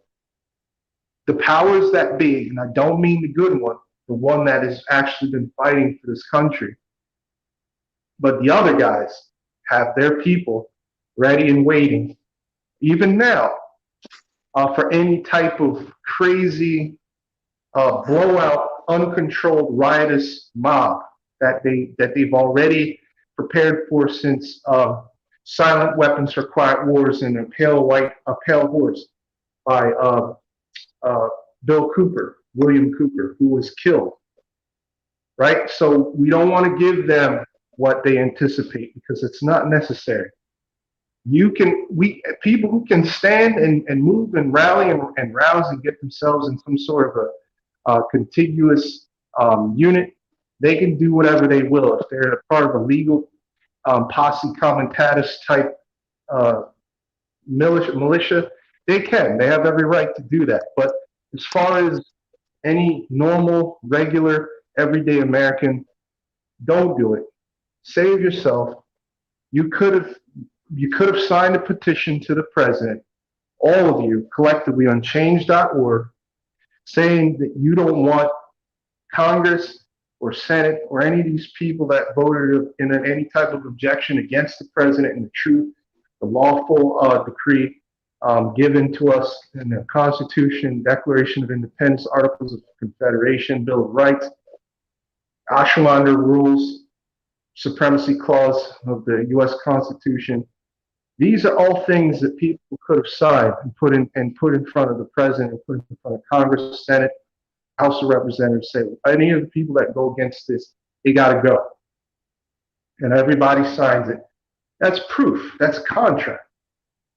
the powers that be, and I don't mean the good one, the one that has actually been fighting for this country, but the other guys have their people ready and waiting, even now, for any type of crazy, blowout, uncontrolled, riotous mob that they've already prepared for since Silent Weapons for Quiet Wars and A Pale Horse by William Cooper, who was killed. Right? So we don't want to give them what they anticipate, because it's not necessary. People who can stand and move and rally and rouse and get themselves in some sort of a contiguous unit, they can do whatever they will. If they're a part of a legal posse comitatus type militia, they can. They have every right to do that. But as far as any normal, regular, everyday American, don't do it. Save yourself. You could have signed a petition to the president, all of you collectively on change.org, saying that you don't want Congress or Senate or any of these people that voted in any type of objection against the president and the truth, the lawful decree given to us in the Constitution, Declaration of Independence, Articles of Confederation, Bill of Rights, Ashwaubenon rules, supremacy clause of the U.S. Constitution. These are all things that people could have signed and put in front of the president, and put in front of Congress, Senate, House of Representatives. Say any of the people that go against this, they got to go, and everybody signs it. That's proof. That's a contract,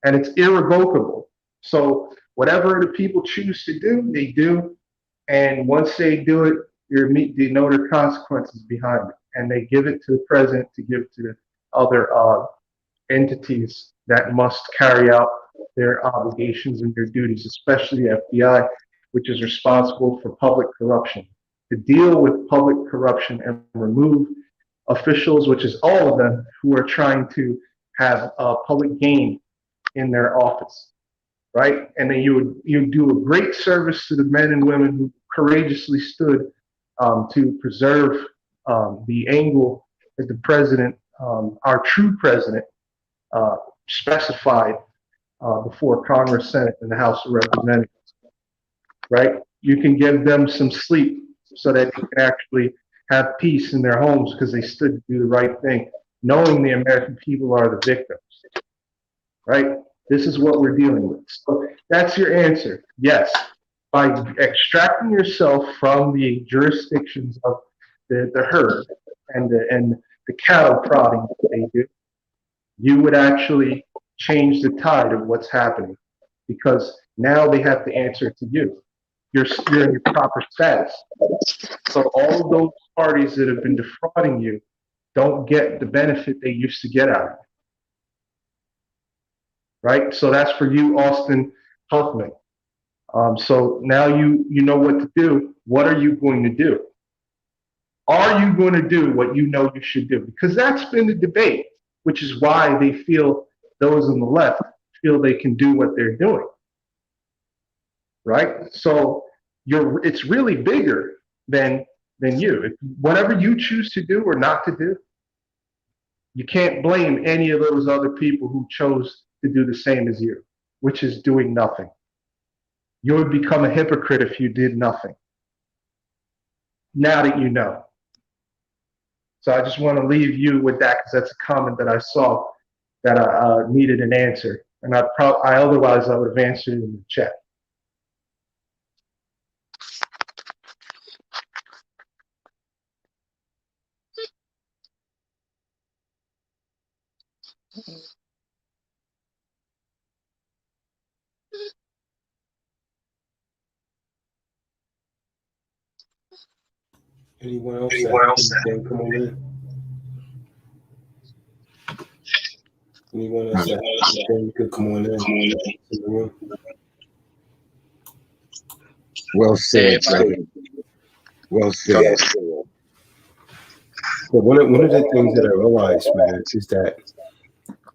and it's irrevocable. So whatever the people choose to do, they do, and once they do it, they know their consequences behind it, and they give it to the president to give to the other entities that must carry out their obligations and their duties, especially the FBI, which is responsible for public corruption. To deal with public corruption and remove officials, which is all of them, who are trying to have public gain in their office, right? And then you do a great service to the men and women who courageously stood to preserve the angle that the president, our true president, specified before Congress, Senate, and the House of Representatives, right? You can give them some sleep so that they can actually have peace in their homes because they stood to do the right thing, knowing the American people are the victims, right? This is what we're dealing with. So that's your answer. Yes, by extracting yourself from the jurisdictions of the herd and the cattle prodding that they do, you would actually change the tide of what's happening, because now they have to answer to you. You're in your proper status. So all of those parties that have been defrauding you don't get the benefit they used to get out of it. Right? So that's for you, Austin Huffman. So now you know what to do. What are you going to do? Are you going to do what you know you should do? Because that's been the debate, which is why they feel, those on the left feel they can do what they're doing. Right? So it's really bigger than you. Whatever you choose to do or not to do, you can't blame any of those other people who chose to do the same as you, which is doing nothing. You would become a hypocrite if you did nothing. Now that you know. So I just want to leave you with that, because that's a comment that I saw that I needed an answer, and otherwise I would have answered it in the chat. Anyone else? That come on in? Anyone else that could come on in? Well said, brother. Well said. But one of the things that I realized, man, is that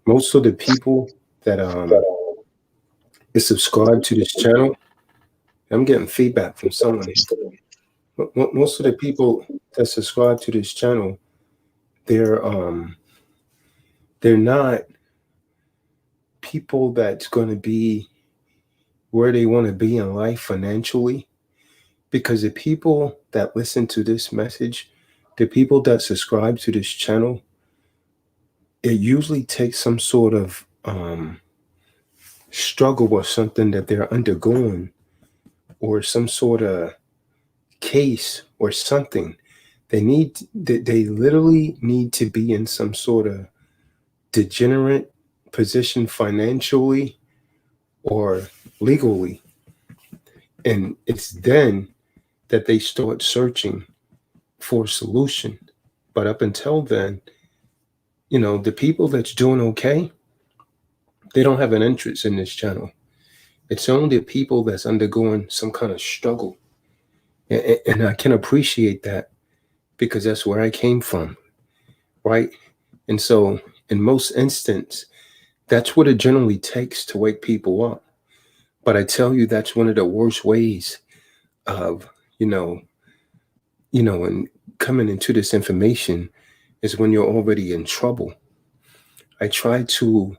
most of the people that is subscribed to this channel, I'm getting feedback from someone. Most of the people that subscribe to this channel, they're not people that's going to be where they want to be in life financially, because the people that listen to this message, the people that subscribe to this channel, it usually takes some sort of struggle or something that they're undergoing, or some sort of case or something. They literally need to be in some sort of degenerate position financially or legally, and it's then that they start searching for a solution. But up until then, the people that's doing okay, they don't have an interest in this channel. It's only the people that's undergoing some kind of struggle, and I can appreciate that, because that's where I came from, right? And so in most instances, that's what it generally takes to wake people up. But I tell you, that's one of the worst ways of, and coming into this information, is when you're already in trouble. I try to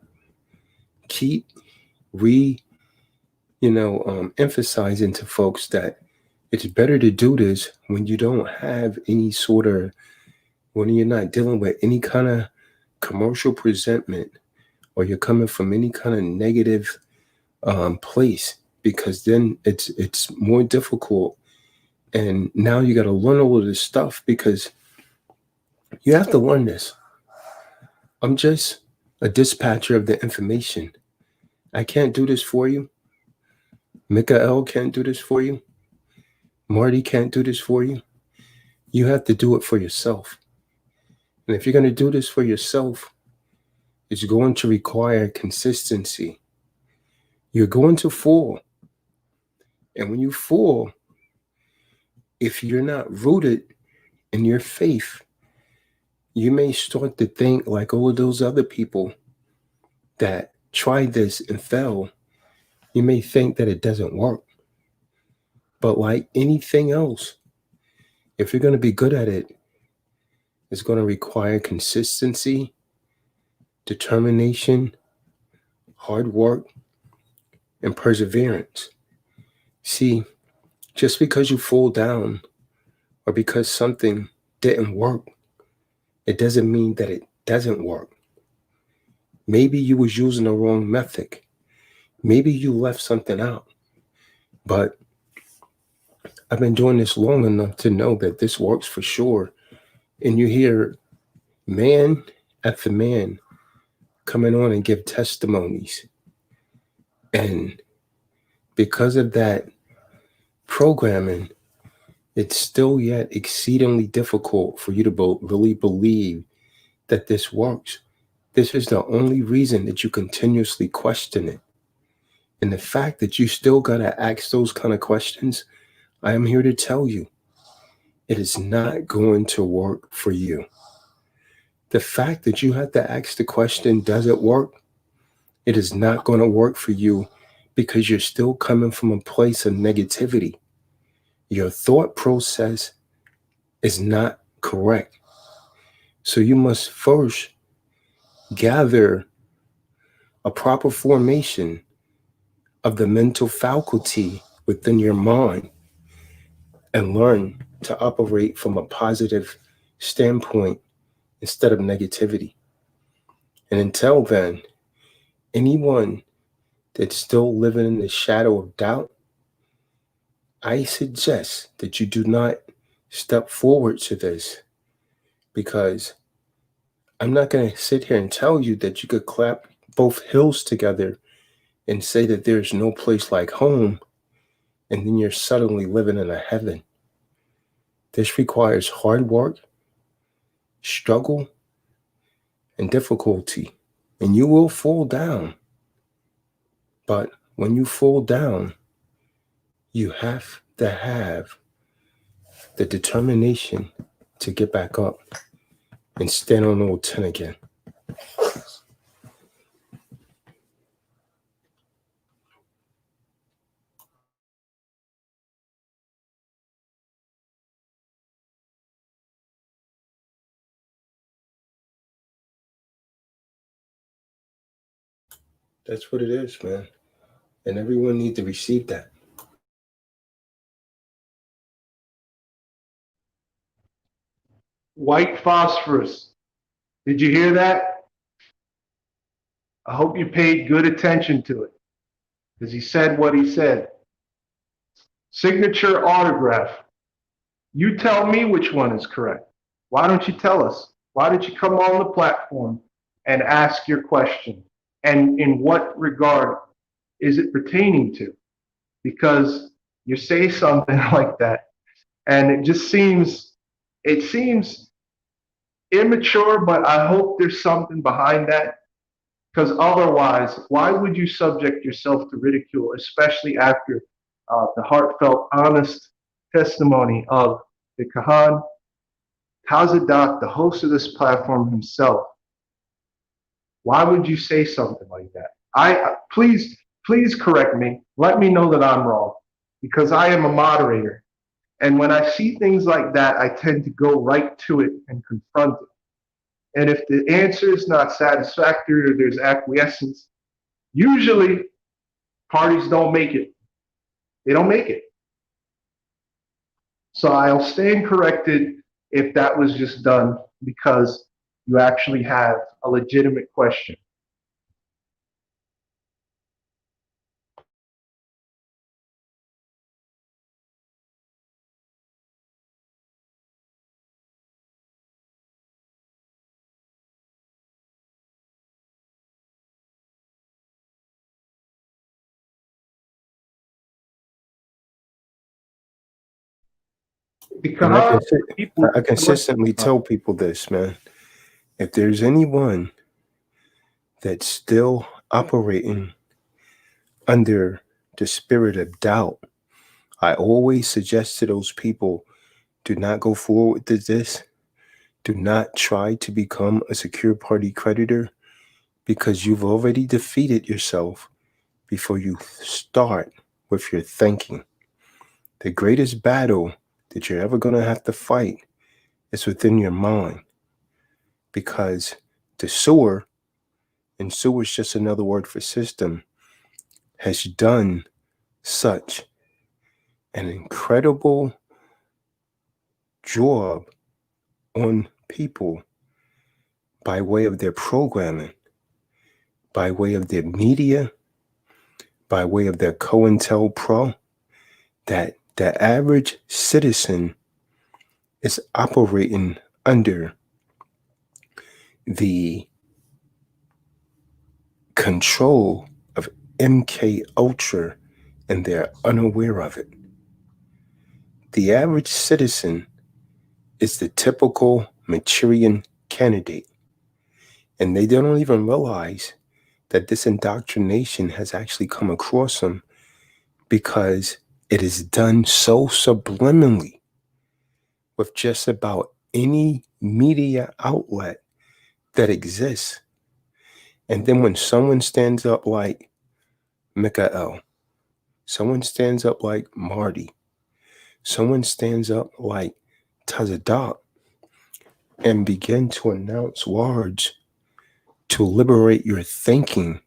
keep emphasizing to folks that it's better to do this when you don't have any sort of when you're not dealing with any kind of commercial presentment, or you're coming from any kind of negative place, because then it's more difficult. And now you got to learn all of this stuff, because you have to learn this. I'm just a dispatcher of the information. I can't do this for you. Mikael can't do this for you. Marty can't do this for you. You have to do it for yourself. And if you're going to do this for yourself, it's going to require consistency. You're going to fall. And when you fall, if you're not rooted in your faith, you may start to think like all of those other people that tried this and fell. You may think that it doesn't work. But like anything else, if you're going to be good at it, it's going to require consistency, determination, hard work, and perseverance. See, just because you fall down or because something didn't work, it doesn't mean that it doesn't work. Maybe you was using the wrong method. Maybe you left something out. But I've been doing this long enough to know that this works for sure. And you hear man after man coming on and give testimonies. And because of that programming, it's still yet exceedingly difficult for you to really believe that this works. This is the only reason that you continuously question it. And the fact that you still got to ask those kind of questions, I am here to tell you, it is not going to work for you. The fact that you have to ask the question, does it work? It is not going to work for you, because you're still coming from a place of negativity. Your thought process is not correct. So you must first gather a proper formation of the mental faculty within your mind and learn to operate from a positive standpoint instead of negativity. And until then, anyone that's still living in the shadow of doubt, I suggest that you do not step forward to this, because I'm not going to sit here and tell you that you could clap both hills together and say that there's no place like home, and then you're suddenly living in a heaven. This requires hard work, struggle, and difficulty, and you will fall down. But when you fall down, you have to have the determination to get back up and stand on all 10 again. That's what it is, man. And everyone needs to receive that. White phosphorus. Did you hear that? I hope you paid good attention to it, because he said what he said. Signature autograph. You tell me which one is correct. Why don't you tell us? Why did you come on the platform and ask your question? And in what regard is it pertaining to? Because you say something like that, and it seems immature, but I hope there's something behind that. Because otherwise, why would you subject yourself to ridicule, especially after the heartfelt, honest testimony of the Kahan Tazadak, the host of this platform himself? Why would you say something like that? Please correct me. Let me know that I'm wrong, because I am a moderator. And when I see things like that, I tend to go right to it and confront it. And if the answer is not satisfactory or there's acquiescence, usually parties don't make it. They don't make it. So I'll stand corrected if that was just done because you actually have a legitimate question. And Because people, I consistently tell people this, man. If there's anyone that's still operating under the spirit of doubt, I always suggest to those people, do not go forward with this. Do not try to become a secure party creditor, because you've already defeated yourself before you start with your thinking. The greatest battle that you're ever going to have to fight is within your mind, because the sewer, and sewer is just another word for system, has done such an incredible job on people by way of their programming, by way of their media, by way of their COINTELPRO, that the average citizen is operating under the control of MK Ultra, and they're unaware of it. The average citizen is the typical Manchurian candidate, and they don't even realize that this indoctrination has actually come across them, because it is done so subliminally with just about any media outlet that exists. And then when someone stands up like Mikael, someone stands up like Marty, someone stands up like Tazadak, and begin to announce words to liberate your thinking,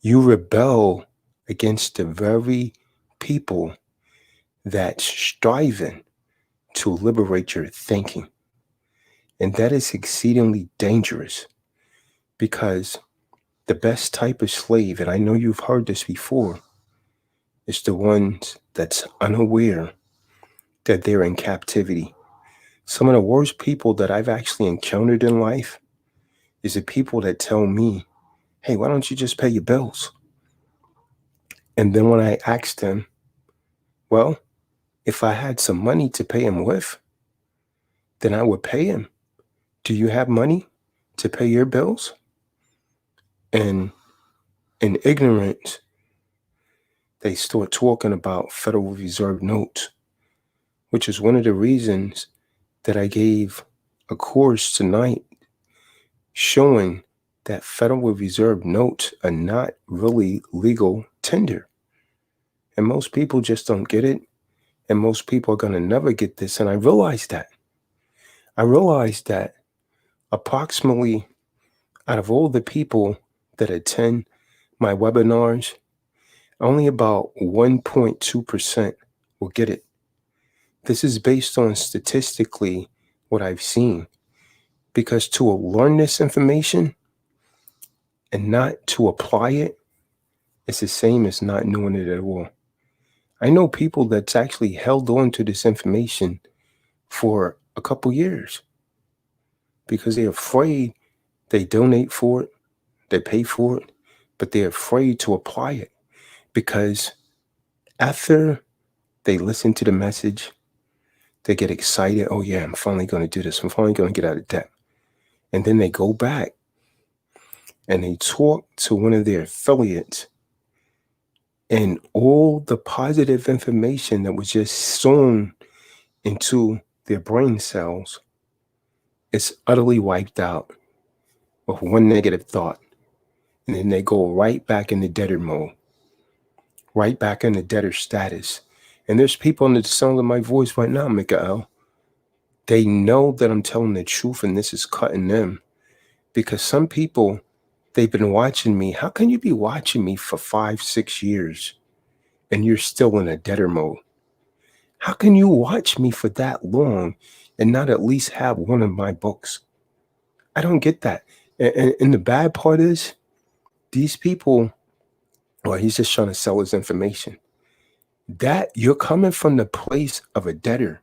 you rebel against the very people that's striving to liberate your thinking. And that is exceedingly dangerous, because the best type of slave, and I know you've heard this before, is the ones that's unaware that they're in captivity. Some of the worst people that I've actually encountered in life is the people that tell me, hey, why don't you just pay your bills? And then when I ask them, well, if I had some money to pay him with, then I would pay him. Do you have money to pay your bills? And in ignorance, they start talking about Federal Reserve notes, which is one of the reasons that I gave a course tonight showing that Federal Reserve notes are not really legal tender. And most people just don't get it. And most people are going to never get this. And I realized that. Approximately out of all the people that attend my webinars, only about 1.2% will get it. This is based on statistically what I've seen, because to learn this information and not to apply it, it's the same as not knowing it at all. I know people that's actually held on to this information for a couple years because they're afraid. They donate for it, they pay for it, but they're afraid to apply it, because after they listen to the message, they get excited. Oh yeah, I'm finally going to do this. I'm finally going to get out of debt. And then they go back and they talk to one of their affiliates, and all the positive information that was just sown into their brain cells is utterly wiped out with one negative thought. And then they go right back into debtor mode, right back into debtor status. And there's people under the sound of my voice right now, Mikael. They know that I'm telling the truth, and this is cutting them, because some people, they've been watching me. How can you be watching me for 5-6 years and you're still in a debtor mode? How can you watch me for that long and not at least have one of my books? I don't get that. And the bad part is, these people, well, he's just trying to sell his information. That you're coming from the place of a debtor.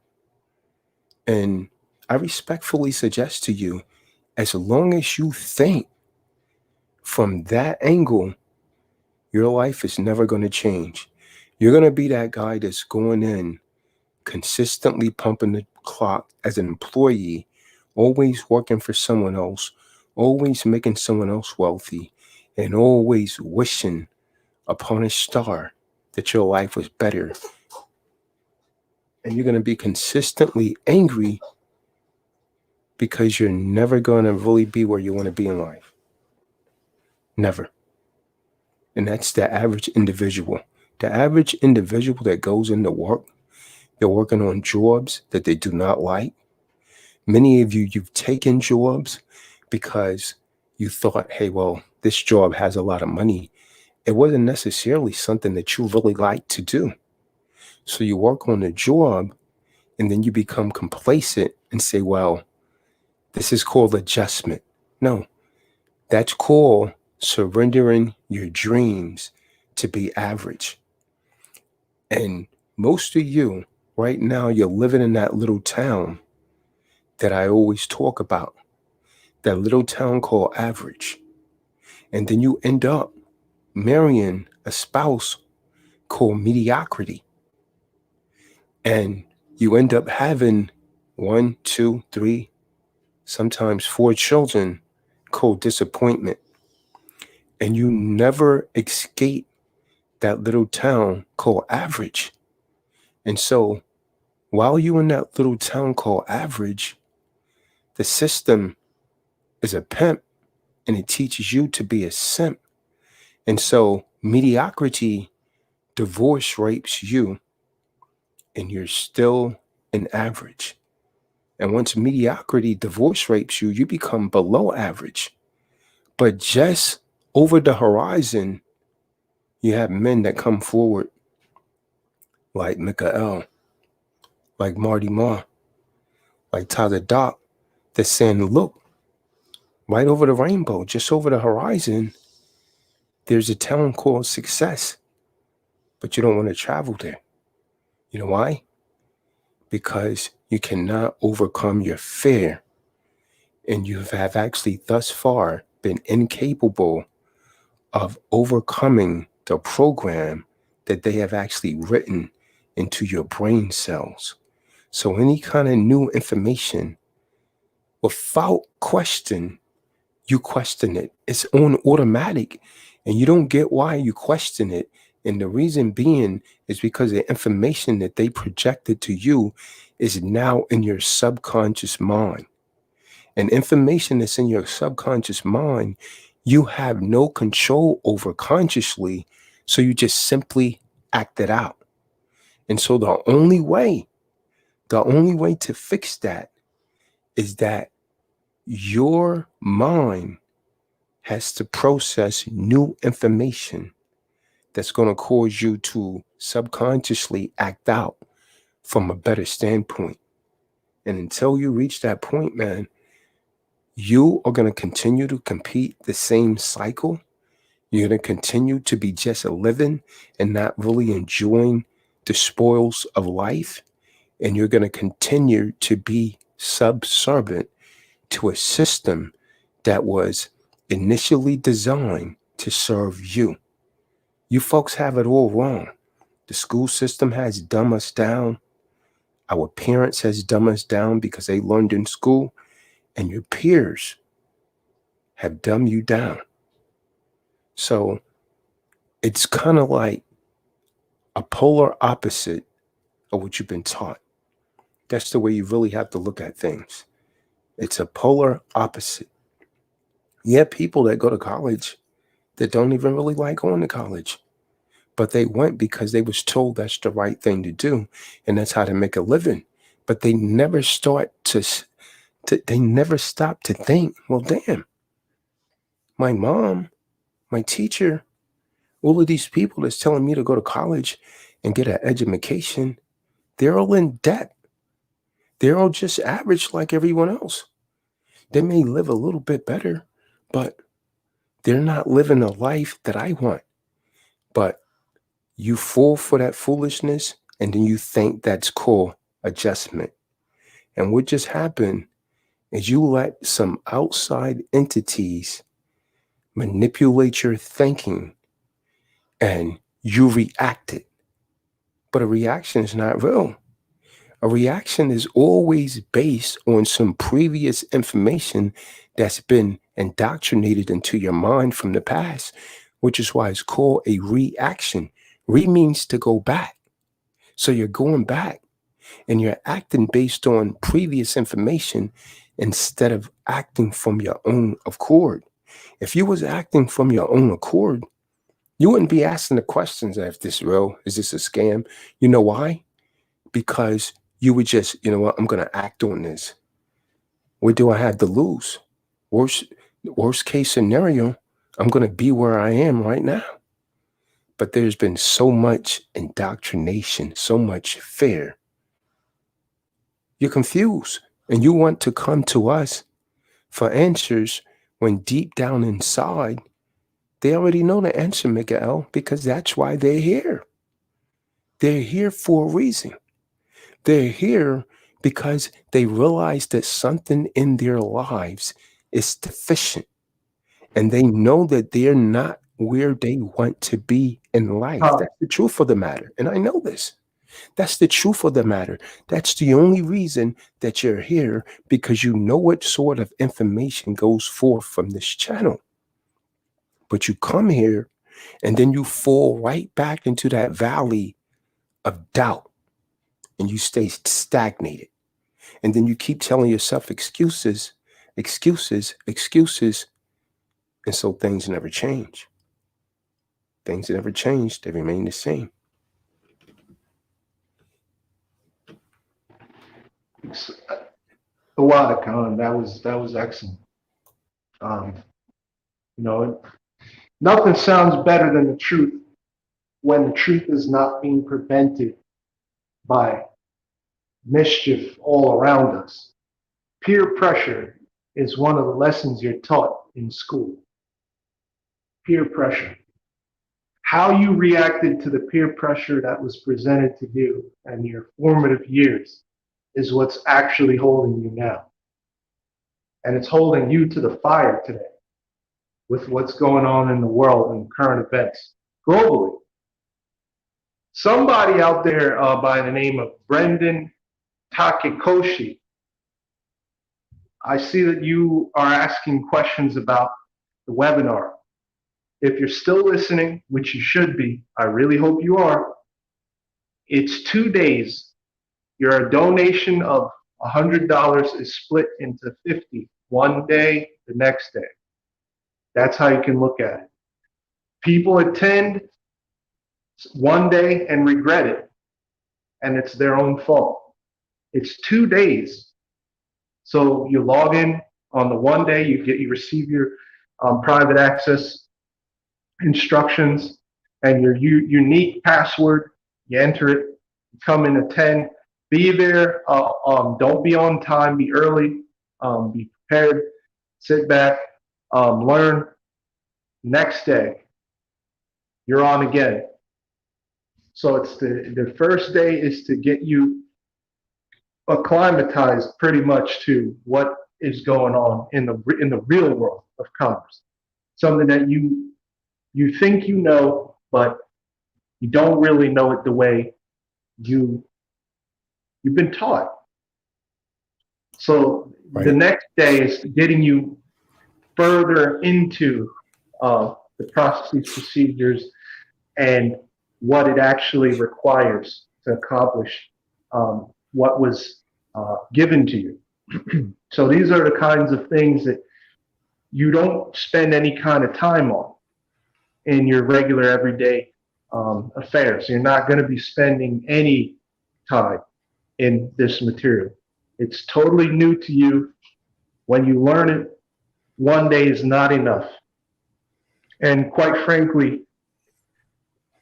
And I respectfully suggest to you, as long as you think from that angle, your life is never going to change. You're going to be that guy that's going in, consistently pumping the clock as an employee, always working for someone else, always making someone else wealthy, and always wishing upon a star that your life was better. And you're going to be consistently angry because you're never going to really be where you want to be in life. Never. And that's the average individual. The average individual that goes into work, they're working on jobs that they do not like. Many of you, you've taken jobs because you thought, hey, well, this job has a lot of money. It wasn't necessarily something that you really like to do. So you work on the job and then you become complacent and say, well, this is called adjustment. No, that's called surrendering your dreams to be average. And most of you right now, you're living in that little town that I always talk about, that little town called average. And then you end up marrying a spouse called mediocrity. And you end up having 1, 2, 3, sometimes 4 children called disappointment. And you never escape that little town called average. And so while you're in that little town called average, the system is a pimp and it teaches you to be a simp. And so mediocrity divorce rapes you and you're still an average. And once mediocrity divorce rapes you, you become below average. But just over the horizon, you have men that come forward like Mikael, like Marty Ma, like Tyler Dock, that's saying, look, right over the rainbow, just over the horizon, there's a town called success, but you don't want to travel there. You know why? Because you cannot overcome your fear, and you have actually thus far been incapable of overcoming the program that they have actually written into your brain cells. So any kind of new information, without question, you question it. It's on automatic, and you don't get why you question it. And the reason being is because the information that they projected to you is now in your subconscious mind. And information that's in your subconscious mind, you have no control over consciously, so you just simply act it out. And so the only way to fix that is that your mind has to process new information that's going to cause you to subconsciously act out from a better standpoint. And until you reach that point, man, you are going to continue to compete the same cycle. You're going to continue to be just living and not really enjoying the spoils of life. And you're going to continue to be subservient to a system that was initially designed to serve you. You folks have it all wrong. The school system has dumbed us down. Our parents has dumbed us down because they learned in school, and your peers have dumbed you down. So it's kind of like a polar opposite of what you've been taught. That's the way you really have to look at things. It's a polar opposite. You have people that go to college that don't even really like going to college, but they went because they was told that's the right thing to do, and that's how to make a living. But they never start they never stop to think, well, damn, my mom, my teacher, all of these people that's telling me to go to college and get an education, they're all in debt. They're all just average like everyone else. They may live a little bit better, but they're not living a life that I want. But you fall for that foolishness, and then you think that's called adjustment. And what just happened is you let some outside entities manipulate your thinking, and you reacted. But a reaction is not real. A reaction is always based on some previous information that's been indoctrinated into your mind from the past, which is why it's called a reaction. Re means to go back. So you're going back and you're acting based on previous information instead of acting from your own accord. If you was acting from your own accord, you wouldn't be asking the questions of this real, is this a scam? You know why? Because you would just, you know what, I'm going to act on this. What do I have to lose? Worst case scenario, I'm going to be where I am right now. But there's been so much indoctrination, so much fear. You're confused and you want to come to us for answers when deep down inside, they already know the answer, Miguel, because that's why they're here. They're here for a reason. They're here because they realize that something in their lives is deficient, and they know that they're not where they want to be in life. That's the truth of the matter. And I know this. That's the truth of the matter. That's the only reason that you're here, because you know what sort of information goes forth from this channel. But you come here and then you fall right back into that valley of doubt and you stay stagnated. And then you keep telling yourself excuses, excuses, excuses. And so things never change. Things never change. They remain the same. A lot of Khan. That was excellent. You know, nothing sounds better than the truth when the truth is not being prevented by mischief all around us. Peer pressure is one of the lessons you're taught in school. Peer pressure. How you reacted to the peer pressure that was presented to you in your formative years is what's actually holding you now. And it's holding you to the fire today with what's going on in the world and current events globally. Somebody out there by the name of Brendan Takekoshi, I see that you are asking questions about the webinar. If you're still listening, which you should be, I really hope you are, it's 2 days. Your donation of $100 is split into 50, one day, the next day. That's how you can look at it. People attend one day and regret it, and it's their own fault. It's 2 days. So you log in on the one day, you receive your private access instructions and your unique password. You enter it, you come in at 10, be there. Don't be on time, be early, be prepared, sit back, learn. Next day, you're on again. So it's the first day is to get you acclimatized pretty much to what is going on in the real world of commerce. Something that you think you know, but you don't really know it the way you've been taught. So right. The next day is getting you further into the processes, procedures, and what it actually requires to accomplish what was given to you. So these are the kinds of things that you don't spend any kind of time on in your regular everyday affairs. You're not going to be spending any time in this material. It's totally new to you. When you learn it, one day is not enough. And quite frankly,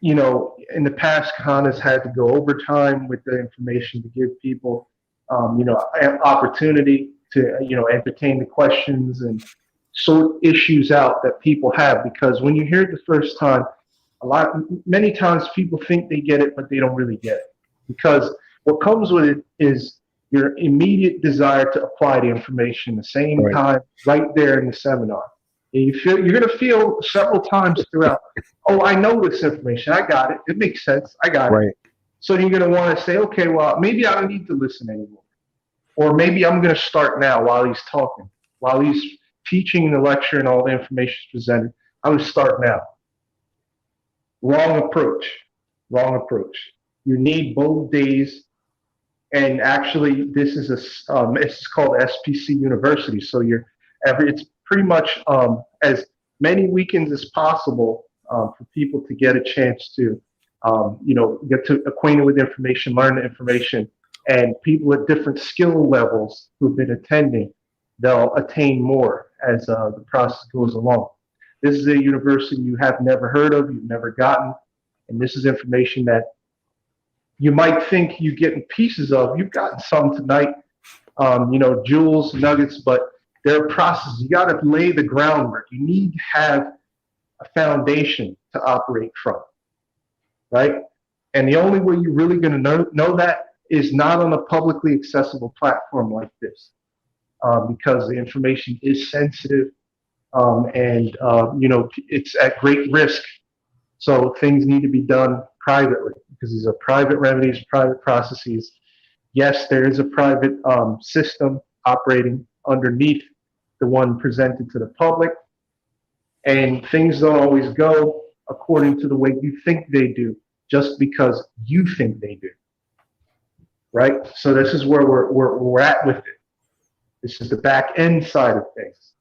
you know, in the past, Khan has had to go overtime with the information to give people. opportunity to, entertain the questions and sort issues out that people have. Because when you hear it the first time, many times people think they get it, but they don't really get it. Because what comes with it is your immediate desire to apply the information the same Right. time, right there in the seminar. And you're going to feel several times throughout, oh, I know this information. I got it. It makes sense. I got it. So you're going to want to say, okay, well, maybe I don't need to listen anymore. Or maybe I'm going to start now while he's talking. While he's teaching the lecture and all the information is presented, I'm going to start now. Wrong approach. Wrong approach. You need both days. And actually, this is it's called SPC University. So it's pretty much as many weekends as possible for people to get a chance to, get to acquainted with information, learn the information, and people at different skill levels who've been attending, they'll attain more as the process goes along. This is a university you have never heard of, you've never gotten, and this is information that you might think you're getting pieces of. You've gotten some tonight, jewels, nuggets, but there are processes. You got to lay the groundwork. You need to have a foundation to operate from, right? And the only way you're really going to know that is not on a publicly accessible platform like this, because the information is sensitive, and it's at great risk. So things need to be done privately, because these are private remedies, private processes. Yes, there is a private system operating underneath the one presented to the public, and things don't always go according to the way you think they do, just because you think they do, right? So this is where we're at with it. This is the back end side of things,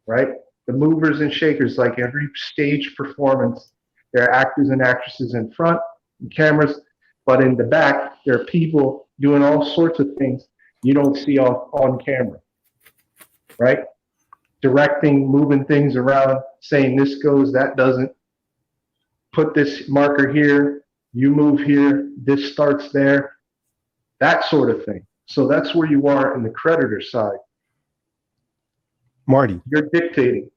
right? The movers and shakers, like every stage performance, there are actors and actresses in front, and cameras, but in the back, there are people doing all sorts of things you don't see on camera, right? Directing, moving things around, saying this goes, that doesn't. Put this marker here, you move here, this starts there, that sort of thing. So that's where you are in the creditor side. Marty. You're dictating.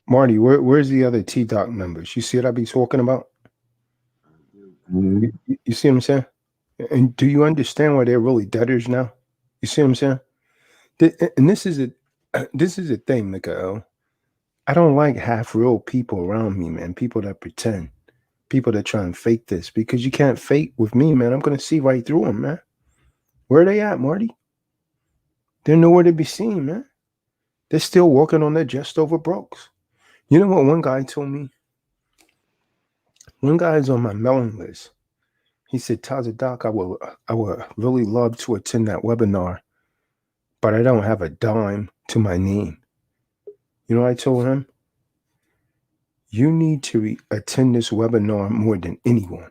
Marty, where's the other T-Doc numbers? You see what I be talking about? You see what I'm saying? And do you understand why they're really debtors now? You see what I'm saying? And this is a thing, Mikael. I don't like half real people around me, man. People that pretend. People that try and fake this, because you can't fake with me, man. I'm going to see right through them, man. Where are they at, Marty? They're nowhere to be seen, man. They're still working on their just over brokes. You know what one guy told me? One guy is on my mailing list. He said, Taza Doc, I would really love to attend that webinar, but I don't have a dime to my name. You know what I told him? You need to attend this webinar more than anyone.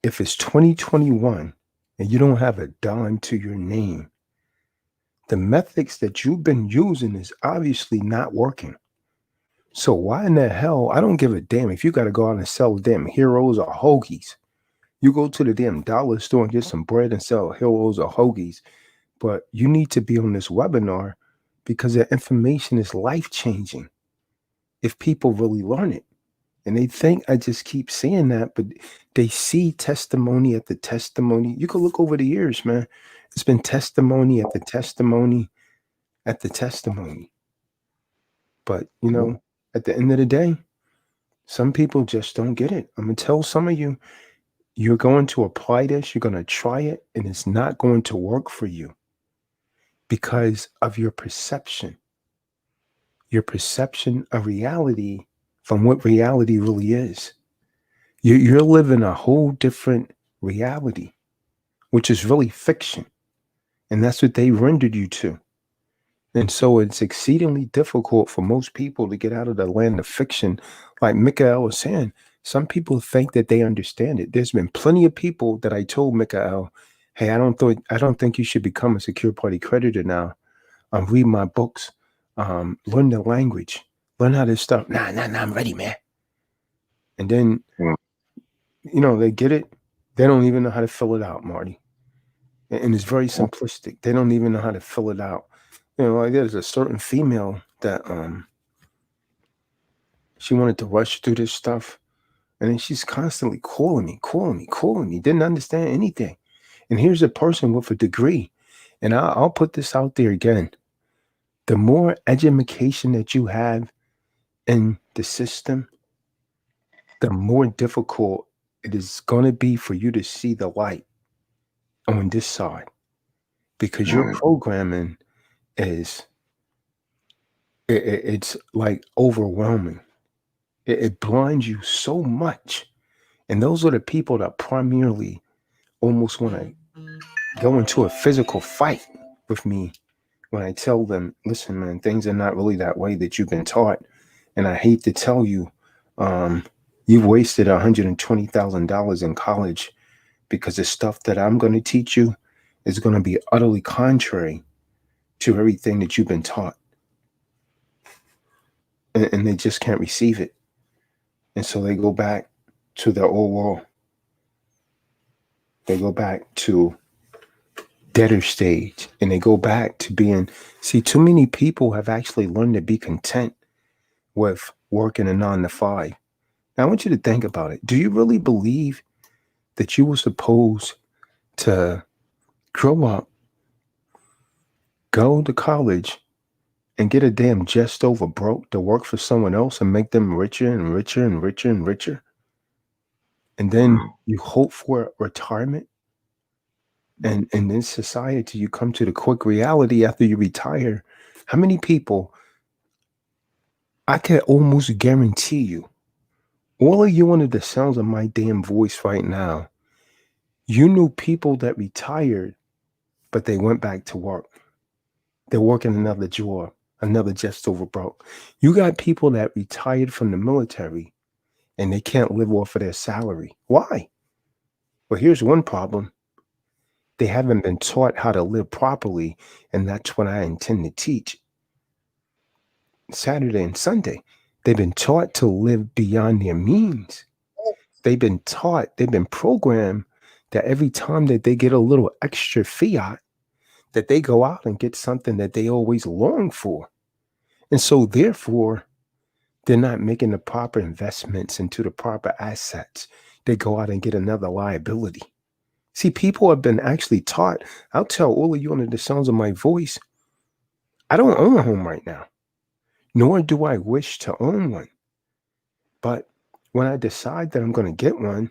If it's 2021 and you don't have a dime to your name, the methods that you've been using is obviously not working. So why in the hell? I don't give a damn if you got to go out and sell damn heroes or hoagies. You go to the damn dollar store and get some bread and sell heroes or hoagies. But you need to be on this webinar because the information is life-changing if people really learn it. And they think I just keep saying that, but they see testimony at the testimony. You can look over the years, man. It's been testimony at the testimony at the testimony. But, at the end of the day, some people just don't get it. I'm going to tell some of you, you're going to apply this, you're going to try it, and it's not going to work for you because of your perception of reality from what reality really is. You're living a whole different reality, which is really fiction. And that's what they rendered you to. And so it's exceedingly difficult for most people to get out of the land of fiction. Like Mikael was saying, some people think that they understand it. There's been plenty of people that I told Mikael, hey, I don't think you should become a secure party creditor now. Read my books. Learn the language. Learn how to stuff. Nah, I'm ready, man. And then, they get it. They don't even know how to fill it out, Marty. and it's very simplistic. They don't even know how to fill it out. You know, like there's a certain female that she wanted to rush through this stuff, and then she's constantly calling me. Didn't understand anything. And here's a person with a degree, and I'll put this out there again. The more education that you have in the system, the more difficult it is going to be for you to see the light on this side, because your programming is it's like overwhelming. It blinds you so much, and those are the people that primarily almost want to go into a physical fight with me when I tell them, listen, man, things are not really that way that you've been taught. And I hate to tell you, you've wasted $120,000 in college, because the stuff that I'm going to teach you is going to be utterly contrary to everything that you've been taught. And they just can't receive it. And so they go back to their old world. They go back to debtor stage, and they go back to being, see, too many people have actually learned to be content with working a 9 to 5. Now, I want you to think about it. Do you really believe that you were supposed to grow up, go to college, and get a damn just over broke to work for someone else and make them richer and richer and richer and richer? And then you hope for retirement? And in this society, you come to the quick reality after you retire. How many people, I can almost guarantee you, all of you under the sounds of my damn voice right now, you knew people that retired, but they went back to work. They're working another job, another just over broke. You got people that retired from the military and they can't live off of their salary. Why? Well, here's one problem. They haven't been taught how to live properly, and that's what I intend to teach Saturday and Sunday. They've been taught to live beyond their means. They've been taught, they've been programmed that every time that they get a little extra fiat, that they go out and get something that they always long for. And so therefore, they're not making the proper investments into the proper assets. They go out and get another liability. See, people have been actually taught. I'll tell all of you under the sounds of my voice, I don't own a home right now, nor do I wish to own one. But when I decide that I'm going to get one,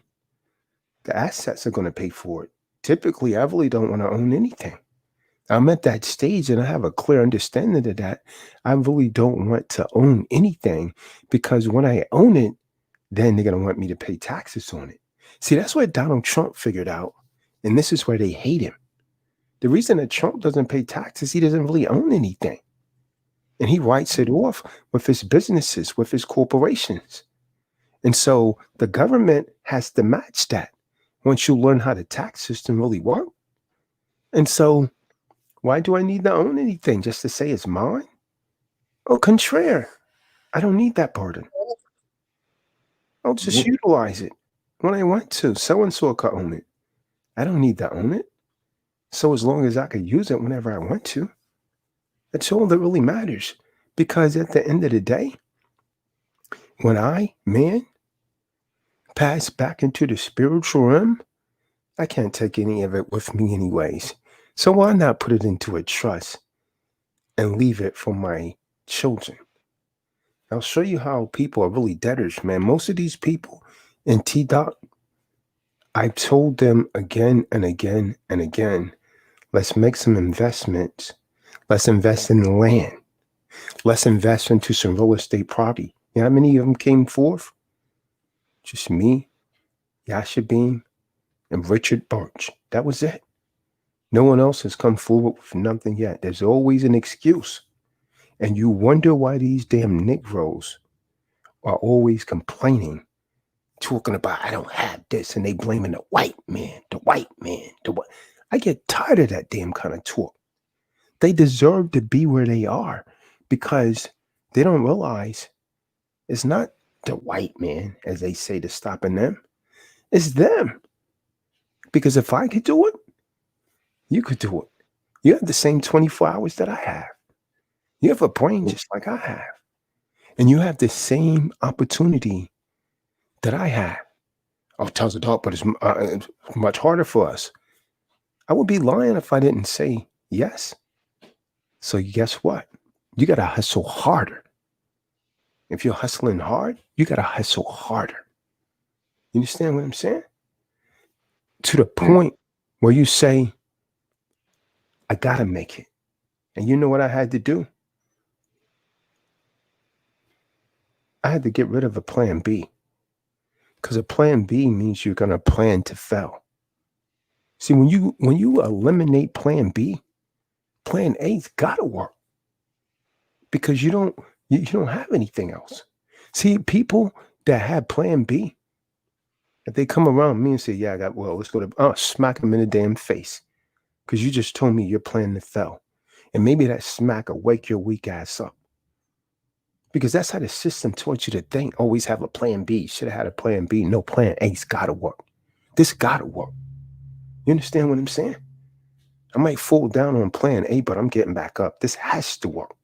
the assets are going to pay for it. Typically, I really don't want to own anything. I'm at that stage and I have a clear understanding of that. I really don't want to own anything, because when I own it, then they're going to want me to pay taxes on it. See, that's what Donald Trump figured out. And this is where they hate him. The reason that Trump doesn't pay taxes, he doesn't really own anything. And he writes it off with his businesses, with his corporations. And so the government has to match that once you learn how the tax system really works. And so why do I need to own anything just to say it's mine? Au contraire, I don't need that burden. I'll just utilize it when I want to. So-and-so could own it. I don't need to own it. So as long as I could use it whenever I want to, that's all that really matters. Because at the end of the day, when I, man, pass back into the spiritual realm, I can't take any of it with me anyways. So why not put it into a trust and leave it for my children? I'll show you how people are really debtors, man. Most of these people in T-Dot, I've told them again and again and again, let's make some investments. Let's invest in the land. Let's invest into some real estate property. You know how many of them came forth? Just me, Yasha Beam, and Richard Birch. That was it. No one else has come forward with nothing yet. There's always an excuse. And you wonder why these damn Negroes are always complaining, talking about, I don't have this, and they blaming the white man, the white man, the white. I get tired of that damn kind of talk. They deserve to be where they are, because they don't realize it's not the white man, as they say, that's stopping them. It's them. Because if I could do it, You could do it. You have the same 24 hours that I have. You have a brain just like I have. And you have the same opportunity that I have. Oh, tells the dog, but it's much harder for us. I would be lying if I didn't say yes. So guess what? You got to hustle harder. If you're hustling hard, you got to hustle harder. You understand what I'm saying? To the point where you say, I got to make it. And you know what I had to do? I had to get rid of a plan B. Because a plan B means you're going to plan to fail. See, when you eliminate plan B, plan A's got to work. Because you don't have anything else. See, people that have plan B, if they come around me and say, yeah, let's go to, smack them in the damn face. Because you just told me your plan to fail. And maybe that smack will wake your weak ass up. Because that's how the system taught you to think. Always have a plan B. Should have had a plan B. No, plan A's got to work. This got to work. You understand what I'm saying? I might fall down on plan A, but I'm getting back up. This has to work.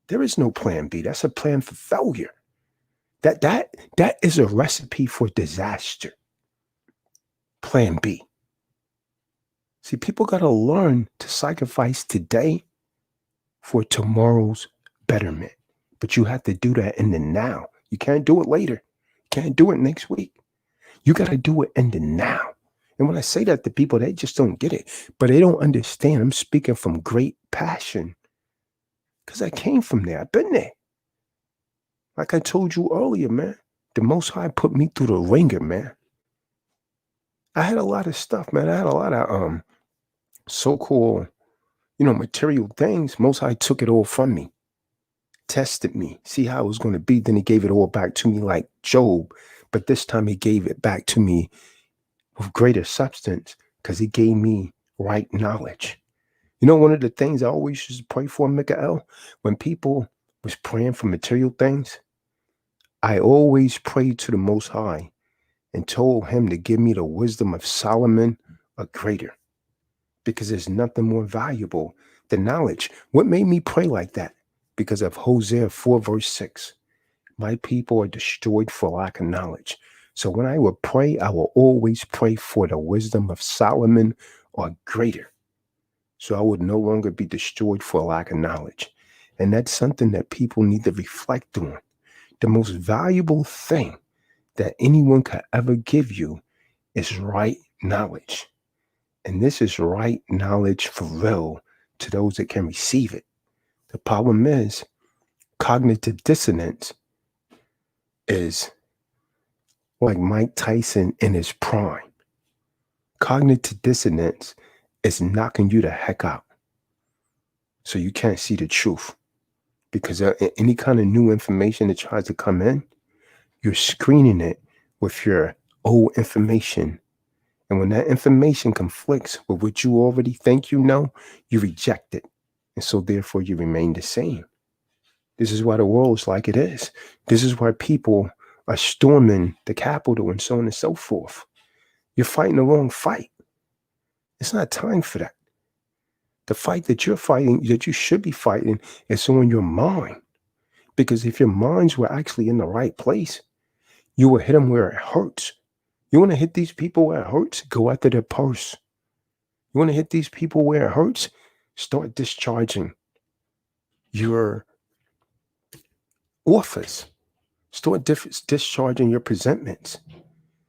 There is no plan B. That's a plan for failure. That is a recipe for disaster. Plan B. See, people got to learn to sacrifice today for tomorrow's betterment. But you have to do that in the now. You can't do it later. You can't do it next week. You got to do it in the now. And when I say that to people, they just don't get it. But they don't understand. I'm speaking from great passion. Because I came from there. I've been there. Like I told you earlier, man. The Most High put me through the ringer, man. I had a lot of stuff, man. I had a lot of so-called, material things. Most High took it all from me. Tested me, see how it was going to be. Then he gave it all back to me like Job. But this time he gave it back to me with greater substance because he gave me right knowledge. One of the things I always used to pray for, Mikael, when people was praying for material things, I always prayed to the Most High and told him to give me the wisdom of Solomon or greater, because there's nothing more valuable than knowledge. What made me pray like that? Because of Hosea 4 verse 6. My people are destroyed for lack of knowledge. So when I would pray, I will always pray for the wisdom of Solomon or greater. So I would no longer be destroyed for lack of knowledge. And that's something that people need to reflect on. The most valuable thing that anyone could ever give you is right knowledge. And this is right knowledge for real to those that can receive it. The problem is cognitive dissonance is like Mike Tyson in his prime. Cognitive dissonance is knocking you the heck out. So you can't see the truth. Because any kind of new information that tries to come in, you're screening it with your old information. And when that information conflicts with what you already think you know, you reject it. And so therefore you remain the same. This is why the world is like it is. This is why people are storming the Capitol and so on and so forth. You're fighting the wrong fight. It's not time for that. The fight that you're fighting, that you should be fighting, is on your mind. Because if your minds were actually in the right place, you will hit them where it hurts. You want to hit these people where it hurts? Go after their purse. You want to hit these people where it hurts? Start discharging your offers. Start discharging your presentments.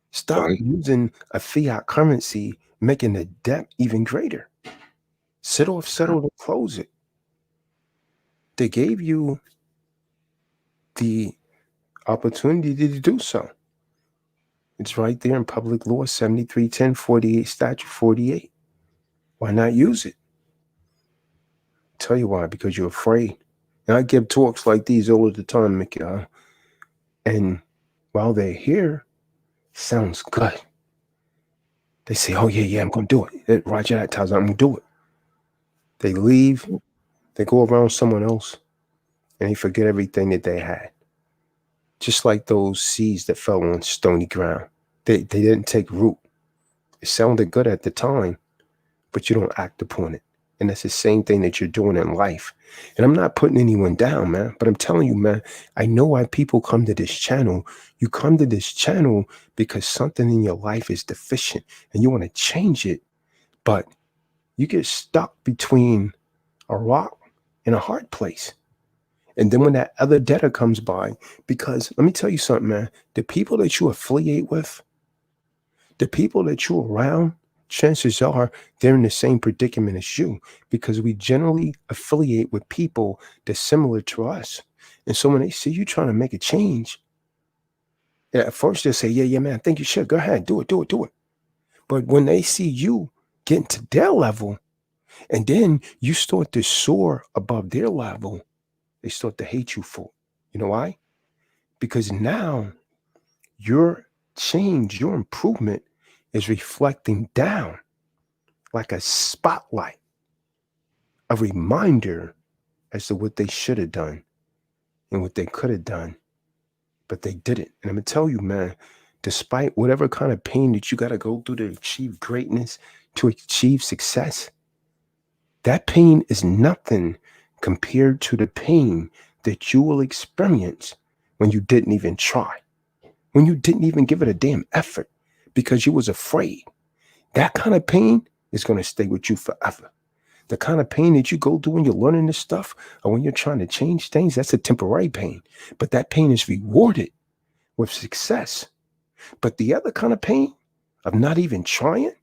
Stop using a fiat currency, making the debt even greater. Settle, and close it. They gave you the opportunity to do so. It's right there in Public Law 7310 48 Statute 48. Why not use it? Tell you why, because you're afraid. And I give talks like these all the time, Mickey. And while they're here, sounds good. They say, oh, yeah, I'm going to do it. Roger that, tells I'm going to do it. They leave, they go around someone else, and they forget everything that they had. Just like those seeds that fell on stony ground. They didn't take root. It sounded good at the time, but you don't act upon it. And that's the same thing that you're doing in life. And I'm not putting anyone down, man, but I'm telling you, man, I know why people come to this channel. You come to this channel because something in your life is deficient and you want to change it, but you get stuck between a rock and a hard place. And then when that other debtor comes by, because let me tell you something, man, the people that you affiliate with, the people that you're around, chances are they're in the same predicament as you, because we generally affiliate with people that's similar to us. And so when they see you trying to make a change, at first they'll say, yeah, man, I think you should. Go ahead, do it. But when they see you getting to their level, and then you start to soar above their level, they start to hate you for it. You know why? Because now your change, your improvement is reflecting down like a spotlight, a reminder as to what they should have done and what they could have done, but they didn't. And I'm going to tell you, man, despite whatever kind of pain that you got to go through to achieve greatness, to achieve success, that pain is nothing compared to the pain that you will experience when you didn't even try, when you didn't even give it a damn effort because you was afraid. That kind of pain is going to stay with you forever. The kind of pain that you go through when you're learning this stuff or when you're trying to change things, that's a temporary pain. But that pain is rewarded with success. But the other kind of pain of not even trying,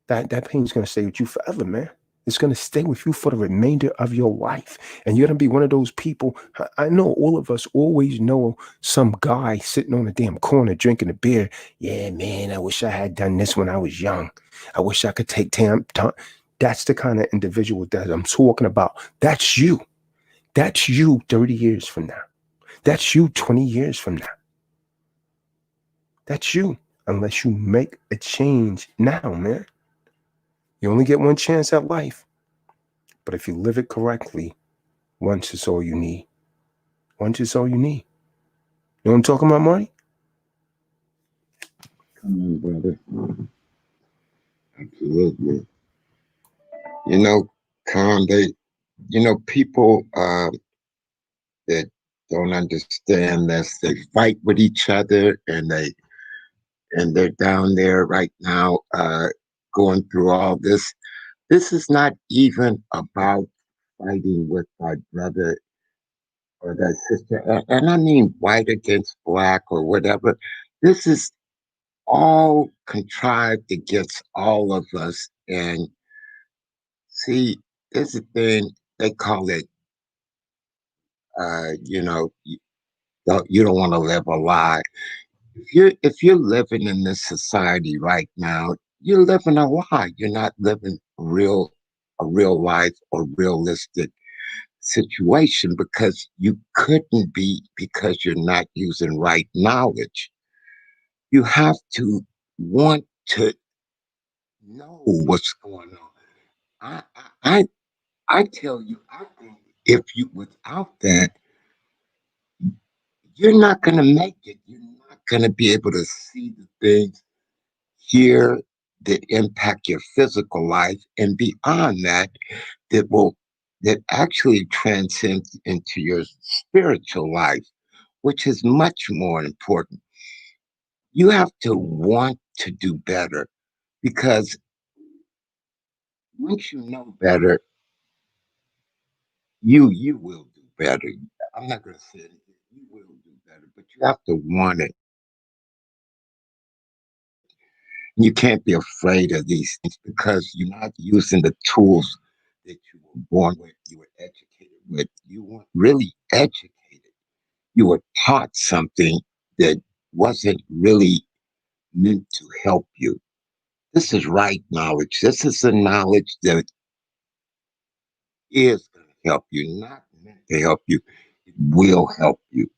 that pain is going to stay with you forever, man. It's going to stay with you for the remainder of your life. And you're going to be one of those people. I know all of us always know some guy sitting on a damn corner drinking a beer. Yeah, man, I wish I had done this when I was young. I wish I could take time. That's the kind of individual that I'm talking about. That's you. That's you 30 years from now. That's you 20 years from now. That's you, unless you make a change now, man. You only get one chance at life. But if you live it correctly, once is all you need. Once is all you need. You know what I'm talking about, Marty? Come on, brother. Absolutely. You know, Con, people that don't understand this, they fight with each other and they're down there right now going through all this. This is not even about fighting with my brother or that sister. And I mean white against black or whatever. This is all contrived against all of us. And see, there's a thing they call it, you don't want to live a lie. If you're living in this society right now, you're living a lie. You're not living a real life or realistic situation because you couldn't be because you're not using right knowledge. You have to want to know what's going on. I I I I tell you, I think if you without that, you're not gonna make it. You're not gonna be able to see the things here that impact your physical life and beyond that, that will that actually transcends into your spiritual life, which is much more important. You have to want to do better because once you know better, you will do better. I'm not going to say anything. You will do better, but you have to want it. You can't be afraid of these things because you're not using the tools that you were born with, you were educated with. You weren't really educated. You were taught something that wasn't really meant to help you. This is right knowledge. This is the knowledge that is going to help you, not meant to help you. It will help you.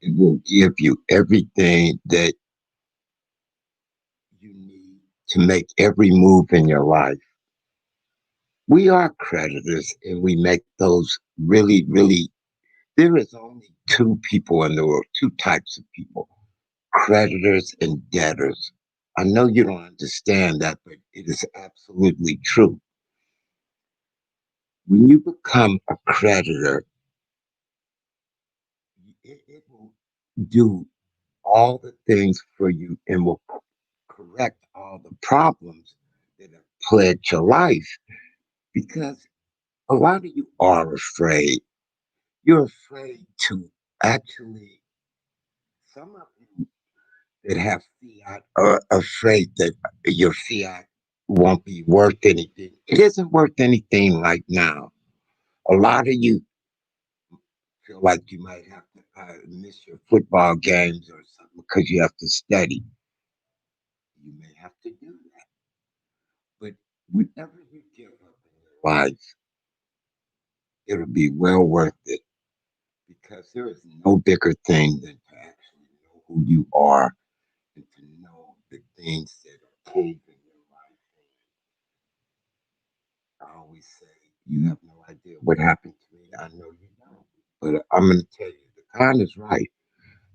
It will give you everything that you need to make every move in your life. We are creditors and we make those really, really. There is only two people in the world, two types of people, creditors and debtors. I know you don't understand that, but it is absolutely true. When you become a creditor, it will do all the things for you and will correct all the problems that have plagued your life, because a lot of you are afraid. You're afraid to actually, some of you that have fiat are afraid that your fiat won't be worth anything. It isn't worth anything right now. A lot of you feel like you might have to miss your football games or something because you have to study. You may have to do that. But whatever you give up in your life, it'll be well worth it, because there is no bigger thing than to actually know who you are and to know the things that are caving your life. I always say, you have no idea what happened to me. I know you don't. But I'm going to tell you, the Khan is right.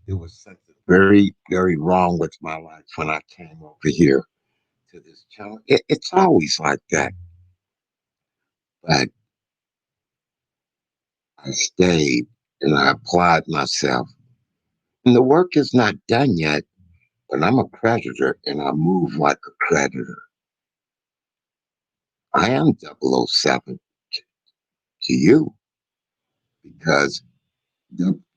There was something very, very wrong with my life when I came over here to this channel. It's always like that. But I stayed and I applied myself. And the work is not done yet, but I'm a creditor and I move like a creditor. I am 007 to you, because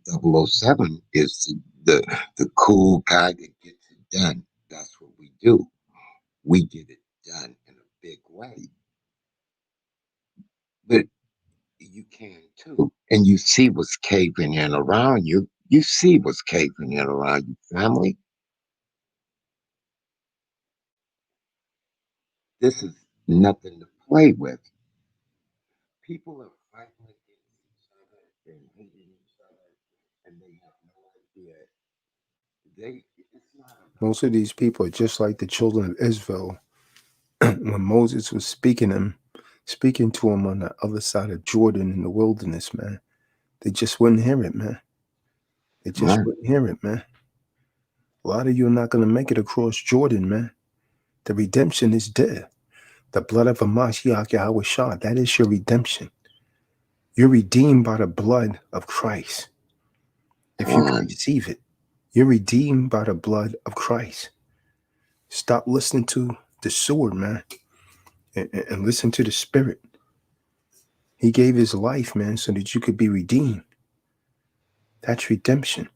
007 is the cool guy that gets it done. That's what we do. We get it done in a big way. But you can too. And you see what's caving in around you. You see what's caving in around you, family. This is nothing to play with. People are fighting against each other and hating each other, and they have no idea. It's not about Most of these people are just like the children of Israel when Moses was speaking to him on the other side of Jordan in the wilderness, man. They just wouldn't hear it, man. They just right. wouldn't hear it, man. A lot of you are not going to make it across Jordan, man. The redemption is there. The blood of Hamashiach Yahweh Shah, that is your redemption. You're redeemed by the blood of Christ. If you can receive it, you're redeemed by the blood of Christ. Stop listening to the sword, man, and listen to the Spirit. He gave his life, man, so that you could be redeemed. That's redemption.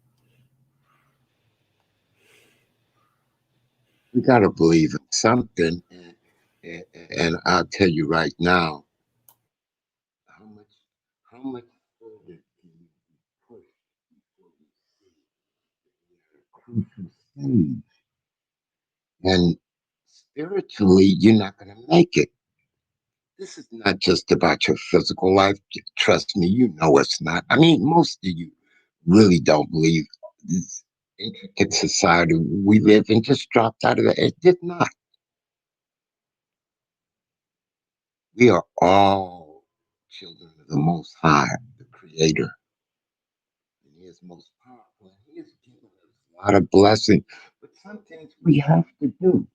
We got to believe in something. And I'll tell you right now, how much further can you be pushed before we see the crucial stage? And spiritually, you're not going to make it. This is not just about your physical life. Trust me, you know it's not. I mean, most of you really don't believe this intricate society we live in just dropped out of it. It did not. We are all children of the Most High, the Creator. And He is most powerful. He has given us a lot of blessings. But some things we have to do.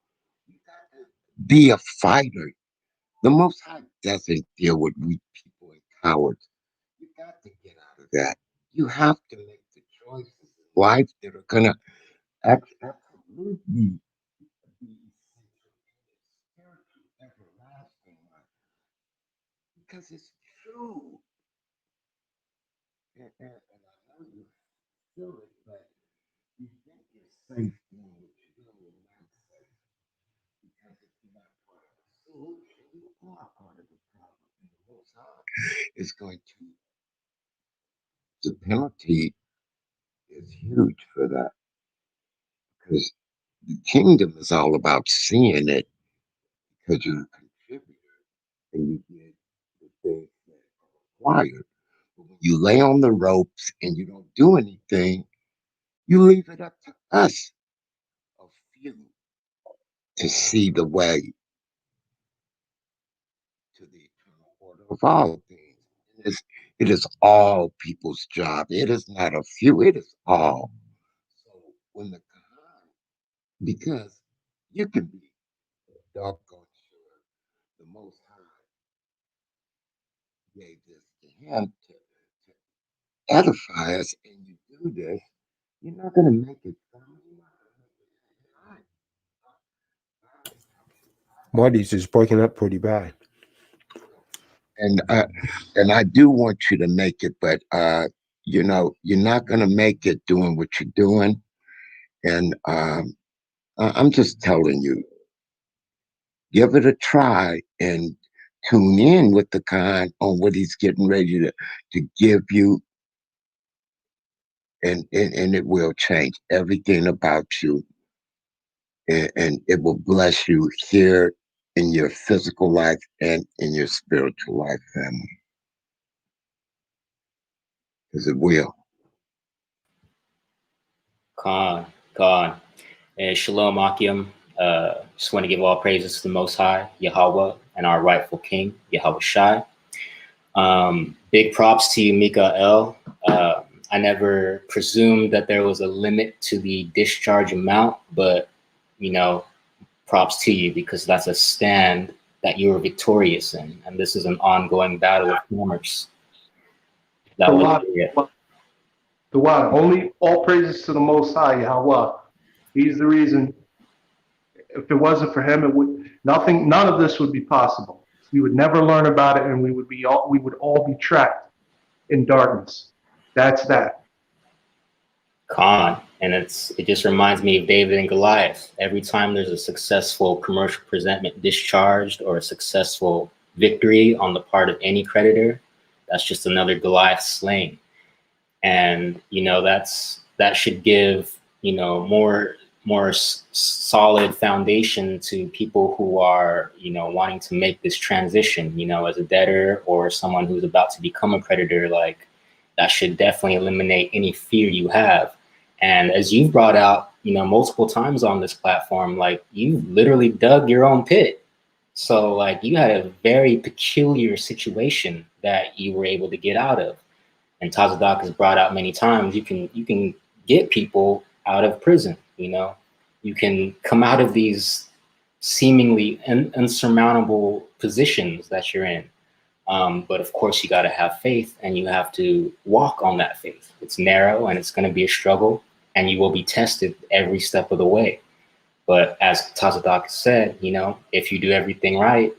You got to be a fighter. The Most High doesn't deal with weak people and cowards. You got to get out of that. You have to make the choices in life that are going to absolutely be essential in spiritual everlasting life. Because it's true. And I know you feel it, but you think you're safe doing what you're doing, you're not safe. Because if you're not part of the solution, you are part of the problem. And the Most High is going to, the penalty is huge for that. Because the kingdom is all about seeing it, because you're a contributor and you did the things that are required. But when you lay on the ropes and you don't do anything, you leave it up to us, a few, to see the way to the eternal order of all things. It is all people's job. It is not a few, it is all. So when the Quran, because you can be doggone sure the Most High gave this to him to edify us, and you do this, you're not going to make it. Marty's is breaking up pretty bad. And I do want you to make it, but you know, you're not going to make it doing what you're doing. And I'm just telling you, give it a try and tune in with the Khan on what he's getting ready to give you, and it will change everything about you, and it will bless you here in your physical life and in your spiritual life, family. Because it will. Khan. Shalom Akim. Just want to give all praises to the Most High, Yahweh, and our rightful King, Yahweh Shai. Big props to you, Mikael. I never presumed that there was a limit to the discharge amount, but, you know, props to you, because that's a stand that you were victorious in. And this is an ongoing battle of commerce. That was it. The one, only all praises to the Most High, Yahweh. He's the reason. If it wasn't for him, it would none of this would be possible. We would never learn about it, and we would all be trapped in darkness. That's that. Khan. And it just reminds me of David and Goliath. Every time there's a successful commercial presentment discharged or a successful victory on the part of any creditor, that's just another Goliath slain. And, you know, that should give, you know, more solid foundation to people who are, you know, wanting to make this transition, you know, as a debtor or someone who's about to become a creditor. Like, that should definitely eliminate any fear you have. And as you've brought out, you know, multiple times on this platform, like, you literally dug your own pit. So, like, you had a very peculiar situation that you were able to get out of. And Tazadak has brought out many times, you can get people out of prison. You know, you can come out of these seemingly insurmountable positions that you're in. But of course, you got to have faith, and you have to walk on that faith. It's narrow, and it's going to be a struggle, and you will be tested every step of the way. But as Tazadak said, you know, if you do everything right,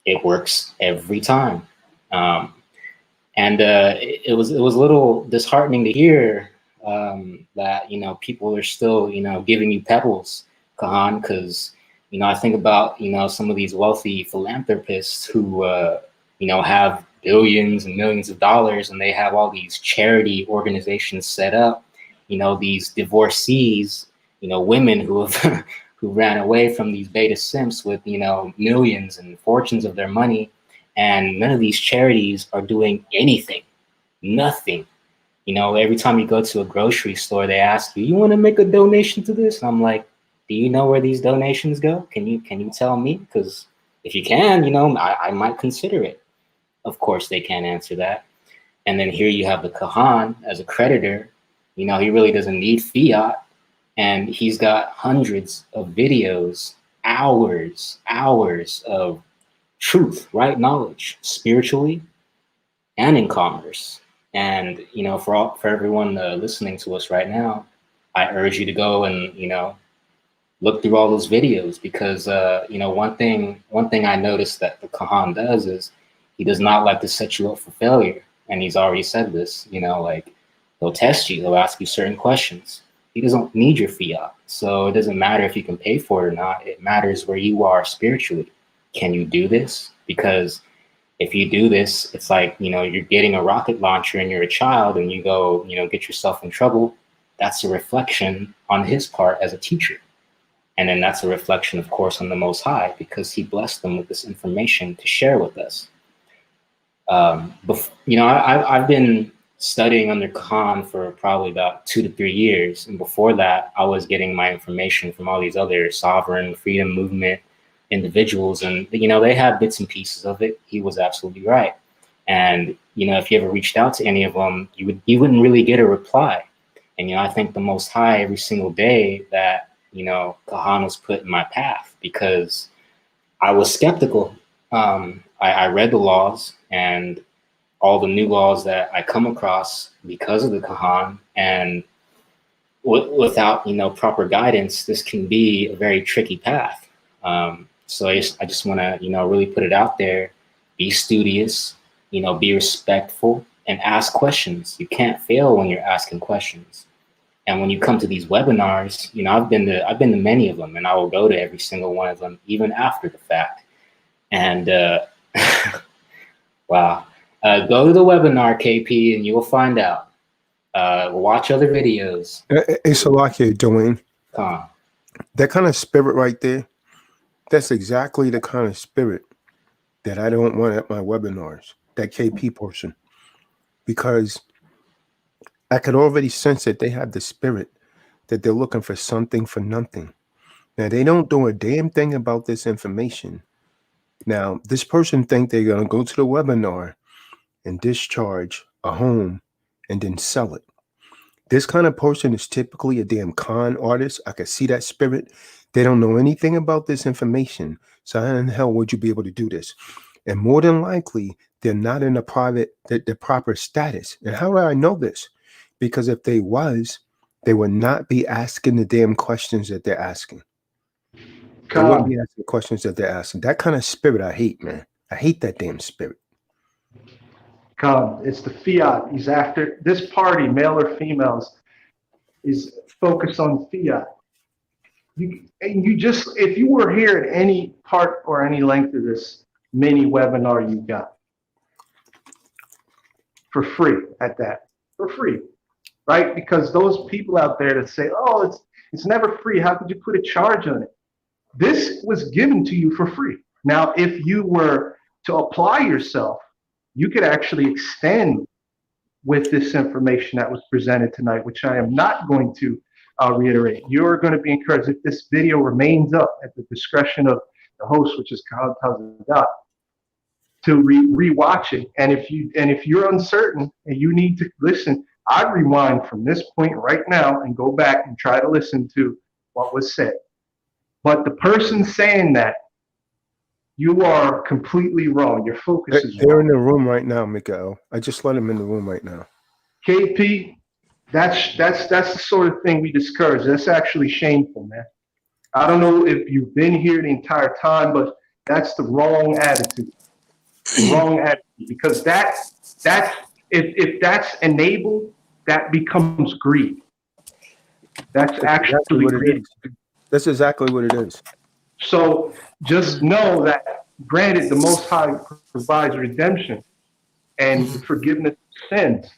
it works every time. And it was a little disheartening to hear that, you know, people are still, you know, giving you pebbles, Kahan, because, you know, I think about, you know, some of these wealthy philanthropists who, you know, have billions and millions of dollars, and they have all these charity organizations set up, you know, these divorcees, you know, women who have who ran away from these beta simps with, you know, millions and fortunes of their money. And none of these charities are doing anything, nothing. You know, every time you go to a grocery store, they ask you want to make a donation to this? And I'm like, do you know where these donations go? Can you tell me? Because if you can, you know, I might consider it. Of course, they can't answer that. And then here you have the Kahan as a creditor. You know, he really doesn't need fiat. And he's got hundreds of videos, hours of truth, right knowledge, spiritually and in commerce. And, you know, for everyone listening to us right now, I urge you to go and, you know, look through all those videos, because, you know, one thing I noticed that the Kahan does is he does not like to set you up for failure. And he's already said this, you know, like, he'll test you, he'll ask you certain questions. He doesn't need your fiat. So it doesn't matter if you can pay for it or not. It matters where you are spiritually. Can you do this? Because if you do this, it's like, you know, you're getting a rocket launcher and you're a child and you go, you know, get yourself in trouble. That's a reflection on his part as a teacher. And then that's a reflection, of course, on the Most High, because he blessed them with this information to share with us. You know, I've been studying under Khan for probably about 2 to 3 years. And before that, I was getting my information from all these other sovereign freedom movement individuals, and, you know, they have bits and pieces of it. He was absolutely right. And, you know, if you ever reached out to any of them, you wouldn't really get a reply. And, you know, I thank the Most High every single day that, Kahan was put in my path, because I was skeptical. I read the laws and all the new laws that I come across because of the Kahan, and without proper guidance, this can be a very tricky path. So I just want to really put it out there: be studious, be respectful, and ask questions. You can't fail when you're asking questions. And when you come to these webinars, I've been to many of them, and I will go to every single one of them, even after the fact. And wow, go to the webinar, KP, and you will find out. Watch other videos. It's a lot here, Dwayne. That kind of spirit right there, that's exactly the kind of spirit that I don't want at my webinars, that KP portion. Because I could already sense that they have the spirit that they're looking for something for nothing. Now, they don't do a damn thing about this information. Now, this person think they're going to go to the webinar and discharge a home and then sell it. This kind of person is typically a damn con artist. I can see that spirit. They don't know anything about this information. So how in the hell would you be able to do this? And more than likely, they're not in the proper status. And how do I know this? Because if they was, they would not be asking the damn questions that they're asking. They wouldn't be asking questions that they're asking. That kind of spirit I hate, man. I hate that damn spirit. It's the fiat. He's after this party, male or females, is focused on fiat. If you were here at any part or any length of this mini webinar you got, for free at that, for free, right? Because those people out there that say, oh, it's never free, how could you put a charge on it? This was given to you for free. Now, if you were to apply yourself, you could actually extend with this information that was presented tonight, which I am not going to reiterate. You're going to be encouraged, if this video remains up at the discretion of the host, which is Kyle Tazadat, to re-watch it. And if you're uncertain and you need to listen, I'd rewind from this point right now and go back and try to listen to what was said. But the person saying that, you are completely wrong. Your focus is They're wrong. in the room right now, Miguel. I just let them in the room right now. KP, that's the sort of thing we discourage. That's actually shameful, man. I don't know if you've been here the entire time, but that's the wrong attitude. Wrong attitude, because if that's enabled, that becomes greed. That's actually what it greed. is. That's exactly what it is. So just know that, granted, the Most High provides redemption and forgiveness of sins.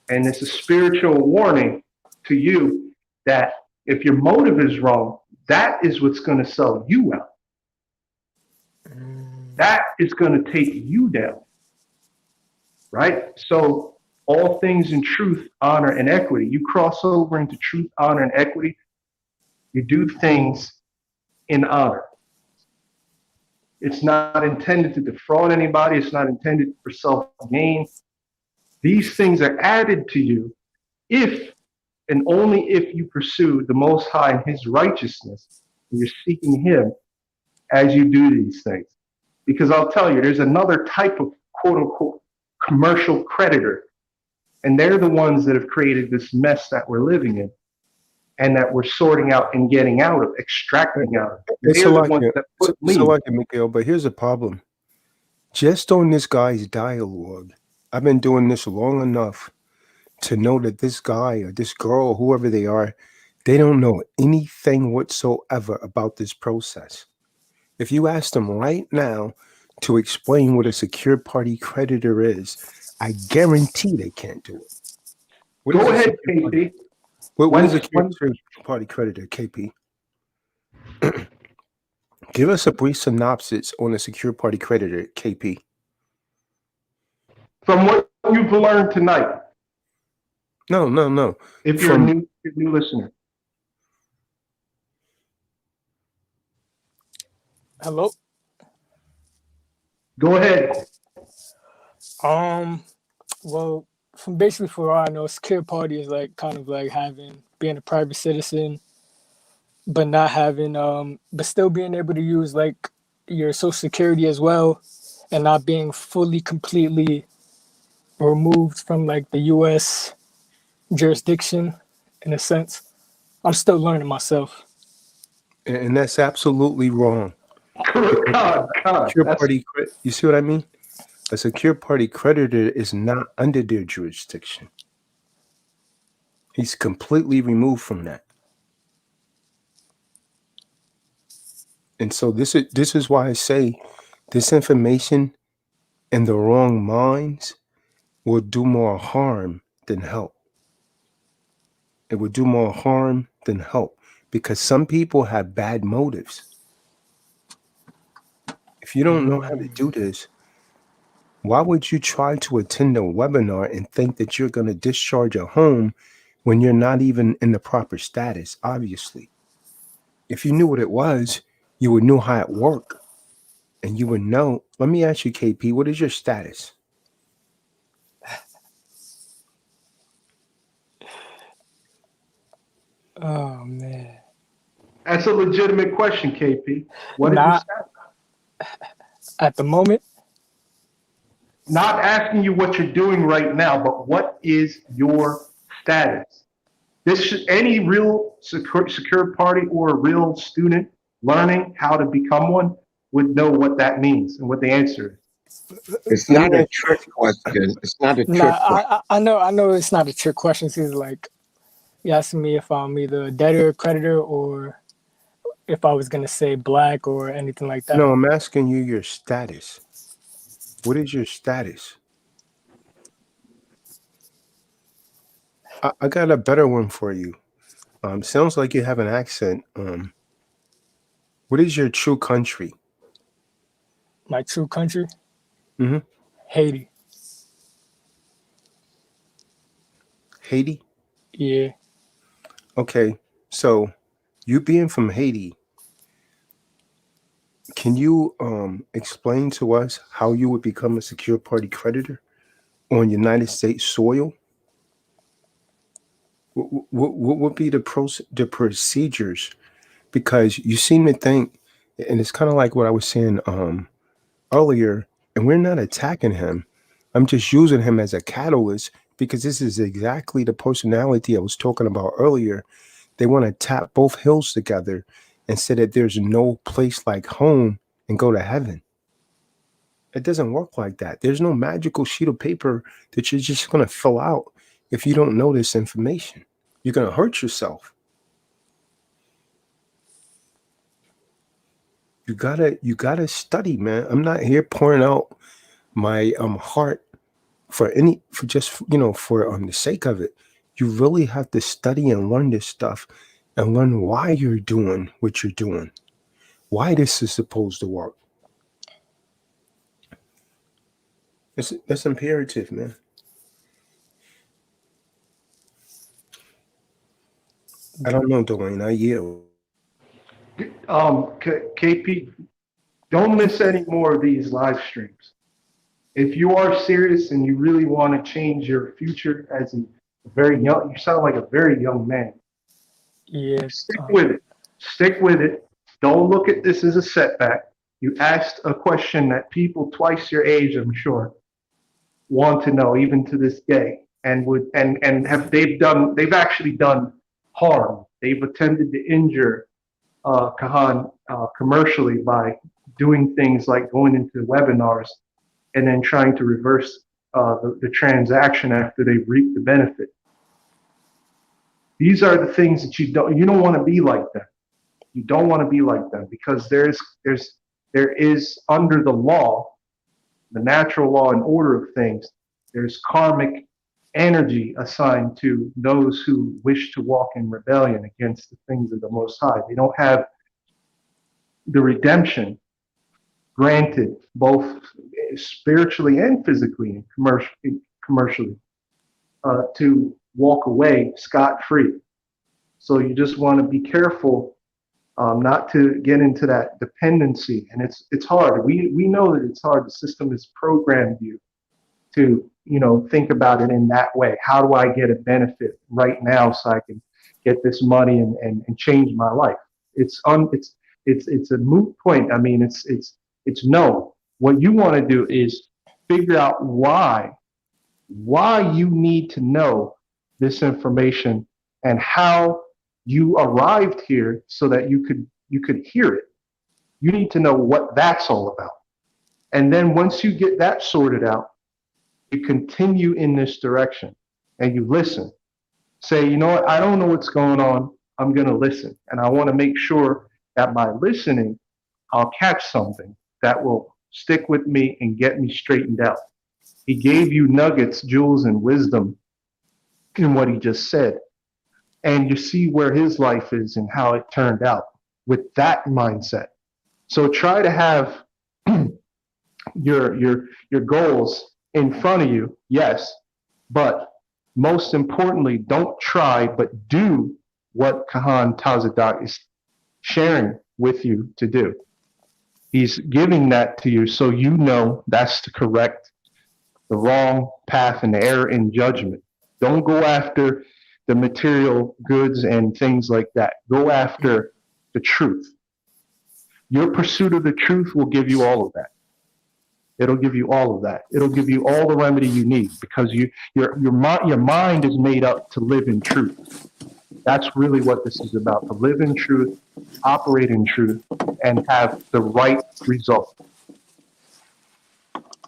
And it's a spiritual warning to you that if your motive is wrong, that is what's going to sell you out. That is going to take you down. Right? So all things in truth, honor, and equity. You cross over into truth, honor, and equity. You do things in honor. It's not intended to defraud anybody. It's not intended for self-gain. These things are added to you if and only if you pursue the Most High and His righteousness. And you're seeking Him as you do these things. Because I'll tell you, there's another type of quote-unquote commercial creditor. And they're the ones that have created this mess that we're living in and that we're sorting out and getting out of, extracting out of. It's They're a the lot, ones that put it's a lien. lot, Miguel, but here's a problem. Just on this guy's dialogue, I've been doing this long enough to know that this guy or this girl, whoever they are, they don't know anything whatsoever about this process. If you ask them right now to explain what a secured party creditor is, I guarantee they can't do it. What is Go a ahead, secured party- KP. What is a secured party creditor, KP? Give us a brief synopsis on a secured party creditor, KP. From what you've learned tonight, No. if you're a new listener. Hello. Go ahead. Well, from basically for all I know, secure party is like kind of like being a private citizen, but not having but still being able to use like your social security as well, and not being fully completely removed from like the US jurisdiction in a sense. I'm still learning myself. And that's absolutely wrong. God, Secure that's party, you see what I mean? A secure party creditor is not under their jurisdiction. He's completely removed from that. And so this is why I say this information in the wrong minds will do more harm than help. It will do more harm than help because some people have bad motives. If you don't know how to do this, why would you try to attend a webinar and think that you're going to discharge a home when you're not even in the proper status? Obviously, if you knew what it was, you would know how it worked, and you would know. Let me ask you, KP, what is your status? Oh man. that's a legitimate question, KP. What is your Not status? at the moment. Not asking you what you're doing right now, but what is your status? This should, any real secure party or a real student learning how to become one would know what that means and what the answer is. It's not a trick question. It's not a trick question. I know it's not a trick question. It's like you asking me if I'm either a debtor or creditor, or if I was gonna say black or anything like that. No, I'm asking you your status. What is your status? I got a better one for you. Sounds like you have an accent. What is your true country? My true country? Mm-hmm. Haiti. Haiti? Yeah. Okay, so you being from Haiti, can you explain to us how you would become a secure party creditor on United States soil? What would be the procedures? Because you seem to think, and it's kind of like what I was saying earlier, and we're not attacking him. I'm just using him as a catalyst because this is exactly the personality I was talking about earlier. They want to tap both hills together and say that there's no place like home and go to heaven. It doesn't work like that. There's no magical sheet of paper that you're just going to fill out if you don't know this information. You're going to hurt yourself. You gotta study, man. I'm not here pouring out my heart for the sake of it. You really have to study and learn this stuff and learn why you're doing what you're doing, why this is supposed to work. That's imperative, man. I don't know, Dwayne. I yield. KP, don't miss any more of these live streams. If you are serious and you really want to change your future as a very young, you sound like a very young man. Yeah. Stick with it. Stick with it. Don't look at this as a setback. You asked a question that people twice your age, I'm sure, want to know even to this day, and they've actually done harm. They've attempted to injure Kahan commercially by doing things like going into webinars and then trying to reverse the transaction after they've reaped the benefit. These are the things that you don't want to be like them. You don't want to be like them because there is under the law, the natural law and order of things, there's karmic energy assigned to those who wish to walk in rebellion against the things of the Most High. They don't have the redemption granted both spiritually and physically and commercially to walk away scot-free. So you just want to be careful not to get into that dependency. And it's hard. We know that it's hard. The system has programmed you to think about it in that way. How do I get a benefit right now so I can get this money and change my life? It's a moot point. I mean, it's no. What you want to do is figure out why you need to know this information and how you arrived here so that you could hear it. You need to know what that's all about. And then once you get that sorted out, you continue in this direction and you listen. Say, you know what, I don't know what's going on. I'm going to listen. And I want to make sure that by listening, I'll catch something that will stick with me and get me straightened out. He gave you nuggets, jewels, and wisdom in what he just said. And you see where his life is and how it turned out with that mindset. So try to have your goals in front of you, yes, but most importantly, don't try, but do what Kahan Tazadak is sharing with you to do. He's giving that to you so you know that's to correct the wrong path and the error in judgment. Don't go after the material goods and things like that. Go after the truth. Your pursuit of the truth will give you all of that. It'll give you all of that. It'll give you all the remedy you need because your mind is made up to live in truth. That's really what this is about, to live in truth, operate in truth, and have the right result.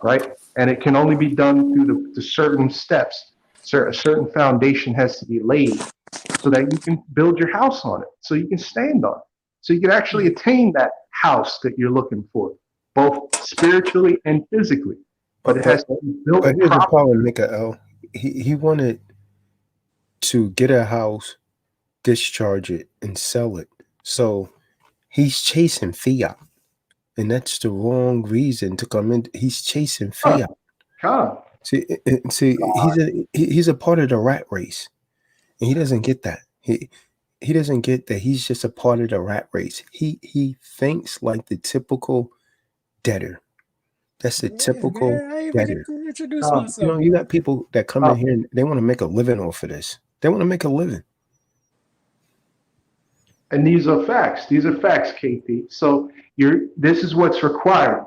Right? And it can only be done through the certain steps. A certain foundation has to be laid so that you can build your house on it, so you can stand on it, so you can actually attain that house that you're looking for, both spiritually and physically. But it has to be built But here's the properly. problem, Mikael. He wanted to get a house, discharge it, and sell it. So he's chasing fiat. And that's the wrong reason to come in. He's chasing fiat. Come. See, he's a part of the rat race. And he doesn't get that. He doesn't get that he's just a part of the rat race. He thinks like the typical debtor. That's the typical debtor. You know, you got people that come in here and they want to make a living off of this. They want to make a living. And these are facts. These are facts, KP. So this is what's required.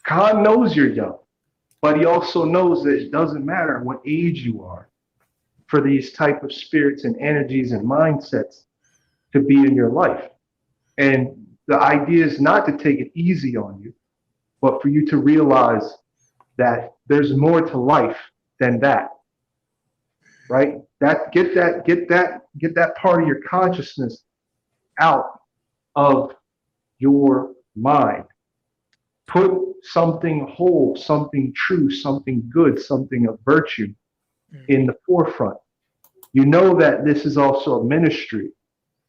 God knows you're young, but he also knows that it doesn't matter what age you are for these type of spirits and energies and mindsets to be in your life. And the idea is not to take it easy on you, but for you to realize that there's more to life than that. Right? Get that part of your consciousness out of your mind. Put something whole, something true, something good, something of virtue in the forefront. You know that this is also a ministry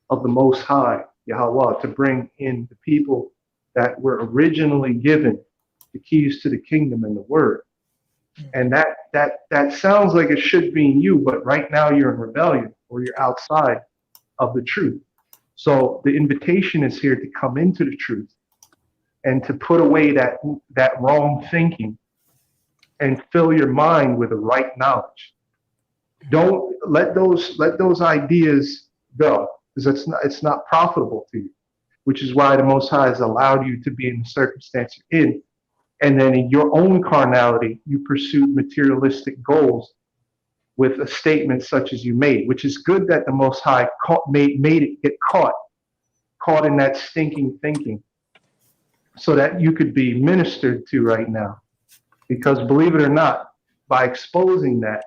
of the Most High, Yahweh, to bring in the people that were originally given the keys to the kingdom and the word. And that sounds like it should be in you, but right now you're in rebellion or you're outside of the truth. So the invitation is here to come into the truth and to put away that wrong thinking and fill your mind with the right knowledge. Don't let those ideas go, because it's not profitable to you, which is why the Most High has allowed you to be in the circumstance you're in. And then in your own carnality, you pursued materialistic goals with a statement such as you made, which is good that the Most High made it get caught in that stinking thinking so that you could be ministered to right now. Because believe it or not, by exposing that,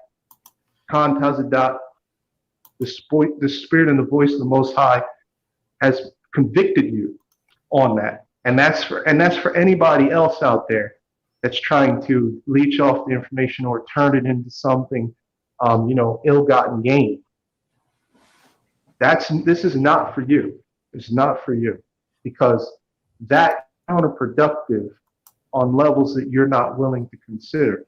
Khan Tazadat, the spirit and the voice of the Most High has convicted you on that. And that's for anybody else out there that's trying to leech off the information or turn it into something ill-gotten gain. This is not for you. It's not for you, because that's counterproductive on levels that you're not willing to consider.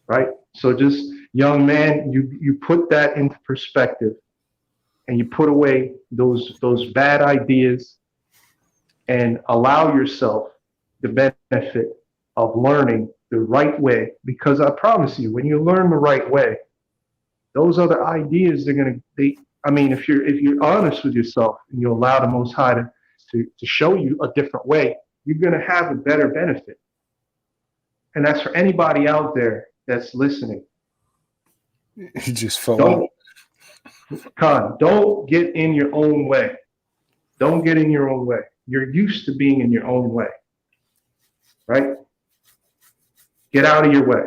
Right? So just, young man, you put that into perspective and you put away those bad ideas and allow yourself the benefit of learning the right way, because I promise you, when you learn the right way, those other ideas, I mean, if you're honest with yourself and you allow the Most High to show you a different way, you're going to have a better benefit. And that's for anybody out there that's listening. He just fell out. Don't get in your own way. Don't get in your own way. You're used to being in your own way, right? Get out of your way.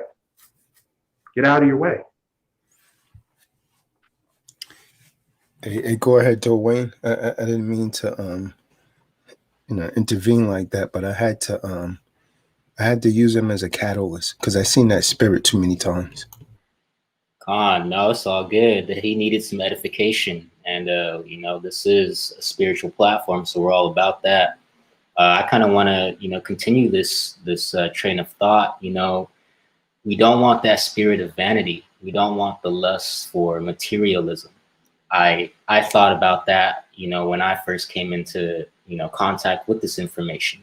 Get out of your way. Hey, go ahead, Dwayne. I didn't mean to intervene like that, but I had to use him as a catalyst because I've seen that spirit too many times. No, it's all good. He needed some edification, and this is a spiritual platform, so we're all about that. I kind of want to continue this train of thought. We don't want that spirit of vanity. We don't want the lust for materialism. I thought about that, when I first came into contact with this information.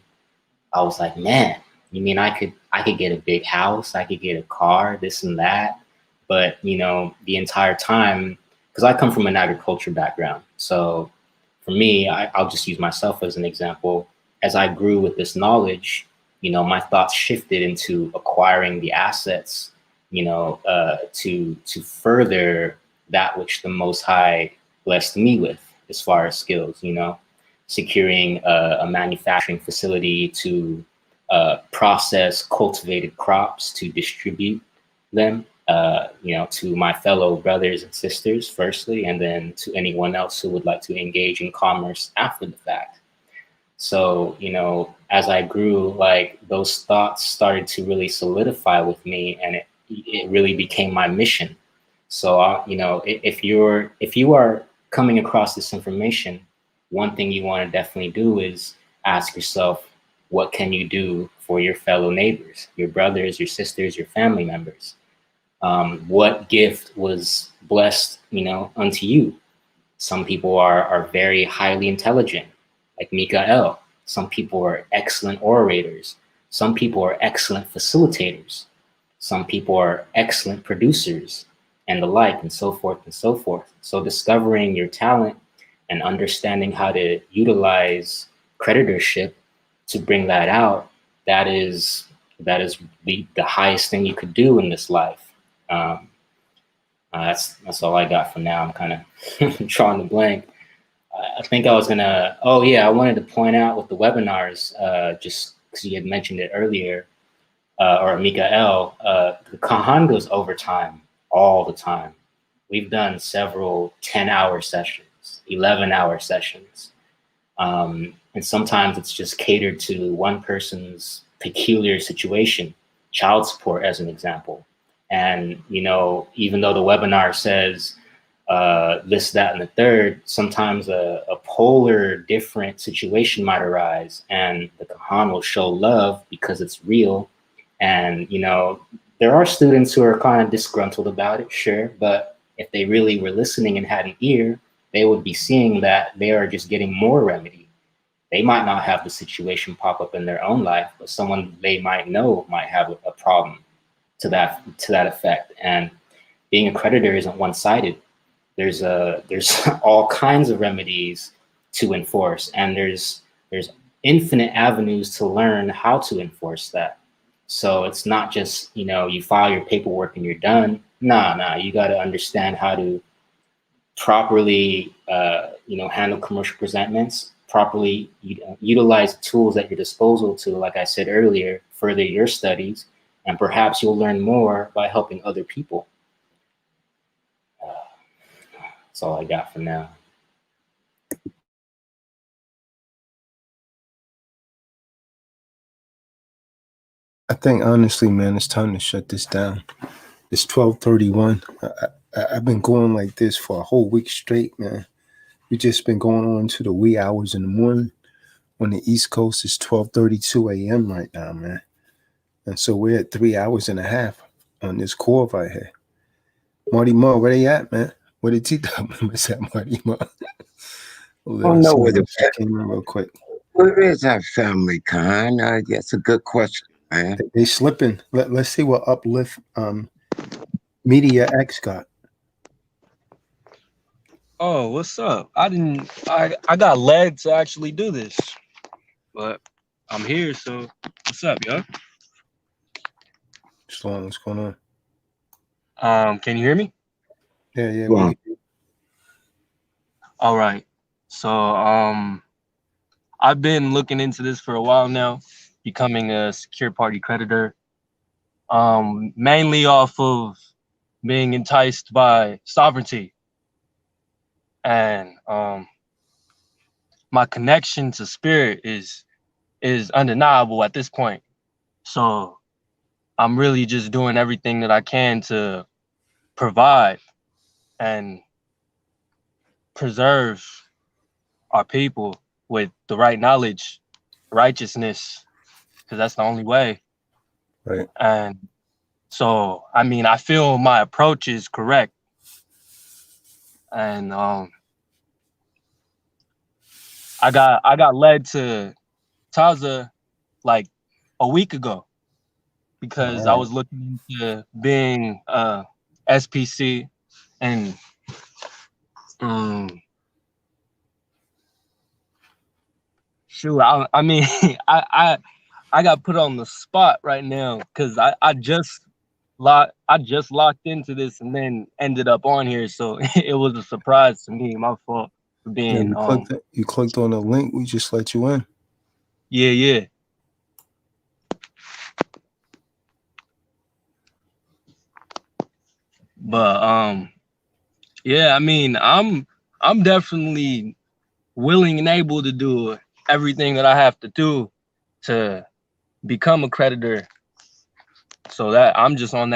I was like, man, you mean I could get a big house, I could get a car, this and that. But, the entire time, because I come from an agriculture background. So for me, I'll just use myself as an example. As I grew with this knowledge, my thoughts shifted into acquiring the assets, to further that which the Most High blessed me with as far as skills, securing a manufacturing facility to process cultivated crops to distribute them. To my fellow brothers and sisters, firstly, and then to anyone else who would like to engage in commerce after the fact. So, as I grew, like those thoughts started to really solidify with me, and it really became my mission. So, if you are coming across this information, one thing you want to definitely do is ask yourself, what can you do for your fellow neighbors, your brothers, your sisters, your family members? What gift was blessed, unto you? Some people are very highly intelligent, like Mikael. Some people are excellent orators. Some people are excellent facilitators. Some people are excellent producers, and the like, and so forth and so forth. So discovering your talent and understanding how to utilize creditorship to bring that out, that is the highest thing you could do in this life. That's all I got for now. I'm kind of drawing the blank. I think I was gonna. Oh yeah, I wanted to point out with the webinars, just because you had mentioned it earlier, or Mikael, the Kahan goes overtime all the time. We've done several 10-hour sessions, 11-hour sessions, and sometimes it's just catered to one person's peculiar situation. Child support, as an example. And, even though the webinar says this, that, and the third, sometimes a polar different situation might arise, and the Kahan will show love because it's real. And, there are students who are kind of disgruntled about it, sure, but if they really were listening and had an ear, they would be seeing that they are just getting more remedy. They might not have the situation pop up in their own life, but someone they might know might have a problem to that effect. And being a creditor isn't one-sided. There's all kinds of remedies to enforce, and there's infinite avenues to learn how to enforce that. So it's not just you file your paperwork and you're done. Nah, you got to understand how to properly handle commercial presentments, properly utilize tools at your disposal to, like I said earlier, further your studies. And perhaps you'll learn more by helping other people. That's all I got for now. I think honestly, man, it's time to shut this down. It's 12:31. I've been going like this for a whole week straight, man. We just been going on to the wee hours in the morning. On the East Coast, it's 12:32 a.m. right now, man. And so we're at 3 hours and a half on this call right here. Marty Ma, where they at, man? Where the T-W is at, Marty Ma? Oh, no, where the came in real quick. Where is our family, Khan? That's a good question, man. They slipping. Let's see what Uplift Media X got. Oh, what's up? I got led to actually do this, but I'm here, so what's up, yo? Shalom, what's going on? Can you hear me? Yeah, Wow. All right. So, I've been looking into this for a while now, becoming a secured party creditor, mainly off of being enticed by sovereignty and my connection to spirit is undeniable at this point. So I'm really just doing everything that I can to provide and preserve our people with the right knowledge, righteousness, because that's the only way. Right. And so, I mean, I feel my approach is correct. And I got led to Taza like a week ago because I was looking into being SPC and shoot, I mean I got put on the spot right now because I just locked into this and then ended up on here, so it was a surprise to me. My fault for being you clicked on the link, we just let you in. yeah. But yeah, I mean I'm definitely willing and able to do everything that I have to do to become a creditor. So that I'm just on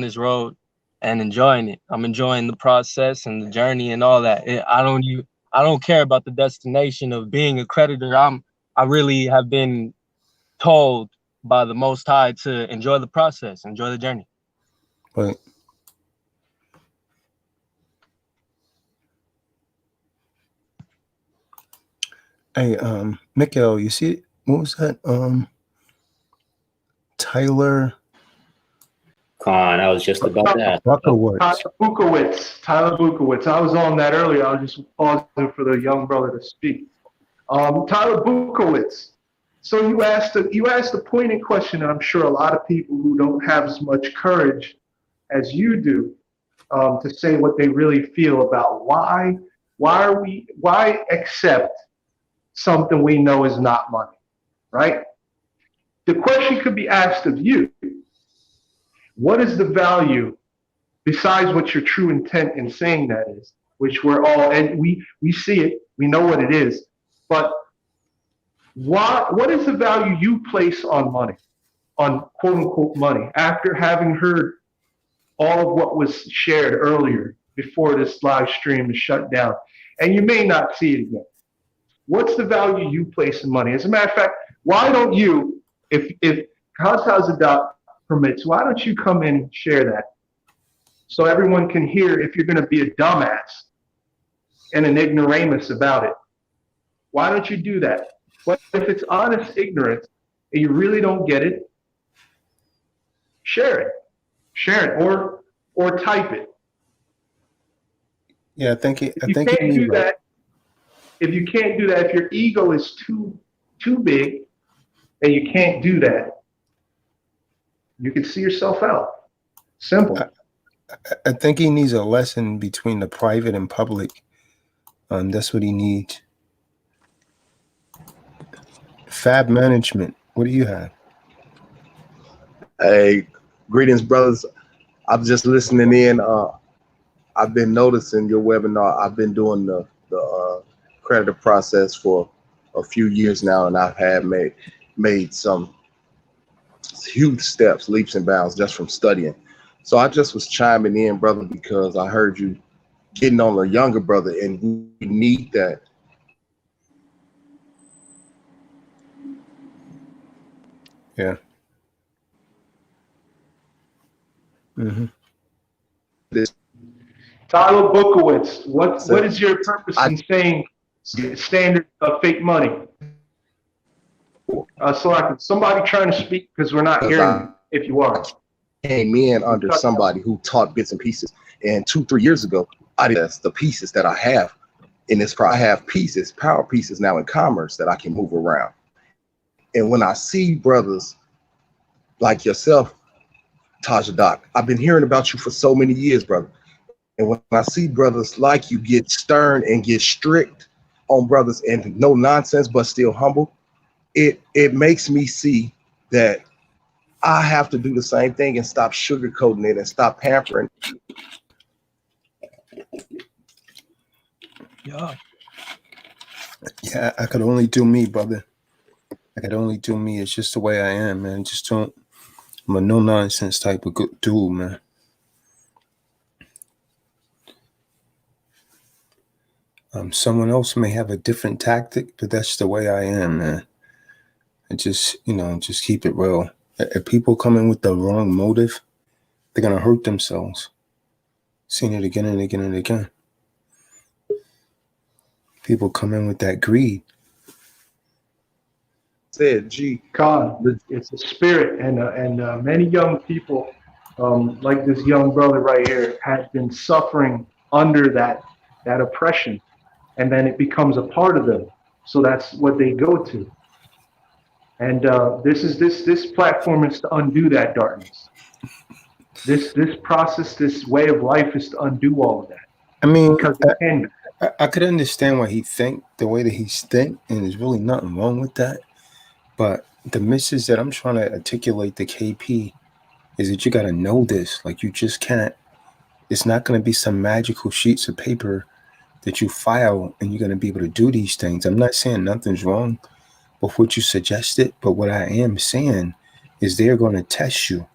this road and enjoying it. I'm enjoying the process and the journey and all that. I don't care about the destination of being a creditor. I really have been told by the Most High to enjoy the process, enjoy the journey. Right. Hey, Mikhail, you see, what was that? Tyler Con, I was just about that. Tyler Bukowitz. I was on that earlier. I was just pausing for the young brother to speak. Tyler Bukowitz. So you asked a pointed question, and I'm sure a lot of people who don't have as much courage as you do to say what they really feel about why accept something we know is not money, right? The question could be asked of you. What is the value besides what your true intent in saying that is, which we're all, and we see it, we know what it is, but what is the value you place on money, on quote unquote money, after having heard all of what was shared earlier before this live stream is shut down, and you may not see it again? What's the value you place in money? As a matter of fact, why don't you, if Hazadat permits, why don't you come in and share that so everyone can hear if you're going to be a dumbass and an ignoramus about it? Why don't you do that? But if it's honest ignorance and you really don't get it, share it or type it. Yeah, I think If you can't do that, if your ego is too big and you can't do that, you can see yourself out. Simple. I think he needs a lesson between the private and public. That's what he needs. Fab management. What do you have? Hey, greetings, brothers. I'm just listening in. I've been noticing your webinar. I've been doing the creditor process for a few years now, and I've had made some huge steps, leaps and bounds just from studying. So I just was chiming in, brother, because I heard you getting on a younger brother, and we need that. Yeah. Mm-hmm. Tyler Bukowitz, what is your purpose in saying standard of fake money? So somebody trying to speak because we're not hearing you, if you are. Came in under somebody who taught bits and pieces, and 2-3 years ago, That's the pieces that I have in this. I have pieces, power pieces now in commerce that I can move around. And when I see brothers like yourself, Taja Doc, I've been hearing about you for so many years, brother. And when I see brothers like you get stern and get strict on brothers and no nonsense, but still humble, it makes me see that I have to do the same thing and stop sugarcoating it and stop pampering. Yeah. Yeah, I could only do me, brother. I could only do me. It's just the way I am, man. Just don't. I'm a no nonsense type of good dude, man. Someone else may have a different tactic, but that's the way I am, man. And just, just keep it real. If people come in with the wrong motive, they're gonna hurt themselves. Seen it again and again and again. People come in with that greed. Said, gee, God, it's a spirit, and many young people, like this young brother right here, had been suffering under that oppression, and then it becomes a part of them. So that's what they go to. And this platform is to undo that darkness. This process, this way of life is to undo all of that. I mean, because it can. I could understand why he think the way that he's think, and there's really nothing wrong with that. But the message that I'm trying to articulate to KP is that you got to know this. Like, you just can't. It's not going to be some magical sheets of paper that you file and you're going to be able to do these things. I'm not saying nothing's wrong with what you suggested, but what I am saying is they're going to test you.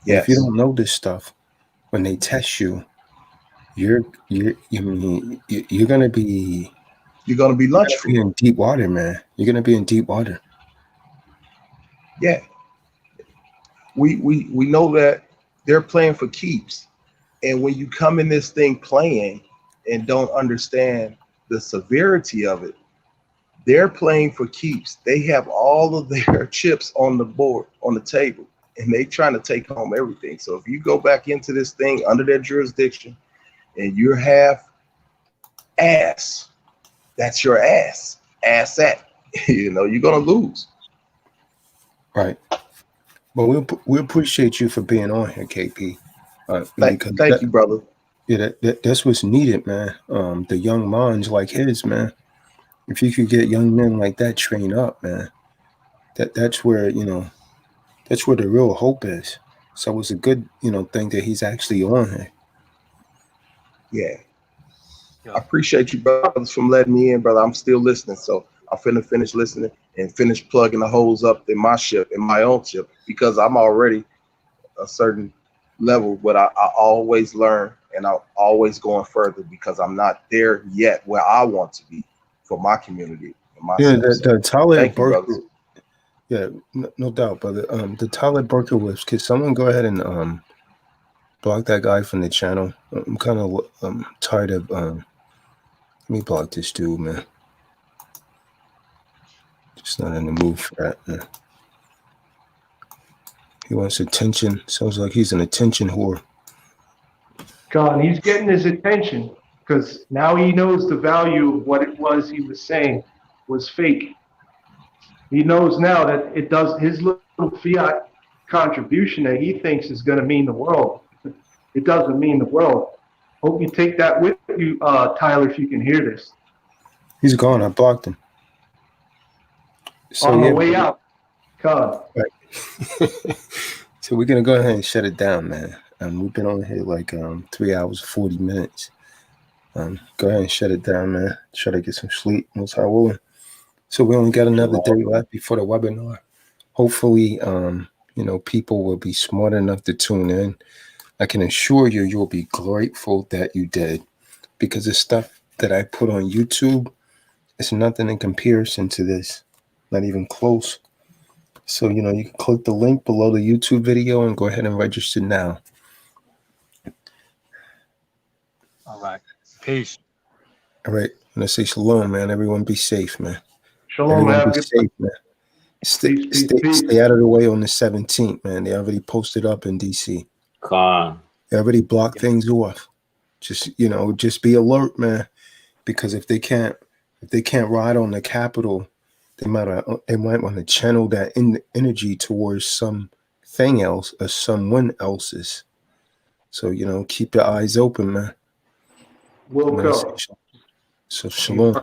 Yes. If you don't know this stuff, when they test you, you're going to be lunch food. You're in deep water, man. You're going to be in deep water. Yeah. We know that they're playing for keeps. And when you come in this thing playing and don't understand the severity of it, they're playing for keeps. They have all of their chips on the board, on the table, and they trying to take home everything. So if you go back into this thing under their jurisdiction and you're half ass, that's your ass. Ass at. You're going to lose. Right. Well, we appreciate you for being on here, KP. Thank you, brother. Yeah, that's what's needed, man. The young minds like his, man. If you could get young men like that trained up, man, that's where that's where the real hope is. So it's a good thing that he's actually on here. Yeah. I appreciate you, brothers, from letting me in, brother. I'm still listening, so I'm finna finish listening and finish plugging the holes up in my ship, in my own ship, because I'm already a certain level, but I always learn and I'm always going further because I'm not there yet where I want to be for my community. The Tyler Burker, yeah, no doubt, brother. The Tyler Burker whips. Could someone go ahead and block that guy from the channel? I'm kind of tired of let me block this dude, man. Just not in the mood for that, man. He wants attention. Sounds like he's an attention whore. God, he's getting his attention because now he knows the value of what it was he was saying was fake. He knows now that it does his little fiat contribution that he thinks is going to mean the world. It doesn't mean the world. Hope you take that with you, Tyler, if you can hear this. He's gone. I blocked him. So, on the way out, God. Right. So we're gonna go ahead and shut it down, man. We've been on here like 3 hours 40 minutes. Go ahead and shut it down, man. Try to get some sleep. Most high willing. So we only got another day left before the webinar. Hopefully, people will be smart enough to tune in. I can assure you, you'll be grateful that you did, because the stuff that I put on YouTube is nothing in comparison to this. Not even close. So, you can click the link below the YouTube video and go ahead and register now. All right. Peace. All right. I'm going to say shalom, man. Everyone be safe, man. Shalom, man. Be safe, man. Stay out of the way on the 17th, man. They already posted up in DC. Con. They already blocked things off. just just be alert, man, because if they can't ride on the capital, they might want to channel that energy towards something else or someone else's. So keep your eyes open, man. Will Man, come. so shalom.